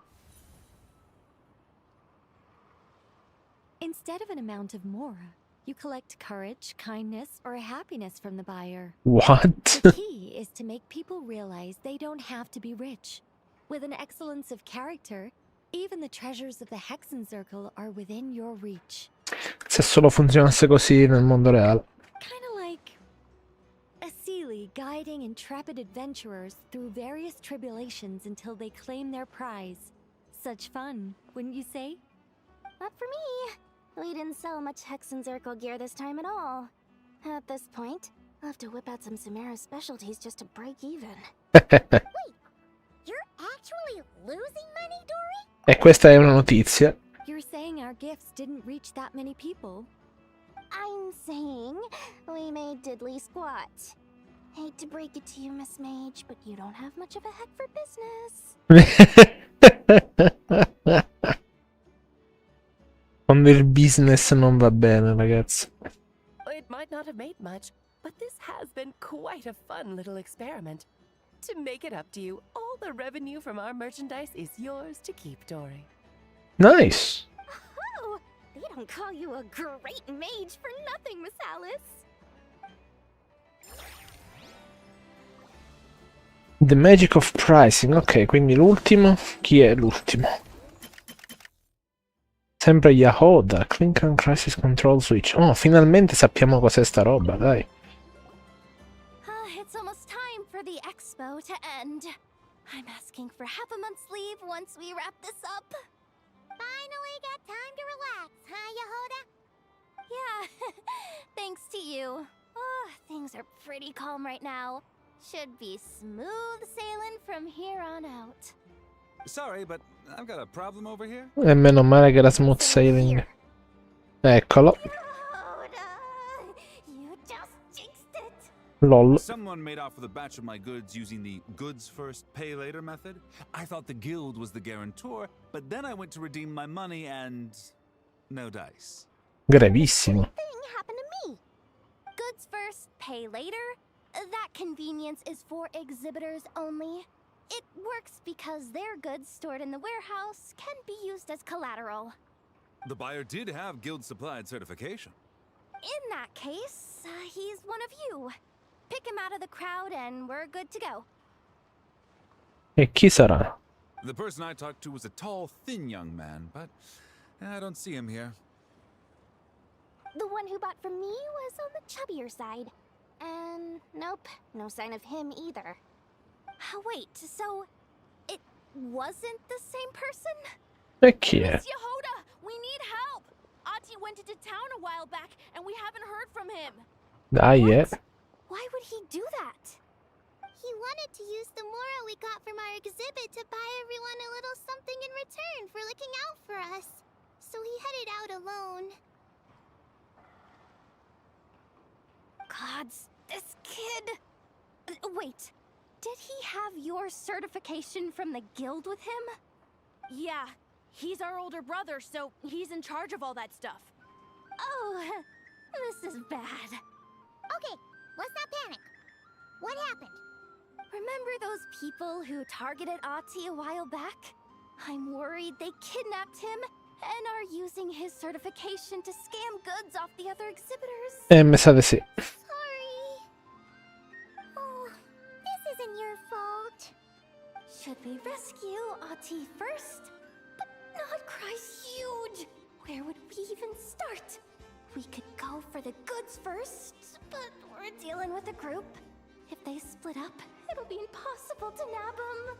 Instead of an amount of mora, you collect courage, kindness, or happiness from the buyer. What? The key is to make people realize they don't have to be rich. With an excellence of character, even the treasures of the Hexen Circle are within your reach. Se solo funzionasse così nel mondo reale. Kinda like a Sealy guiding intrepid adventurers through various tribulations until they claim their prize. Such fun, wouldn't you say? Not for me. We didn't sell much Hexen Circle gear this time at all. At this point, I'll have to whip out some Samara's specialties just to break even. Wait, you're actually losing money, Dory? E questa è una notizia. You're saying our gifts didn't reach that many people? I'm saying we made diddly squat. Hate to break it to you, Miss Mage, but you don't have much of a head for business. Quando il business non va bene, ragazzi. It might not have made much, but this has been quite a fun little experiment. To make it up to you, all the revenue from our merchandise is yours to keep, Dory. Nice. Oh, they don't call you a great mage for nothing, Miss Alice. The magic of pricing. Ok, quindi l'ultimo. Chi è l'ultimo? Sempre Yahoda. Clink and Crisis Control Switch. Oh, finalmente sappiamo cos'è sta roba, dai. It's almost time for the expo to end. I'm asking for half a month's leave once we wrap this up. Finally got time to relax, huh, Yahoda? Yeah, thanks to you. Oh, things are pretty calm right now. Should be smooth sailing from here on out. Sorry, but I've got a problem over here. E meno male che era smooth sailing. Eccolo. You just jinxed it. LOL. Someone made off with a batch of my goods using the goods first, pay later method. I thought the guild was the guarantor, but then I went to redeem my money and no dice. Gravissimo. Thing happened to me. Goods first, pay later. That convenience is for exhibitors only. It works because their goods stored in the warehouse can be used as collateral. The buyer did have guild supplied certification. In that case, he's one of you. Pick him out of the crowd and we're good to go. E chi sarà? The person I talked to was a tall, thin young man, but I don't see him here. The one who bought from me was on the chubbier side. And nope, no sign of him either. Wait, so it wasn't the same person? E chi è? Miss Yehoda, we need help. Ati went into town a while back, and we haven't heard from him. Dai, Why would he do that? He wanted to use the moral we got from our exhibit to buy everyone a little something in return for looking out for us. So he headed out alone. Gods, this kid... Wait, did he have your certification from the guild with him? Yeah, he's our older brother, so he's in charge of all that stuff. Oh, this is bad. Okay, let's not panic. What happened? Remember those people who targeted Ahti a while back? I'm worried they kidnapped him and are using his certification to scam goods off the other exhibitors. Mi sa di sì. Sorry. Oh, this isn't your fault. Should we rescue Ahti first? But Notcry's huge. Where would we even start? We could go for the goods first, but we're dealing with a group. If they split up, it'll be impossible to nab them.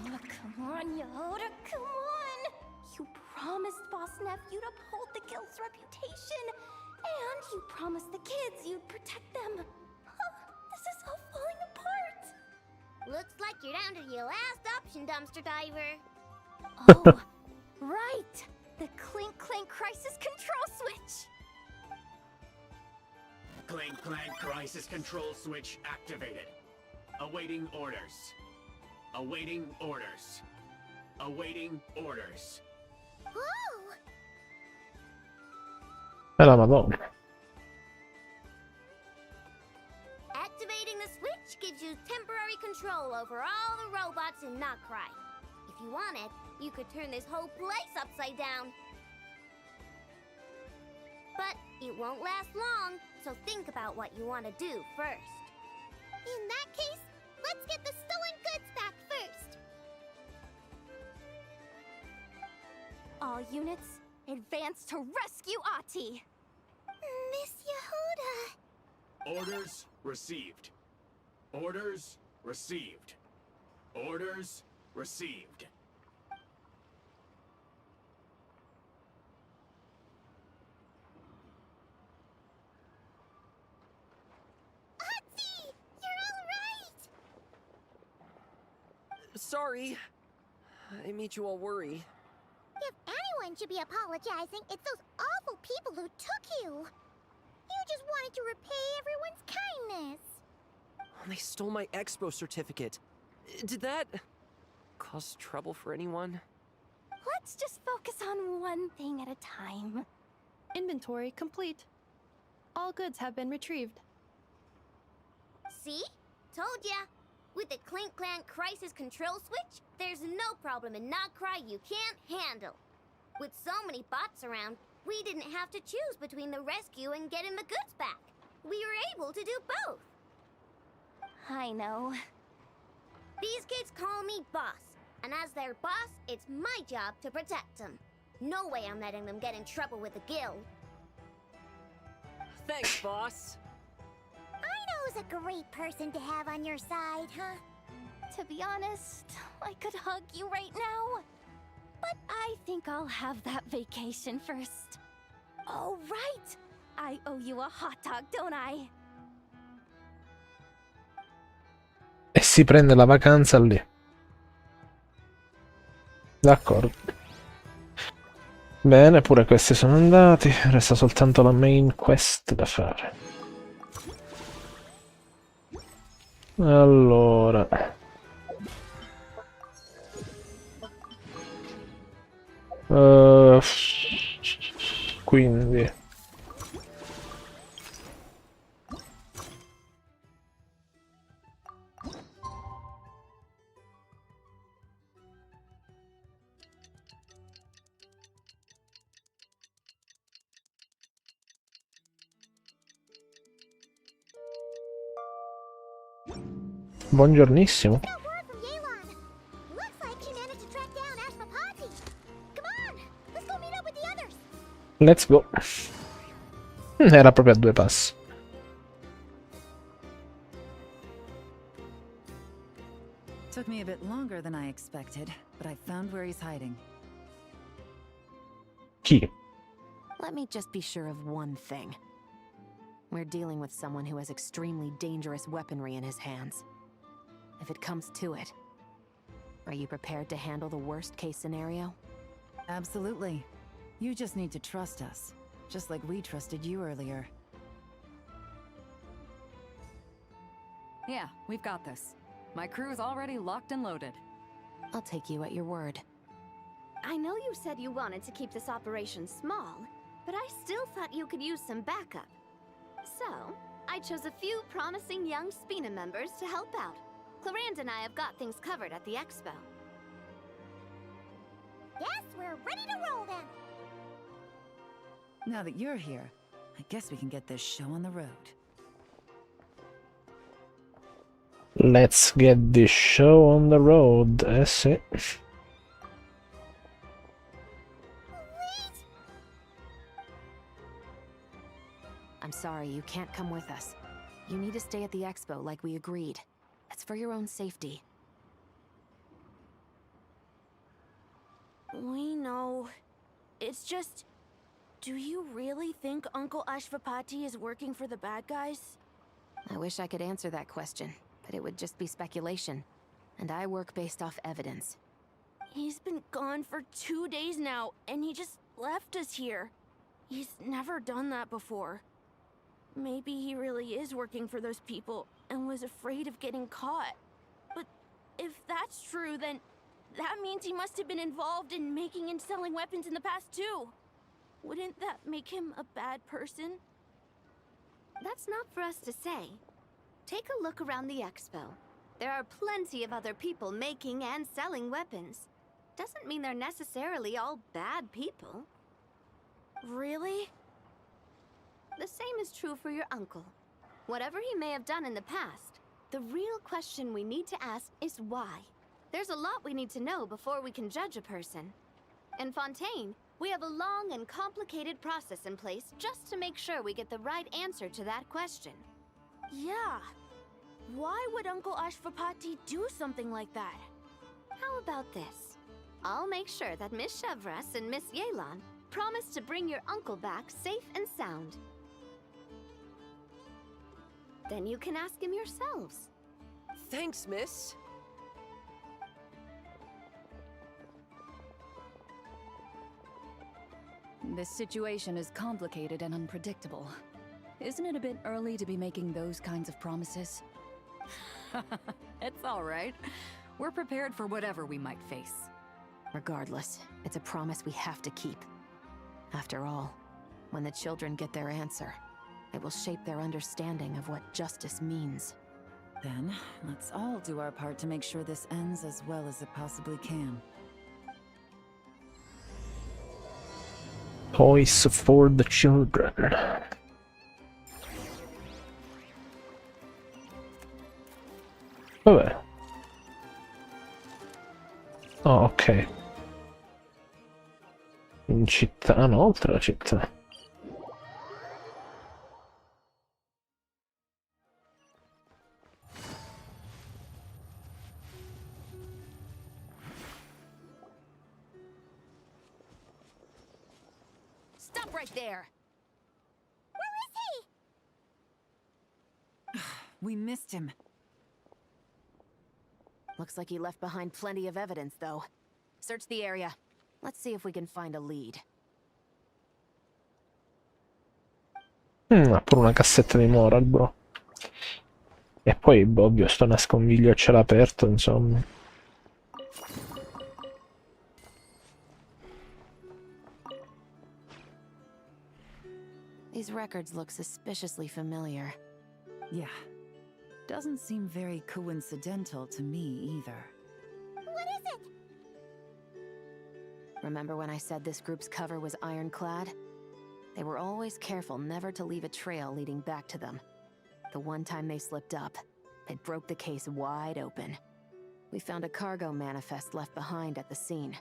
Oh, come on, Yehoda, come on! You promised Boss Nephew to uphold the guild's reputation, and you promised the kids you'd protect them. This is all falling apart. Looks like you're down to your last option, dumpster diver. Oh, right! The Clink Clank Crisis Control Switch! Clank Clank Crisis Control Switch activated. Awaiting orders. Awaiting orders. Awaiting orders. Whoa! La Madonna. Activating the switch gives you temporary control over all the robots in Notcry. If you wanted, you could turn this whole place upside down. But it won't last long, so think about what you want to do first. In that case, let's get the stolen goods back first. All units, advance to rescue Ahti! Miss Yehoda! Orders received. Orders received. Orders received. Ahti! You're all right! Sorry. I made you all worry. If anyone should be apologizing, it's those awful people who took you. You just wanted to repay everyone's kindness. They stole my expo certificate. Did that cause trouble for anyone? Let's just focus on one thing at a time. Inventory complete. All goods have been retrieved. See? Told ya. With the Clink Clank Crisis Control Switch, there's no problem in Notcry you can't handle. With so many bots around, we didn't have to choose between the rescue and getting the goods back. We were able to do both. I know. These kids call me boss, and as their boss, it's my job to protect them. No way I'm letting them get in trouble with the guild. Thanks, boss. Ino's a great person to have on your side, huh? To be honest, I could hug you right now. But I think I'll have that vacation first. Oh, right! I owe you a hot dog, don't I? E si prende la vacanza lì. D'accordo. Bene, pure questi sono andati. Resta soltanto la main quest da fare. Allora. Quindi. Buongiornissimo. Let's go. Era proprio a due passi. Took me a bit longer than I expected, but I found where he's hiding. Chi? Let me just be sure of one thing. We're dealing with someone who has extremely dangerous weaponry in his hands. if it comes to it. Are you prepared to handle the worst-case scenario? Absolutely. You just need to trust us, just like we trusted you earlier. Yeah, we've got this. My crew's already locked and loaded. I'll take you at your word. I know you said you wanted to keep this operation small, but I still thought you could use some backup. So, I chose a few promising young Spina members to help out. Clarande and I have got things covered at the expo. Guess we're ready to roll then. Now that you're here, I guess we can get this show on the road. Let's get this show on the road, sì. I'm sorry, you can't come with us. You need to stay at the expo like we agreed. It's for your own safety. We know. It's just... Do you really think Uncle Ashvapati is working for the bad guys? I wish I could answer that question, but it would just be speculation. And I work based off evidence. He's been gone for 2 days now, and he just left us here. He's never done that before. Maybe he really is working for those people and was afraid of getting caught. But if that's true, then that means he must have been involved in making and selling weapons in the past too. Wouldn't that make him a bad person? That's not for us to say. Take a look around the expo. There are plenty of other people making and selling weapons. Doesn't mean they're necessarily all bad people. Really? The same is true for your uncle. Whatever he may have done in the past, the real question we need to ask is why. There's a lot we need to know before we can judge a person. In Fontaine, we have a long and complicated process in place just to make sure we get the right answer to that question. Yeah. Why would Uncle Ashvapati do something like that? How about this? I'll make sure that Miss Chevras and Miss Yelan promise to bring your uncle back safe and sound. Then you can ask him yourselves. Thanks, miss. This situation is complicated and unpredictable. Isn't it a bit early to be making those kinds of promises? It's all right. We're prepared for whatever we might face. Regardless, it's a promise we have to keep. After all, when the children get their answer, it will shape their understanding of what justice means. Then, let's all do our part to make sure this ends as well as it possibly can. Toys for the children. Vabbè. Oh, ok. In città, no, oltre la città. Stop right there! We missed him. Looks like he left behind plenty of evidence, though. Search the area. Let's see if we can find a lead. Ha pure una cassetta di moral, bro. E poi, ovvio, sto nascondiglio a cielo aperto, insomma. These records look suspiciously familiar. Yeah. Doesn't seem very coincidental to me either. What is it? Remember when I said this group's cover was ironclad? They were always careful never to leave a trail leading back to them. The one time they slipped up, it broke the case wide open. We found a cargo manifest left behind at the scene.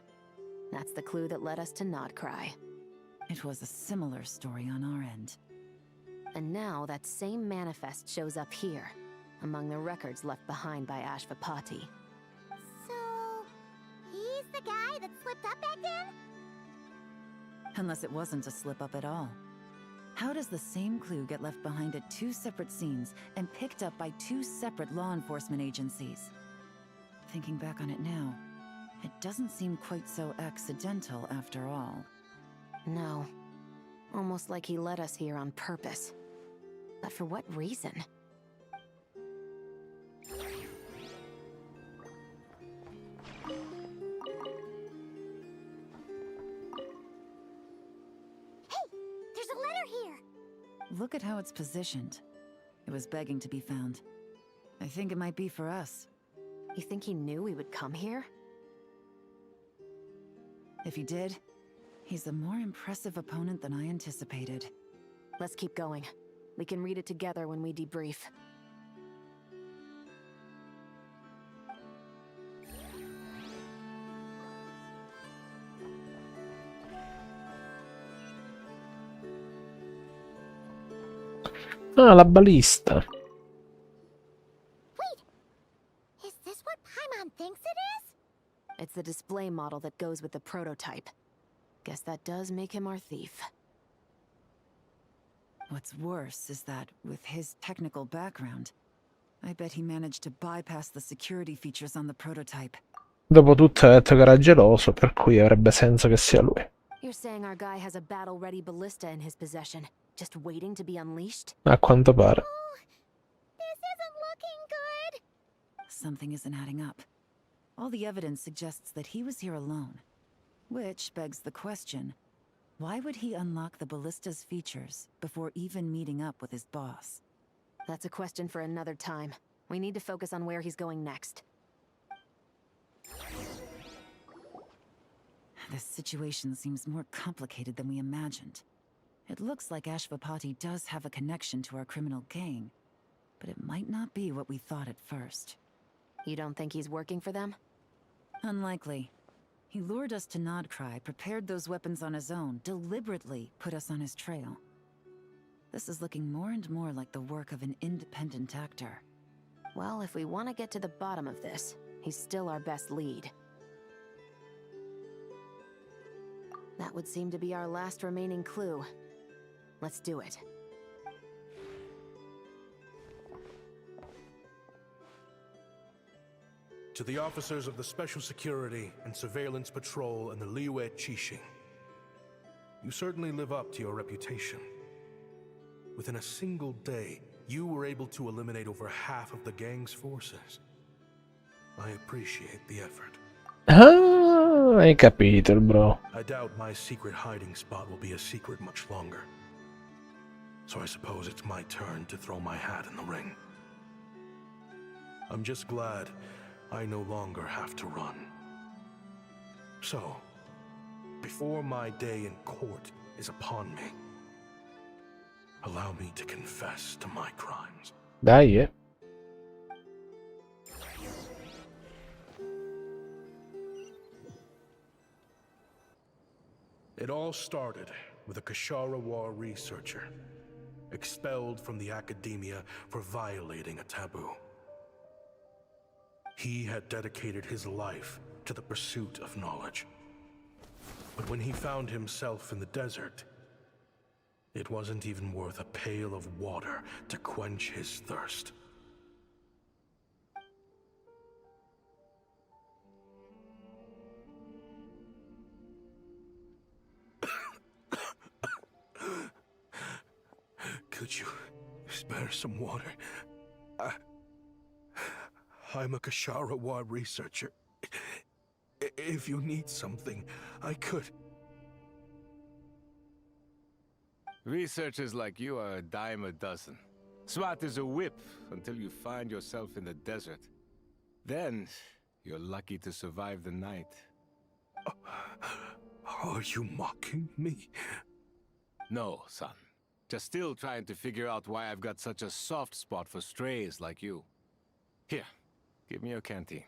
That's the clue that led us to Notcry. It was a similar story on our end. And now that same manifest shows up here, among the records left behind by Ashvapati. So, he's the guy that slipped up back then? Unless it wasn't a slip-up at all. How does the same clue get left behind at two separate scenes and picked up by two separate law enforcement agencies? Thinking back on it now, it doesn't seem quite so accidental after all. No. Almost like he led us here on purpose. But for what reason? There's a letter here! Look at how it's positioned. It was begging to be found. I think it might be for us. You think he knew we would come here? If he did, he's a more impressive opponent than I anticipated. Let's keep going. We can read it together when we debrief. Ah, la balista. Is this what Paimon thinks it is? It's the display model that goes with the prototype. Guess that does make him our thief. What's worse is that, with his technical background, I bet he managed to bypass the security features on the prototype. Dopotutto ha detto che era geloso, per cui avrebbe senso che sia lui. You're saying our guy has a battle-ready ballista in his possession, just waiting to be unleashed? A quanto pare. This isn't looking good! Something isn't adding up. All the evidence suggests that he was here alone. Which begs the question, why would he unlock the ballista's features before even meeting up with his boss? That's a question for another time. We need to focus on where he's going next. This situation seems more complicated than we imagined. It looks like Ashvapati does have a connection to our criminal gang, but it might not be what we thought at first. You don't think he's working for them? Unlikely. He lured us to Nodcry, prepared those weapons on his own, deliberately put us on his trail. This is looking more and more like the work of an independent actor. Well, if we want to get to the bottom of this, he's still our best lead. That would seem to be our last remaining clue. Let's do it. To the officers of the Special Security and Surveillance Patrol and the Liyue Qixing, you certainly live up to your reputation. Within a single day, you were able to eliminate over half of the gang's forces. I appreciate the effort. Ah, hai capito, bro. I doubt my secret hiding spot will be a secret much longer. So I suppose it's my turn to throw my hat in the ring. I'm just glad I no longer have to run. So, before my day in court is upon me, allow me to confess to my crimes. Dai, It all started with a Kashara War researcher, expelled from the academia for violating a taboo. He had dedicated his life to the pursuit of knowledge. But when he found himself in the desert, it wasn't even worth a pail of water to quench his thirst. Could you spare some water? I'm a Kashara War researcher. If you need something, I could. Researchers like you are a dime a dozen. Smart as a whip until you find yourself in the desert. Then, you're lucky to survive the night. Are you mocking me? No, son. Just still trying to figure out why I've got such a soft spot for strays like you. Here, give me your canteen.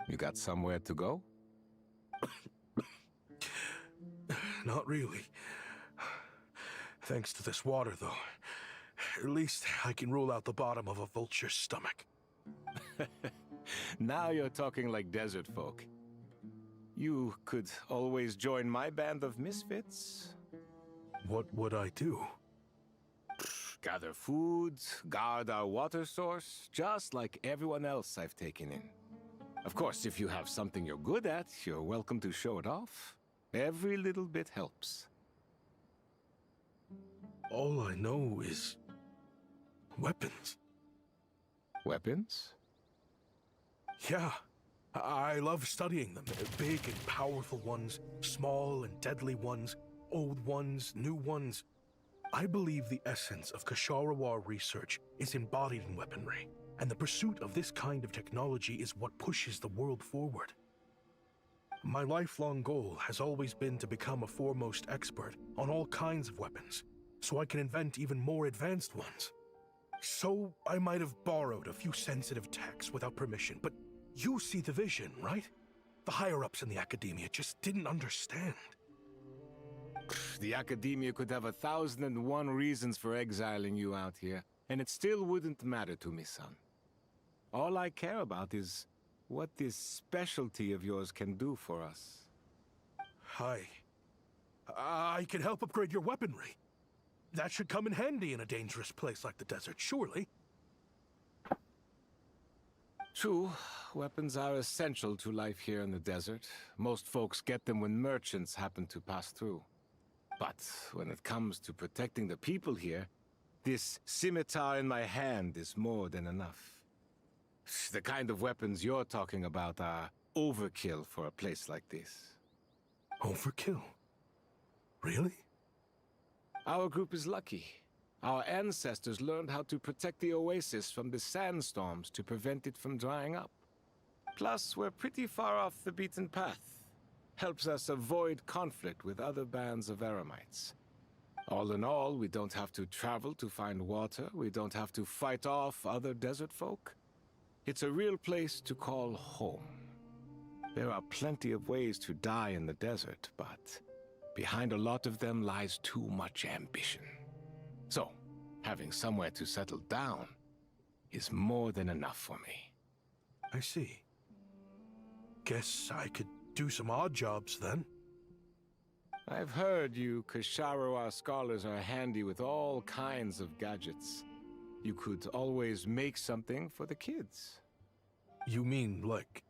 You got somewhere to go? Not really. Thanks to this water, though. At least I can rule out the bottom of a vulture's stomach. Now you're talking like desert folk. You could always join my band of misfits. What would I do? Gather food, guard our water source, just like everyone else I've taken in. Of course, if you have something you're good at, you're welcome to show it off. Every little bit helps. All I know is weapons. Weapons? Yeah. I love studying them. Big and powerful ones, small and deadly ones, old ones, new ones. I believe the essence of Kshatriya research is embodied in weaponry, and the pursuit of this kind of technology is what pushes the world forward. My lifelong goal has always been to become a foremost expert on all kinds of weapons, so I can invent even more advanced ones. So I might have borrowed a few sensitive techs without permission, but you see the vision, right? The higher-ups in the academia just didn't understand. The academia could have 1,001 reasons for exiling you out here, and it still wouldn't matter to me, son. All I care about is what this specialty of yours can do for us. I can help upgrade your weaponry. That should come in handy in a dangerous place like the desert, surely. True, weapons are essential to life here in the desert. Most folks get them when merchants happen to pass through. But when it comes to protecting the people here, this scimitar in my hand is more than enough. The kind of weapons you're talking about are overkill for a place like this. Overkill? Really? Our group is lucky. Our ancestors learned how to protect the oasis from the sandstorms to prevent it from drying up. Plus, we're pretty far off the beaten path. Helps us avoid conflict with other bands of Eremites. All in all, we don't have to travel to find water, we don't have to fight off other desert folk. It's a real place to call home. There are plenty of ways to die in the desert, but behind a lot of them lies too much ambition. So, having somewhere to settle down is more than enough for me. I see. Guess I could do some odd jobs then. I've heard you Kshatriya scholars are handy with all kinds of gadgets. You could always make something for the kids. You mean, like,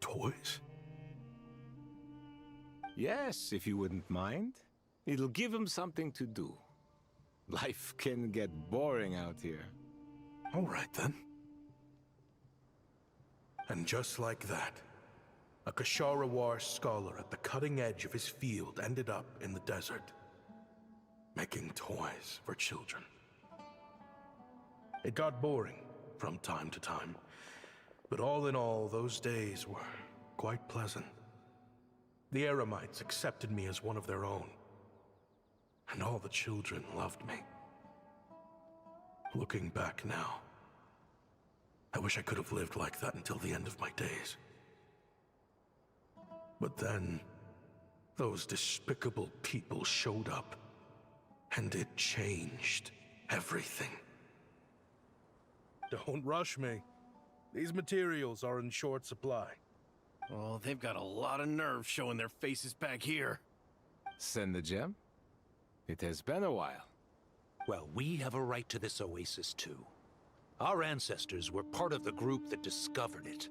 toys? Yes, if you wouldn't mind. It'll give them something to do. Life can get boring out here. All right, then. And just like that, a Kshatriya scholar at the cutting edge of his field ended up in the desert, making toys for children. It got boring from time to time, but all in all, those days were quite pleasant. The Eremites accepted me as one of their own, and all the children loved me. Looking back now, I wish I could have lived like that until the end of my days. But then, those despicable people showed up, and it changed everything. Don't rush me. These materials are in short supply. Oh, they've got a lot of nerve showing their faces back here. Send the gem? It has been a while. Well, we have a right to this oasis too. Our ancestors were part of the group that discovered it.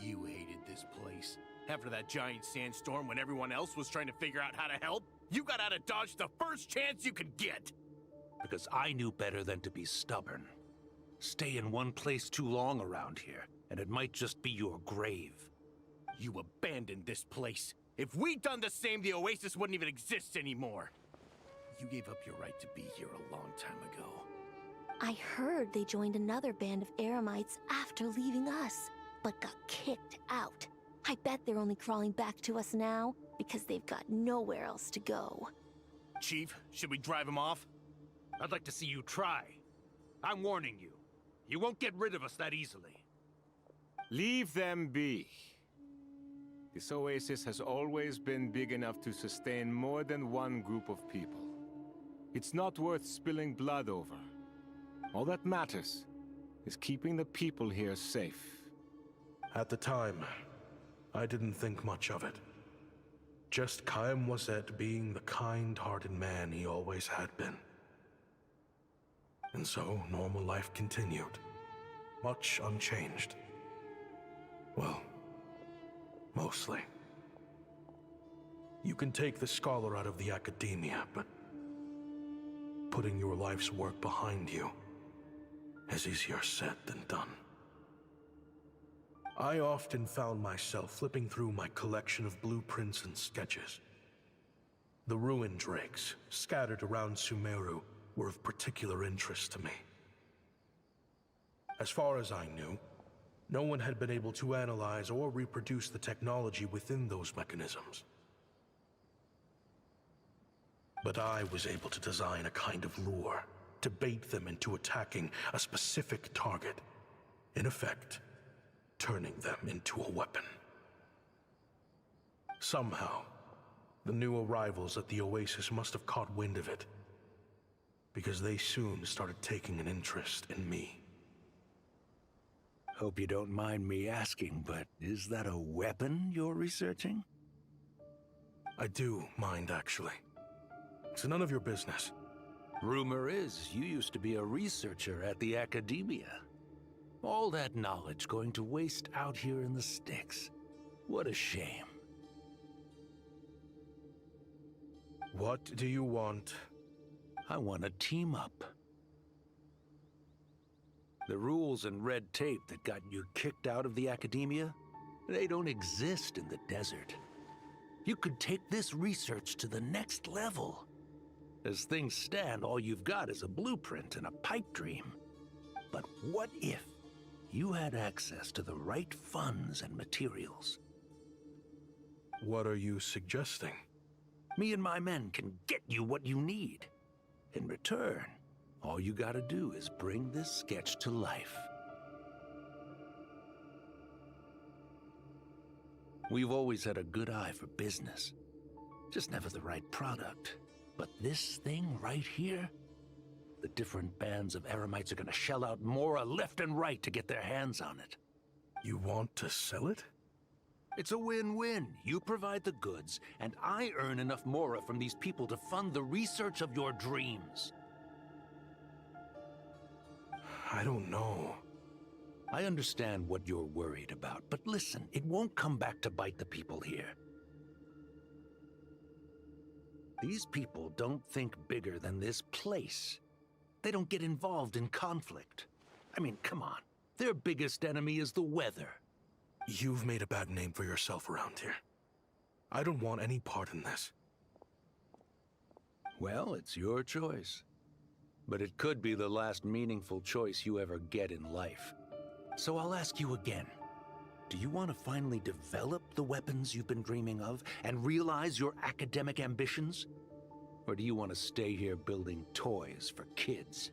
You hated this place. After that giant sandstorm when everyone else was trying to figure out how to help, you got out of Dodge the first chance you could get! Because I knew better than to be stubborn. Stay in one place too long around here, and it might just be your grave. You abandoned this place. If we'd done the same, the oasis wouldn't even exist anymore. You gave up your right to be here a long time ago. I heard they joined another band of Eremites after leaving us, but got kicked out. I bet they're only crawling back to us now, because they've got nowhere else to go. Chief, should we drive him off? I'd like to see you try. I'm warning you. You won't get rid of us that easily. Leave them be. This oasis has always been big enough to sustain more than one group of people. It's not worth spilling blood over. All that matters is keeping the people here safe. At the time, I didn't think much of it. Just Chaim Wazet being the kind-hearted man he always had been. And so, normal life continued, much unchanged. Well, mostly. You can take the scholar out of the academia, but putting your life's work behind you is easier said than done. I often found myself flipping through my collection of blueprints and sketches. The ruin drakes scattered around Sumeru were of particular interest to me. As far as I knew, no one had been able to analyze or reproduce the technology within those mechanisms. But I was able to design a kind of lure to bait them into attacking a specific target, in effect, turning them into a weapon. Somehow, the new arrivals at the Oasis must have caught wind of it, because they soon started taking an interest in me. Hope you don't mind me asking, but is that a weapon you're researching? I do mind, actually. It's none of your business. Rumor is you used to be a researcher at the academia. All that knowledge going to waste out here in the sticks. What a shame. What do you want? I want to team up. The rules and red tape that got you kicked out of the academia, they don't exist in the desert. You could take this research to the next level. As things stand, all you've got is a blueprint and a pipe dream. But what if you had access to the right funds and materials? What are you suggesting? Me and my men can get you what you need. In return, all you gotta do is bring this sketch to life. We've always had a good eye for business. Just never the right product. But this thing right here, the different bands of Eremites are gonna shell out Mora left and right to get their hands on it. You want to sell it? It's a win-win. You provide the goods, and I earn enough Mora from these people to fund the research of your dreams. I don't know. I understand what you're worried about, but listen, it won't come back to bite the people here. These people don't think bigger than this place. They don't get involved in conflict. I mean, come on. Their biggest enemy is the weather. You've made a bad name for yourself around here. I don't want any part in this. Well, it's your choice. But it could be the last meaningful choice you ever get in life. So I'll ask you again. Do you want to finally develop the weapons you've been dreaming of and realize your academic ambitions? Or do you want to stay here building toys for kids?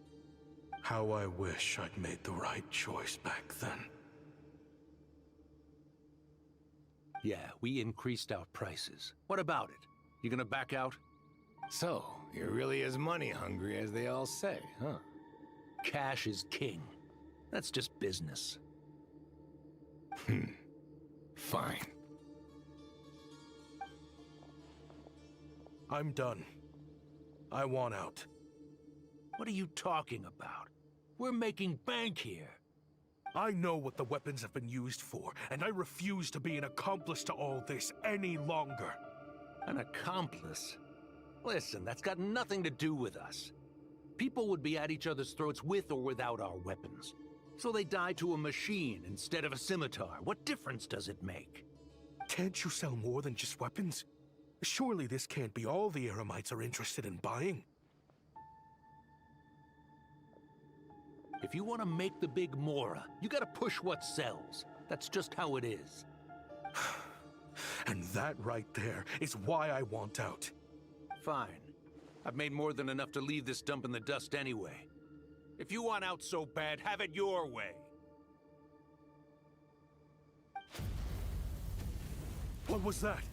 How I wish I'd made the right choice back then. Yeah, we increased our prices. What about it? You gonna back out? So, you're really as money hungry as they all say, huh? Cash is king. That's just business. Fine. I'm done. I want out. What are you talking about? We're making bank here. I know what the weapons have been used for, and I refuse to be an accomplice to all this any longer. An accomplice? Listen, that's got nothing to do with us. People would be at each other's throats with or without our weapons. So they die to a machine instead of a scimitar. What difference does it make? Can't you sell more than just weapons? Surely this can't be all the Eremites are interested in buying. If you want to make the big Mora, you gotta push what sells. That's just how it is. And that right there is why I want out. Fine. I've made more than enough to leave this dump in the dust anyway. If you want out so bad, have it your way. What was that?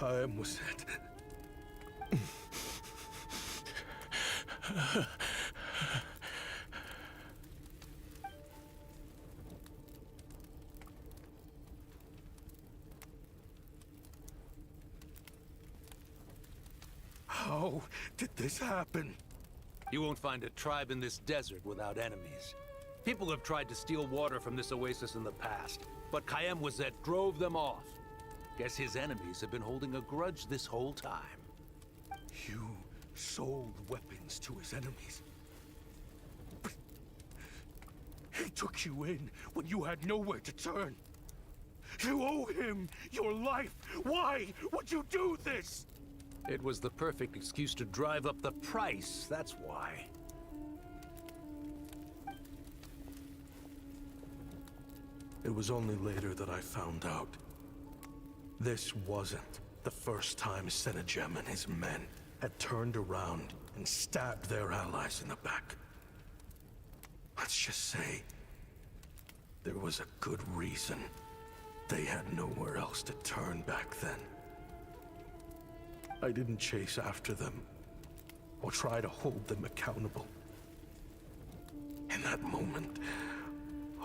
Time was it. How did this happen? You won't find a tribe in this desert without enemies. People have tried to steal water from this oasis in the past, but Kayem drove them off. Guess his enemies have been holding a grudge this whole time. You sold weapons to his enemies. But he took you in when you had nowhere to turn. You owe him your life. Why would you do this? It was the perfect excuse to drive up the price, that's why. It was only later that I found out. This wasn't the first time Senegem and his men had turned around and stabbed their allies in the back. Let's just say, there was a good reason they had nowhere else to turn back then. I didn't chase after them, or try to hold them accountable. In that moment,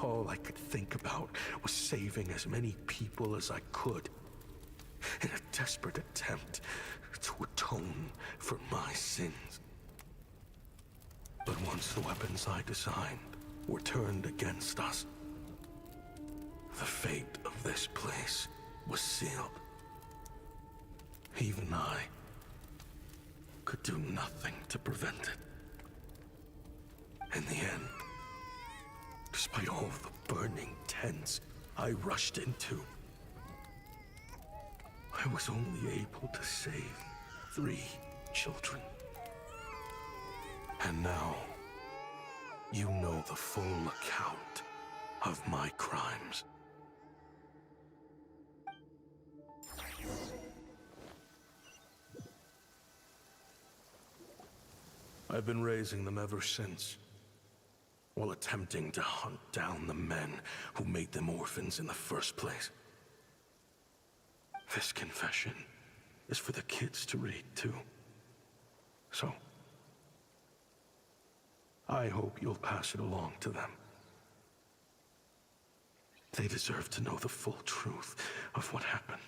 all I could think about was saving as many people as I could, in a desperate attempt to atone for my sins. But once the weapons I designed were turned against us, the fate of this place was sealed. Even I could do nothing to prevent it. In the end, despite all the burning tents I rushed into, I was only able to save 3 children. And now, you know the full account of my crimes. I've been raising them ever since, while attempting to hunt down the men who made them orphans in the first place. This confession is for the kids to read, too. So, I hope you'll pass it along to them. They deserve to know the full truth of what happened.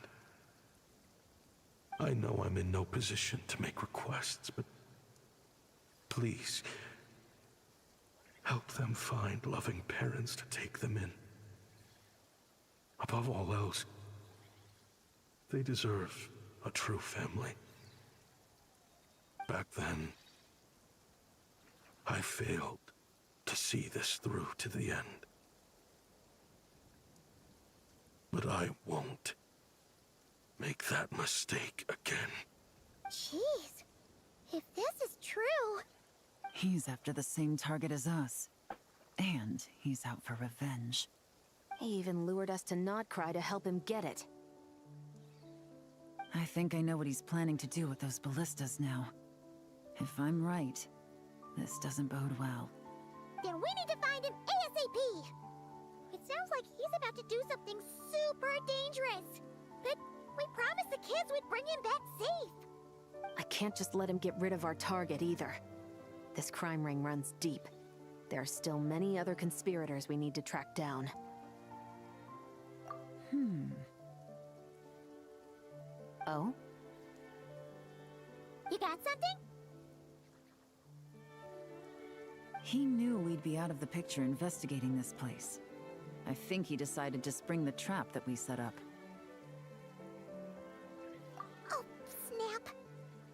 I know I'm in no position to make requests, but please, help them find loving parents to take them in. Above all else, they deserve a true family. Back then, I failed to see this through to the end. But I won't make that mistake again. Jeez, if this is true... He's after the same target as us. And he's out for revenge. He even lured us to Notcry to help him get it. I think I know what he's planning to do with those ballistas now. If I'm right, this doesn't bode well. Then we need to find him ASAP! It sounds like he's about to do something super dangerous. But we promised the kids we'd bring him back safe. I can't just let him get rid of our target either. This crime ring runs deep. There are still many other conspirators we need to track down. Oh? You got something? He knew we'd be out of the picture investigating this place. I think he decided to spring the trap that we set up. Oh, snap.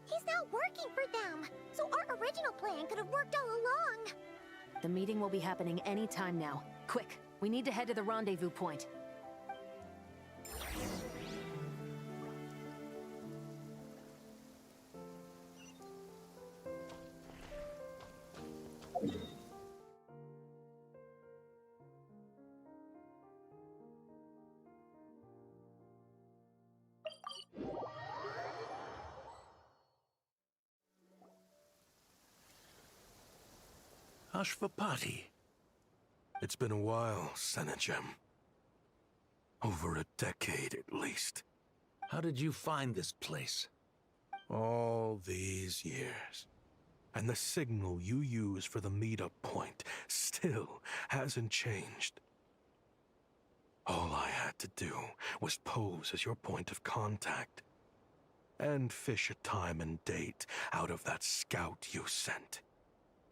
He's not working for them. So our original plan could have worked all along. The meeting will be happening any time now. Quick, we need to head to the rendezvous point. Ashvapati. It's been a while, Senegem. Over a decade, at least. How did you find this place? All these years. And the signal you use for the meetup point still hasn't changed. All I had to do was pose as your point of contact. And fish a time and date out of that scout you sent.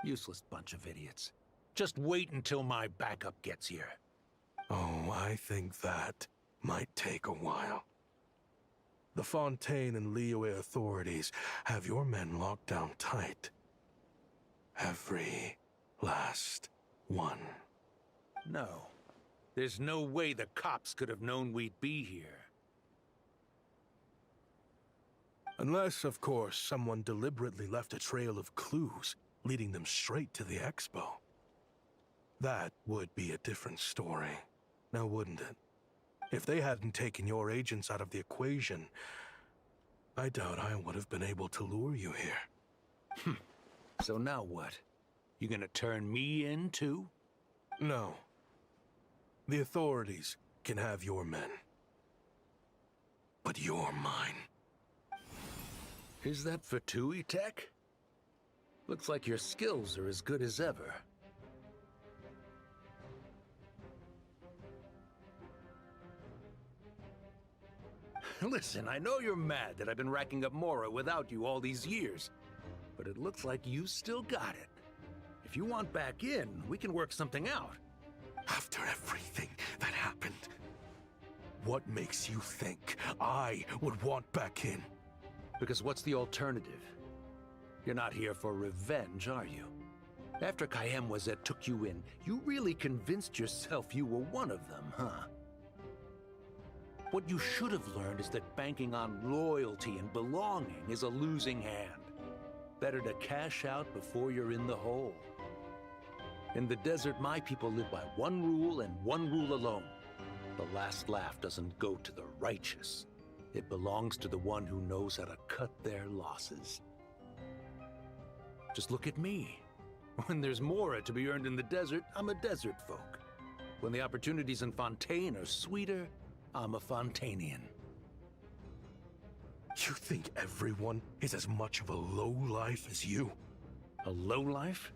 Useless bunch of idiots. Just wait until my backup gets here. Oh, I think that might take a while. The Fontaine and Liyue authorities have your men locked down tight. Every last one. No. There's no way the cops could have known we'd be here. Unless, of course, someone deliberately left a trail of clues, leading them straight to the expo. That would be a different story, now wouldn't it? If they hadn't taken your agents out of the equation, I doubt I would have been able to lure you here. So now what? You gonna turn me in, too? No. The authorities can have your men. But you're mine. Is that Fatui tech? Looks like your skills are as good as ever. Listen, I know you're mad that I've been racking up Mora without you all these years, but it looks like you still got it. If you want back in, we can work something out. After everything that happened, what makes you think I would want back in? Because what's the alternative? You're not here for revenge, are you? After Kayemwazet took you in, you really convinced yourself you were one of them, huh? What you should have learned is that banking on loyalty and belonging is a losing hand. Better to cash out before you're in the hole. In the desert, my people live by one rule and one rule alone. The last laugh doesn't go to the righteous. It belongs to the one who knows how to cut their losses. Just look at me. When there's Mora to be earned in the desert, I'm a desert folk. When the opportunities in Fontaine are sweeter, I'm a Fontainian. You think everyone is as much of a lowlife as you? A lowlife?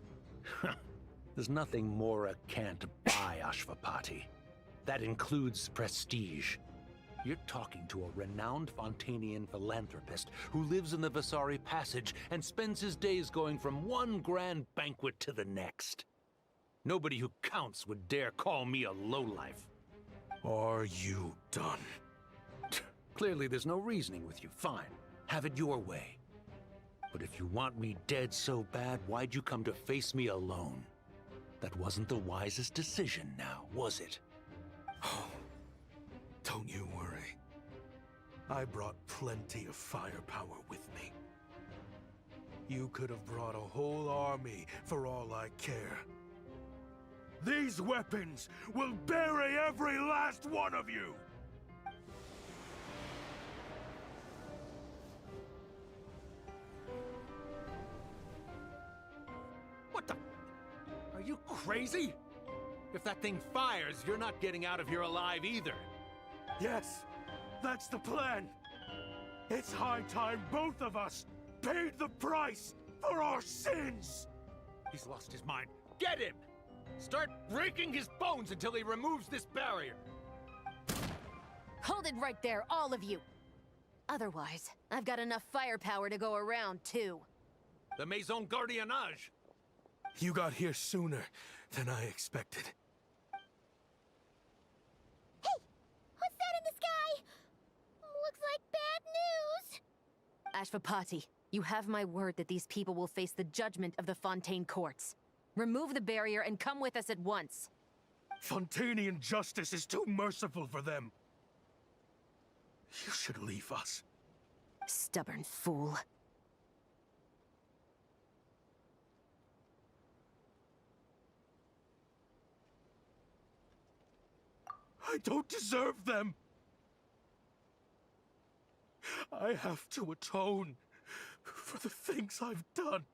There's nothing Mora can't buy, Ashvapati. That includes prestige. You're talking to a renowned Fontainian philanthropist who lives in the Vasari Passage and spends his days going from one grand banquet to the next. Nobody who counts would dare call me a lowlife. Are you done? Clearly there's no reasoning with you. Fine. Have it your way. But if you want me dead so bad, why'd you come to face me alone? That wasn't the wisest decision now, was it? Oh, don't you worry. I brought plenty of firepower with me. You could have brought a whole army for all I care. These weapons will bury every last one of you! What the? Are you crazy? If that thing fires, you're not getting out of here alive either. Yes, that's the plan. It's high time both of us paid the price for our sins! He's lost his mind. Get him! Start breaking his bones until he removes this barrier! Hold it right there, all of you! Otherwise, I've got enough firepower to go around, too. The Maison Gardiennage! You got here sooner than I expected. Hey! What's that in the sky? Looks like bad news! Ashvapati, you have my word that these people will face the judgment of the Fontaine courts. Remove the barrier and come with us at once. Fontainian justice is too merciful for them. You should leave us. Stubborn fool. I don't deserve them. I have to atone for the things I've done.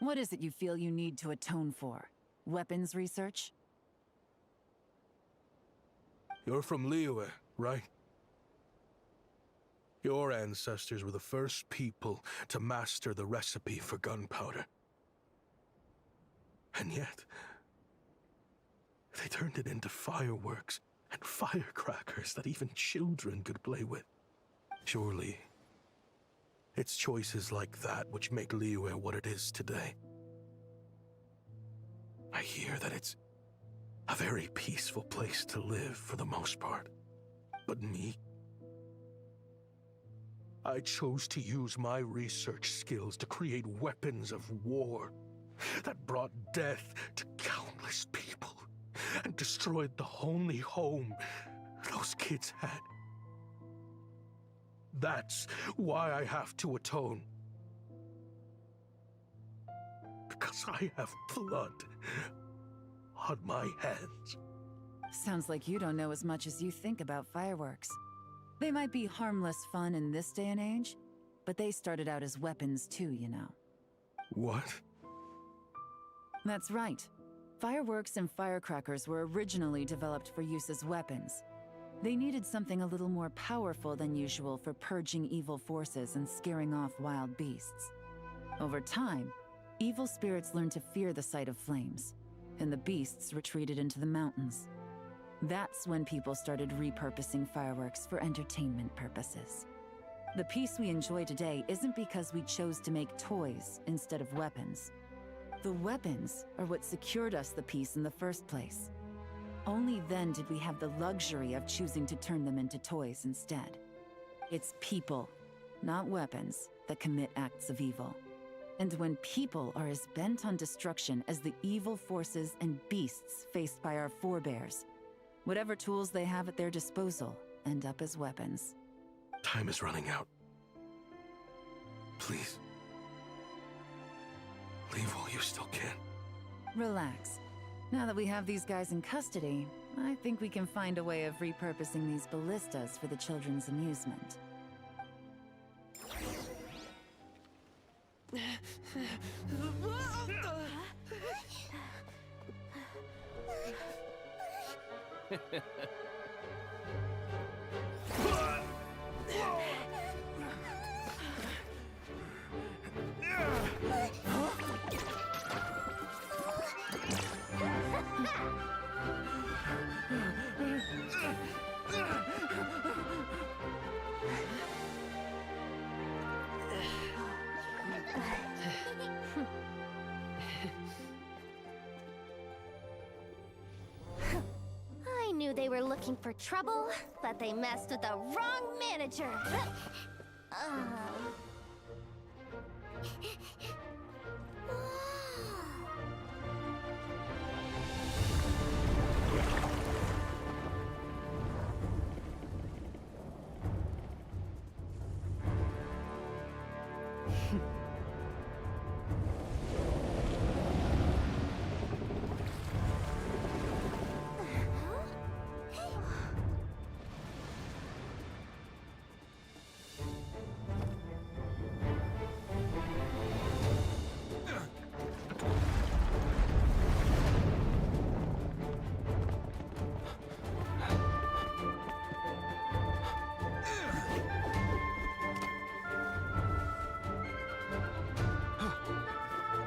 What is it you feel you need to atone for? Weapons research? You're from Liyue, right? Your ancestors were the first people to master the recipe for gunpowder. And yet, they turned it into fireworks and firecrackers that even children could play with. Surely, it's choices like that which make Liyue what it is today. I hear that it's a very peaceful place to live for the most part. But me? I chose to use my research skills to create weapons of war that brought death to countless people and destroyed the only home those kids had. That's why I have to atone. Because I have blood on my hands. Sounds like you don't know as much as you think about fireworks. They might be harmless fun in this day and age, but they started out as weapons too, you know. What? That's right. Fireworks and firecrackers were originally developed for use as weapons. They needed something a little more powerful than usual for purging evil forces and scaring off wild beasts. Over time, evil spirits learned to fear the sight of flames, and the beasts retreated into the mountains. That's when people started repurposing fireworks for entertainment purposes. The peace we enjoy today isn't because we chose to make toys instead of weapons. The weapons are what secured us the peace in the first place. Only then did we have the luxury of choosing to turn them into toys instead. It's people, not weapons, that commit acts of evil. And when people are as bent on destruction as the evil forces and beasts faced by our forebears, whatever tools they have at their disposal end up as weapons. Time is running out. Please. Leave while you still can. Relax. Now that we have these guys in custody, I think we can find a way of repurposing these ballistas for the children's amusement. I knew they were looking for trouble, but they messed with the wrong manager.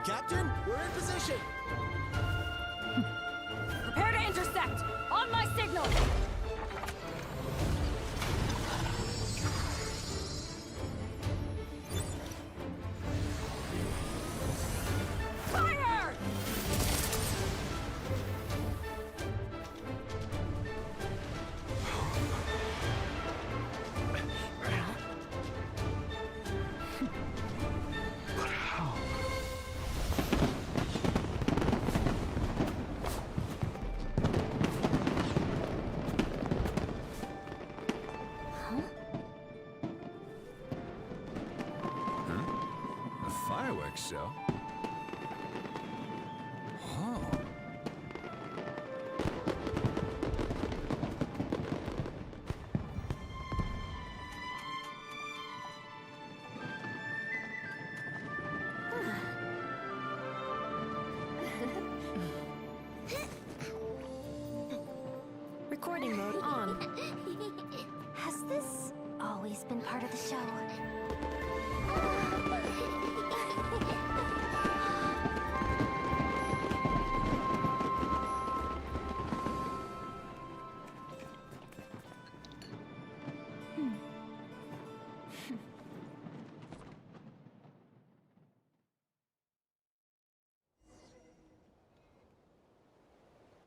Captain, we're in position! Prepare to intersect! On my signal! Fire! show.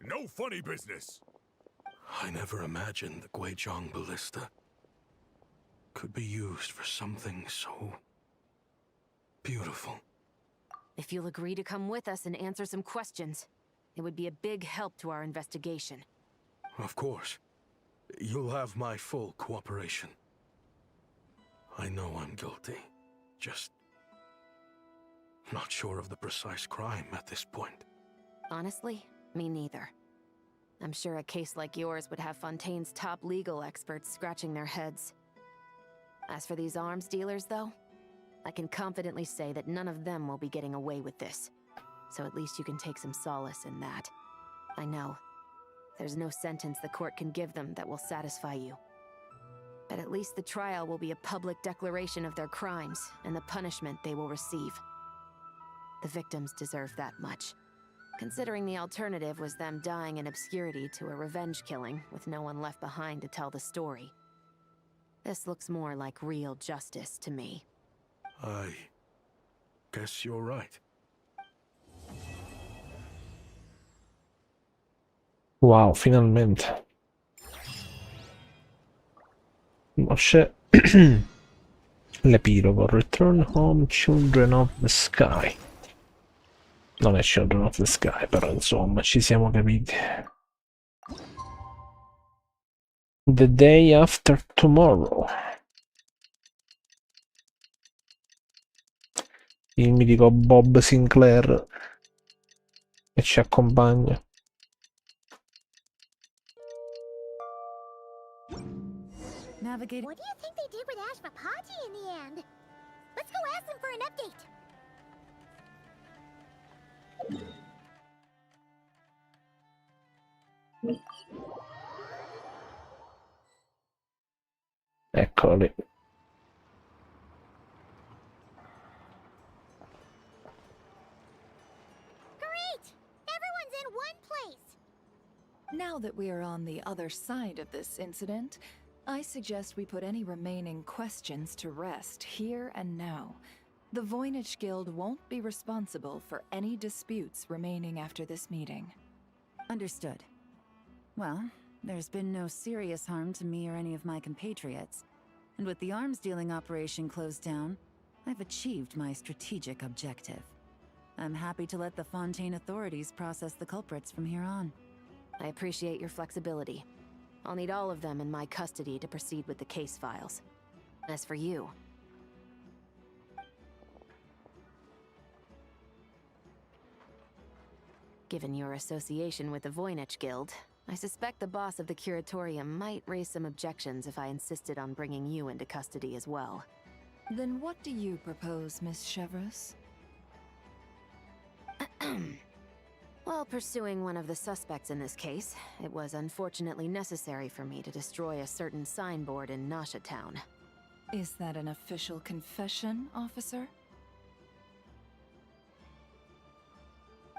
No funny business! I never imagined the Guizhong ballista could be used for something so beautiful. If you'll agree to come with us and answer some questions, it would be a big help to our investigation. Of course. You'll have my full cooperation. I know I'm guilty. Just not sure of the precise crime at this point. Honestly, me neither. I'm sure a case like yours would have Fontaine's top legal experts scratching their heads. As for these arms dealers, though, I can confidently say that none of them will be getting away with this. So at least you can take some solace in that. I know. There's no sentence the court can give them that will satisfy you. But at least the trial will be a public declaration of their crimes and the punishment they will receive. The victims deserve that much. Considering the alternative was them dying in obscurity to a revenge killing with no one left behind to tell the story. This looks more like real justice to me. I guess you're right. Wow, finalmente. Mosce. L'epilogo. Return home, children of the sky. Non è Children of the Sky, però insomma, ci siamo capiti. The day after tomorrow. Il mitico Bob Sinclair che ci accompagna. Navigate. What do you think they did with Ashvapati in the end? Let's go ask them for an update. Eccoli. Great! Everyone's in one place. Now that we are on the other side of this incident, I suggest we put any remaining questions to rest here and now. The Voynich Guild won't be responsible for any disputes remaining after this meeting. Understood. Well, there's been no serious harm to me or any of my compatriots. And with the arms dealing operation closed down, I've achieved my strategic objective. I'm happy to let the Fontaine authorities process the culprits from here on. I appreciate your flexibility. I'll need all of them in my custody to proceed with the case files. As for you... Given your association with the Voynich Guild, I suspect the boss of the Curatorium might raise some objections if I insisted on bringing you into custody as well. Then what do you propose, Miss Chevreuse? While pursuing one of the suspects in this case, it was unfortunately necessary for me to destroy a certain signboard in Nasha Town. Is that an official confession, officer?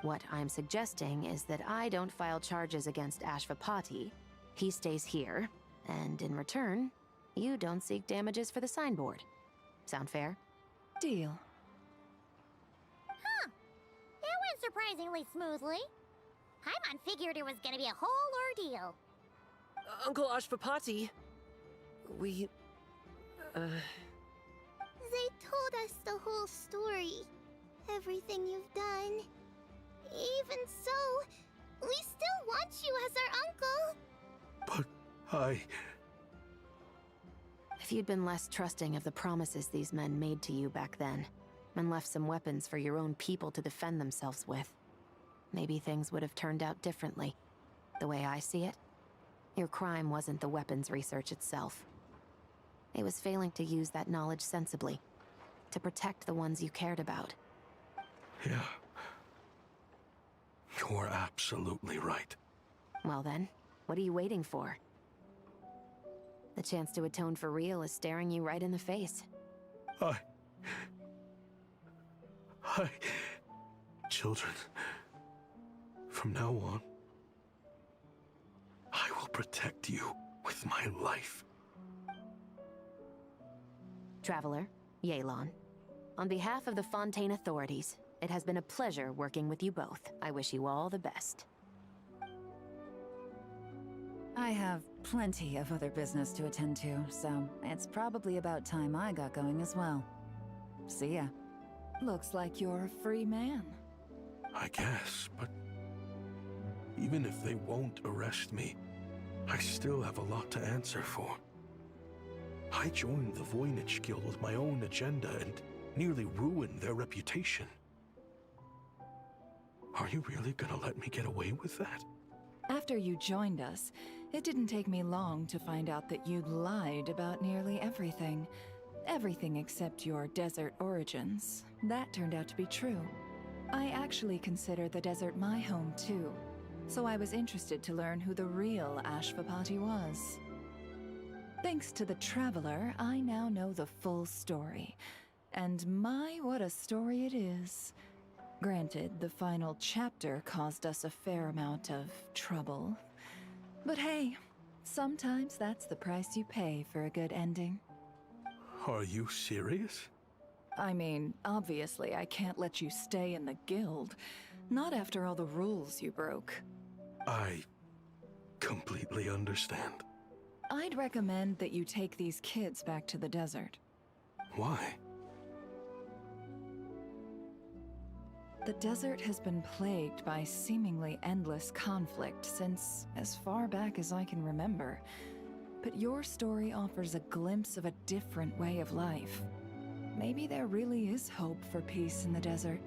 What I'm suggesting is that I don't file charges against Ashvapati, he stays here, and in return, you don't seek damages for the signboard. Sound fair? Deal. Huh. That went surprisingly smoothly. Paimon figured it was gonna be a whole ordeal. Uncle Ashvapati, we... They told us the whole story. Everything you've done. Even so, we still want you as our uncle. But If you'd been less trusting of the promises these men made to you back then, and left some weapons for your own people to defend themselves with, maybe things would have turned out differently. The way I see it, your crime wasn't the weapons research itself. It was failing to use that knowledge sensibly, to protect the ones you cared about. Yeah. You're absolutely right. Well then, what are you waiting for? The chance to atone for real is staring you right in the face. Children, from now on, I will protect you with my life. Traveler, Yelan. On behalf of the Fontaine authorities, it has been a pleasure working with you both. I wish you all the best. I have plenty of other business to attend to, so it's probably about time I got going as well. See ya. Looks like you're a free man. I guess, but even if they won't arrest me, I still have a lot to answer for. I joined the Voynich Guild with my own agenda and nearly ruined their reputation. Are you really gonna let me get away with that? After you joined us, it didn't take me long to find out that you'd lied about nearly everything. Everything except your desert origins. That turned out to be true. I actually consider the desert my home too, so I was interested to learn who the real Ashvapati was. Thanks to the Traveler, I now know the full story. And my, what a story it is. Granted, the final chapter caused us a fair amount of trouble. But hey, sometimes that's the price you pay for a good ending. Are you serious? I mean, obviously I can't let you stay in the guild. Not after all the rules you broke. I completely understand. I'd recommend that you take these kids back to the desert. Why? The desert has been plagued by seemingly endless conflict since as far back as I can remember. But your story offers a glimpse of a different way of life. Maybe there really is hope for peace in the desert.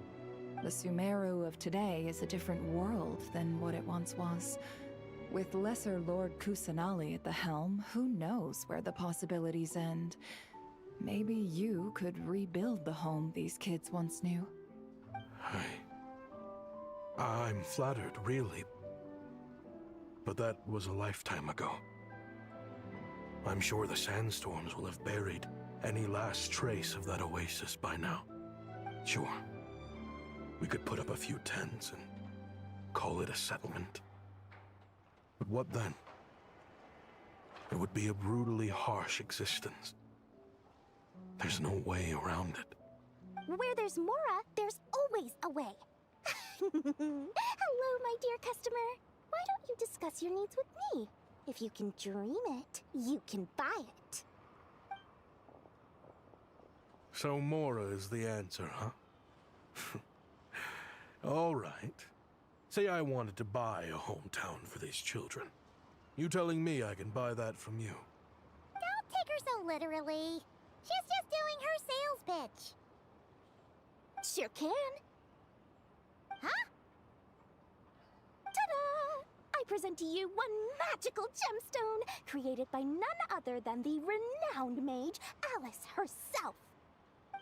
The Sumeru of today is a different world than what it once was. With Lesser Lord Kusanali at the helm, who knows where the possibilities end? Maybe you could rebuild the home these kids once knew. I'm flattered, really. But that was a lifetime ago. I'm sure the sandstorms will have buried any last trace of that oasis by now. Sure, we could put up a few tents and call it a settlement. But what then? It would be a brutally harsh existence. There's no way around it. Where there's Mora, there's always a way. Hello, my dear customer. Why don't you discuss your needs with me? If you can dream it, you can buy it. So Mora is the answer, huh? All right. Say I wanted to buy a hometown for these children. You telling me I can buy that from you? Don't take her so literally. She's just doing her sales pitch. Sure can. Huh? Ta-da! I present to you one magical gemstone created by none other than the renowned mage Alice herself.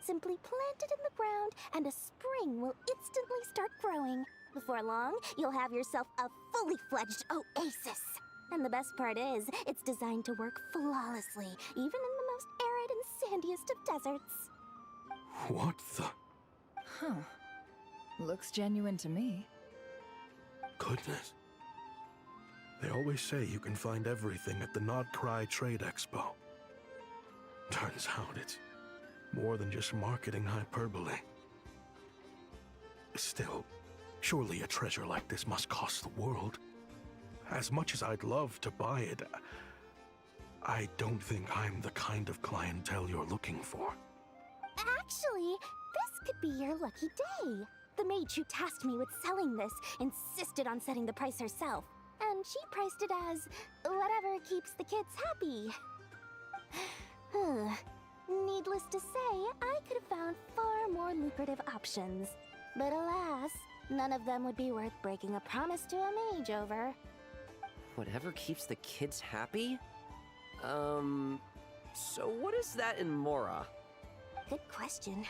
Simply plant it in the ground and a spring will instantly start growing. Before long, you'll have yourself a fully fledged oasis. And the best part is, it's designed to work flawlessly, even in the most arid and sandiest of deserts. What the? Huh. Looks genuine to me. Goodness. They always say you can find everything at the Not Cry Trade Expo. Turns out it's more than just marketing hyperbole. Still, surely a treasure like this must cost the world. As much as I'd love to buy it, I don't think I'm the kind of clientele you're looking for. Actually, this could be your lucky day. The mage who tasked me with selling this insisted on setting the price herself, and she priced it as whatever keeps the kids happy. Needless to say, I could have found far more lucrative options. But alas, none of them would be worth breaking a promise to a mage over. Whatever keeps the kids happy? So what is that in Mora? Good question.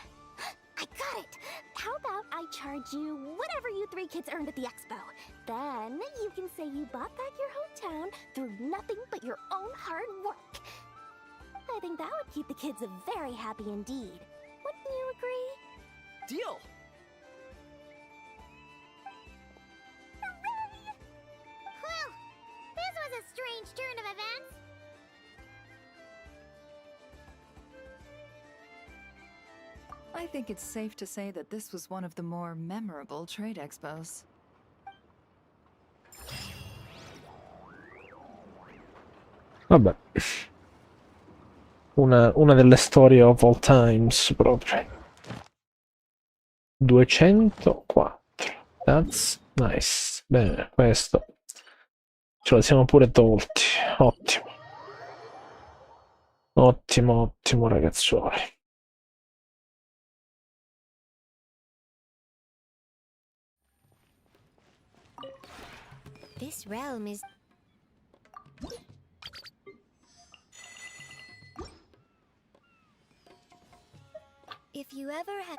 I got it! How about I charge you whatever you three kids earned at the expo? Then you can say you bought back your hometown through nothing but your own hard work. I think that would keep the kids very happy indeed. Wouldn't you agree? Deal! Whew! This was a strange turn of events. I think it's safe to say that this was one of the more memorable trade expos. Vabbè. Una delle storie of all times, proprio. 204. That's nice. Bene, questo ce lo siamo pure tolti. Ottimo. Ottimo, ottimo, ragazzuoli. This realm is... If you ever had...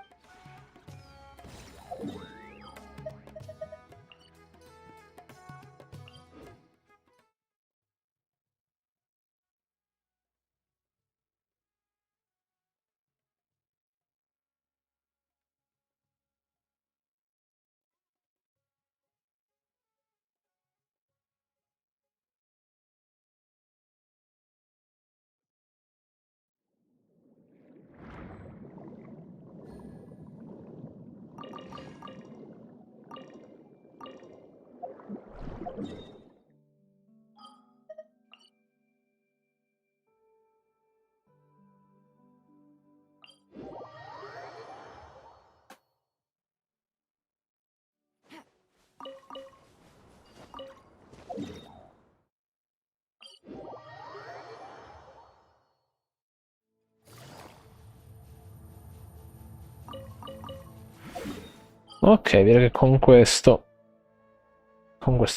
Ok, direi che con questo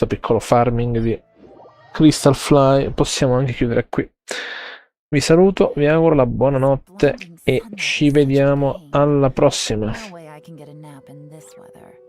piccolo farming di Crystal Fly possiamo anche chiudere qui. Vi saluto, vi auguro la buonanotte e ci vediamo alla prossima. No way I can get a nap in this weather.